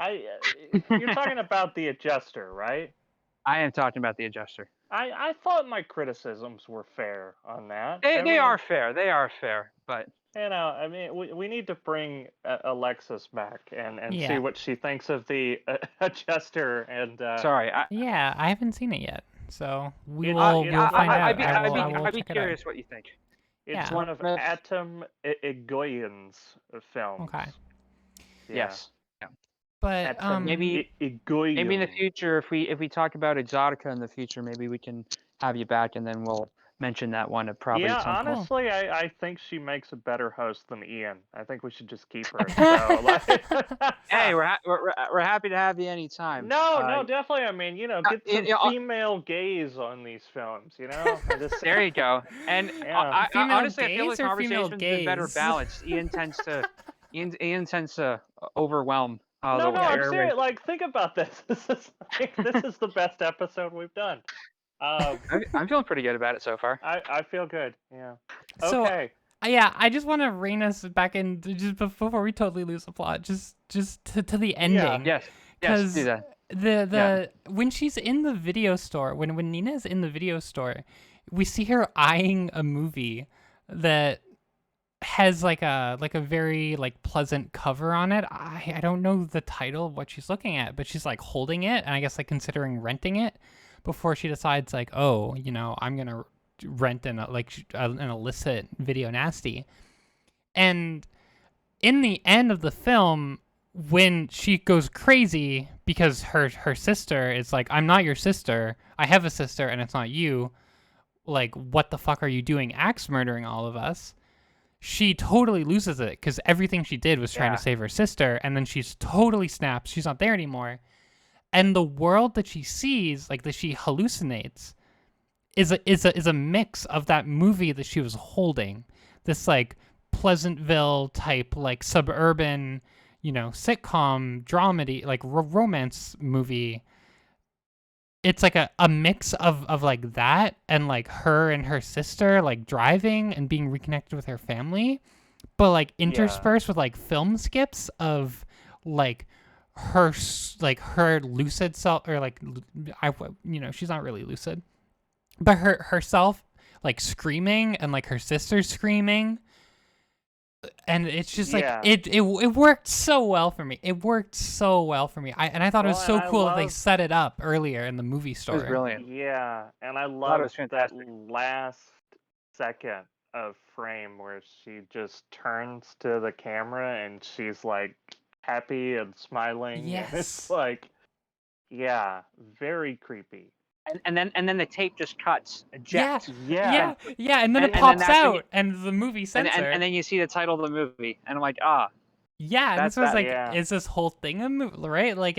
You're talking about The Adjuster, right? I am talking about The Adjuster. I thought my criticisms were fair on that. They are fair. They are fair, but I mean, we need to bring Alexis back and see Yeah. what she thinks of The Adjuster. And sorry. Yeah, I haven't seen it yet, so It- we'll it- find out. I'd be check it out. curious what you think. it's Yeah. one of Well, Atom Egoyan's films. Okay. Yeah. Yes. But Atom maybe Egoyan. in the future, if we talk about Exotica in the future, maybe we can have you back, and then we'll mention that one probably Yeah, at some point. honestly, I think she makes a better host than Ian. I think we should just keep her. So, like, Hey, we're happy to have you anytime. no, definitely. I mean, get some Yeah, female gaze on these films. I just there you go. And yeah. I Female honestly, I feel gaze the or female conversation's been better gaze? balanced. Ian tends to overwhelm No, the I'm airwaves. serious. Like, think about this. This is the best episode we've done. I'm feeling pretty good about it so far. I feel good. Yeah. So, Okay. yeah, I just want to rein us back in just before we totally lose the plot, just to the ending. Yes, do Because that. when she's in the video store, when Nina's in the video store, we see her eyeing a movie that has like a very like pleasant cover on it. I don't know the title of what she's looking at, but she's like holding it and I guess like considering renting it before she decides like, oh, I'm gonna rent an illicit video nasty. And in the end of the film, when she goes crazy because her sister is like, I'm not your sister, I have a sister and it's not you, like, what the fuck are you doing, axe murdering all of us, she totally loses it because everything she did was trying to save her sister, and then she's totally snaps, she's not there anymore, and the world that she sees, like that she hallucinates, is a mix of that movie that she was holding, this like Pleasantville type like suburban, sitcom dramedy, like romance movie. It's like a mix of like that and like her and her sister like driving and being reconnected with her family, but like interspersed with like film skips of like her lucid self, or like she's not really lucid, but herself like screaming and like her sister screaming, and it's just like it worked so well for me. It worked so well for me. I thought it was so cool that they set it up earlier in the movie story. It was brilliant. Yeah, and I love that fantastic. last second of frame where she just turns to the camera and she's like happy and smiling. Yes. And it's like, yeah, very creepy. And then the tape just cuts. Eject. Yeah, and then it and pops then out, and the movie Censor. And then you see the title of the movie, and I'm like, Yeah, and this was like, yeah. is this whole thing a movie, right? Like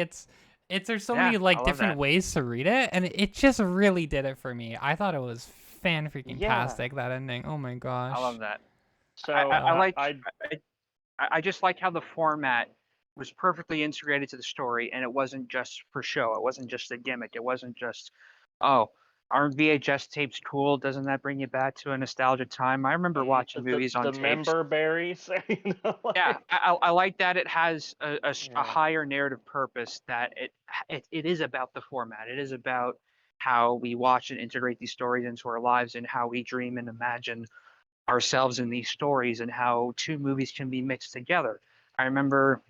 there's so many like different ways to read it, and it just really did it for me. I thought it was fan-freaking-tastic, that ending. Oh my gosh. I love that. So I just like how the format was perfectly integrated to the story, and it wasn't just for show. It wasn't just a gimmick. It wasn't just, oh, aren't VHS tapes cool? Doesn't that bring you back to a nostalgic time? I remember watching movies on tapes. The member berries. Yeah, I like that it has a higher narrative purpose, that it is about the format. It is about how we watch and integrate these stories into our lives, and how we dream and imagine ourselves in these stories, and how two movies can be mixed together. I remember,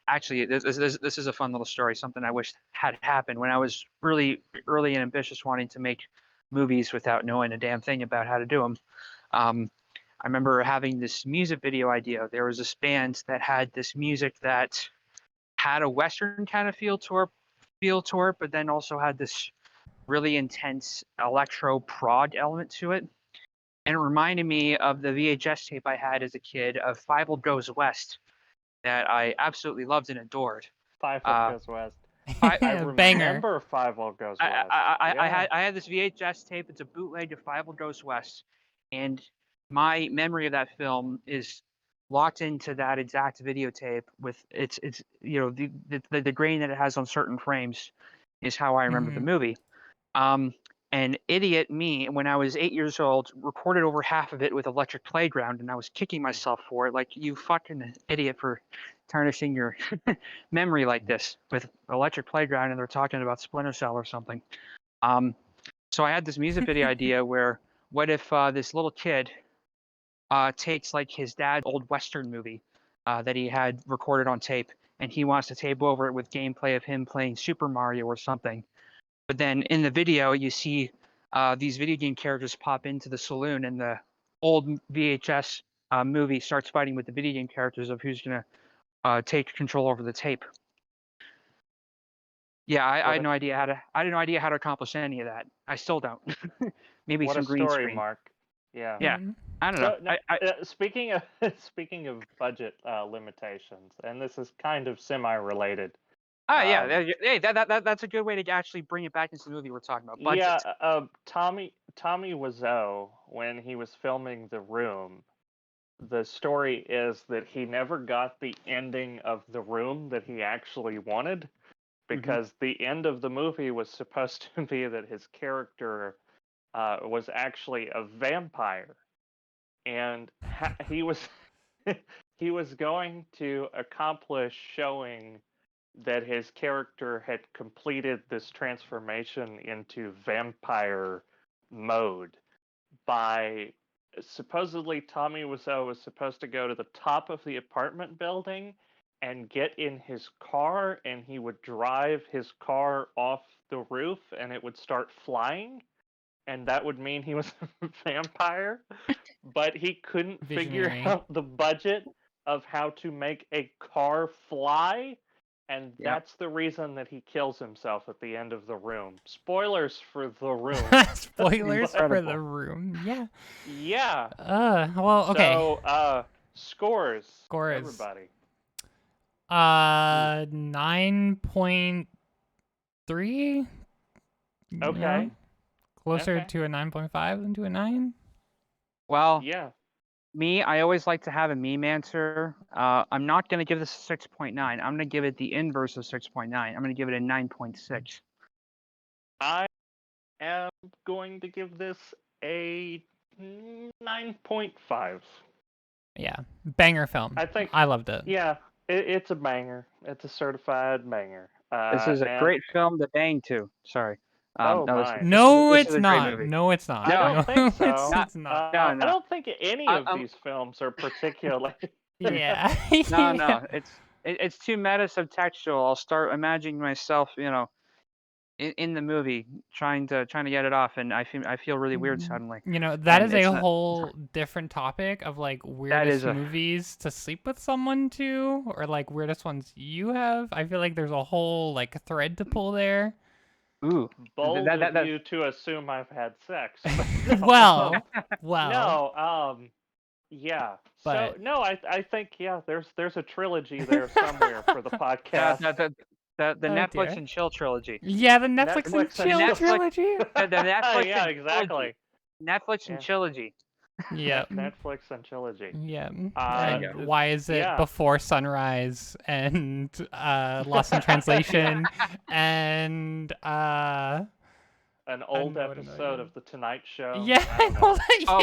actually, this is a fun little story, something I wish had happened when I was really early and ambitious, wanting to make movies without knowing a damn thing about how to do them. I remember having this music video idea. There was this band that had this music that had a Western kind of feel to it, but then also had this really intense electro prog element to it. And it reminded me of the VHS tape I had as a kid of Five Goes West, that I absolutely loved and adored. Five Goes West. I remember Five Goes West. I had this VHS tape. It's a bootleg of Five Goes West, and my memory of that film is locked into that exact videotape with it's the grain that it has on certain frames is how I remember the movie. And idiot me, when I was 8 years old, recorded over half of it with Electric Playground, and I was kicking myself for it, like, you fucking idiot for tarnishing your memory like this with Electric Playground, and they're talking about Splinter Cell or something. So I had this music video idea where, what if this little kid takes like his dad's old Western movie that he had recorded on tape, and he wants to tape over it with gameplay of him playing Super Mario or something. But then in the video, you see these video game characters pop into the saloon, and the old VHS movie starts fighting with the video game characters of who's going to take control over the tape. Yeah, I What had a, no idea how to. I had no idea how to accomplish any of that. I still don't. Maybe what a some green story, screen. Mark. Yeah. Yeah, Mm. I don't know. So no, speaking of speaking of budget limitations, and this is kind of semi-related. Oh yeah, Um, hey, that's a good way to actually bring it back into the movie we're talking about. yeah, Budget. Tommy Wiseau, when he was filming The Room, the story is that he never got the ending of The Room that he actually wanted, Hmm. because the end of the movie was supposed to be that his character was actually a vampire, and he was he was going to accomplish showing that his character had completed this transformation into vampire mode by, supposedly Tommy Wiseau was supposed to go to the top of the apartment building and get in his car, and he would drive his car off the roof and it would start flying, and that would mean he was a vampire, but he couldn't figure Visionary. out the budget of how to make a car fly, and Yeah. that's the reason that he kills himself at the end of The Room. Spoilers for The Room. Spoilers for Incredible. The Room. Yeah. Yeah. Well, okay. So, scores. Scores. Everybody. 9.3. Okay. Closer Okay. to a 9.5 than to a 9. Well, Yeah. me, I always like to have a meme answer. I'm not going to give this a 6.9. I'm going to give it the inverse of 6.9. I'm going to give it a 9.6. I am going to give this a 9.5. Yeah, banger film. I think. I loved it. Yeah, it's a banger. It's a certified banger. This is a And great film to bang to. Sorry. Oh No, my. No, this it's is a great not. movie. No, it's not. I don't No, think so. It's not. No, no. I don't think any I- of I'm- these films are particularly. Yeah. No, no. It's too meta subtextual. I'll start imagining myself, in the movie trying to get it off, and I feel really weird suddenly. You know, that And is a it's not- whole different topic of like weirdest is a- movies to sleep with someone to, or like weirdest ones you have. I feel like there's a whole like thread to pull there. Ooh. Bold That- of you to assume I've had sex. But no. well, No. Yeah. But- So no, I think there's a trilogy there somewhere for the podcast. The Oh, Netflix dear. and chill trilogy. Yeah, the Netflix, Netflix and and chill Netflix- trilogy. The Netflix yeah, and exactly. trilogy. Netflix and Yeah. trilogy. Yeah. Netflix and trilogy. Yeah. There you And go. why is it Yeah. Before Sunrise and Lost in Translation and An old know what episode of The Tonight Show. yeah, I don't know. Oh.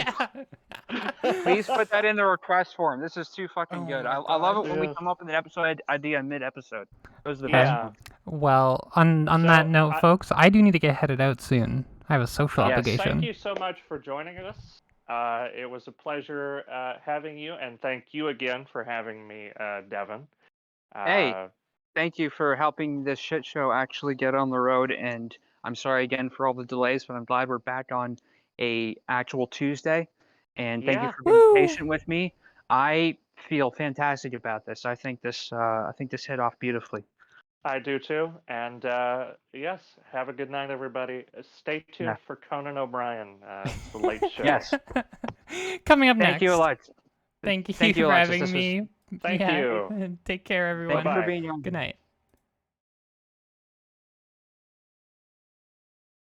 yeah. Please put that in the request form. This is too fucking Oh good. my I love God. it when we Yes. come up with an episode idea mid-episode. Those are the Yeah. best ones. Well, on So, that note, I- folks, I do need to get headed out soon. I have a social Yes, obligation. Thank you so much for joining us. It was a pleasure having you, and thank you again for having me, Devin. Hey. Thank you for helping this shit show actually get on the road, and I'm sorry again for all the delays, but I'm glad we're back on a actual Tuesday. And thank you Yeah. for being Woo! patient with me. I feel fantastic about this. I think this hit off beautifully. I do too. And yes, have a good night, everybody. Stay tuned Yeah. for Conan O'Brien, The Late Show. Yes. Coming up Thank next. you, Alex. Thank you Thank you, for Alexis. having This was- me. Thank Yeah. you. Take care, Thank everyone. you for Bye-bye. being on. Good night.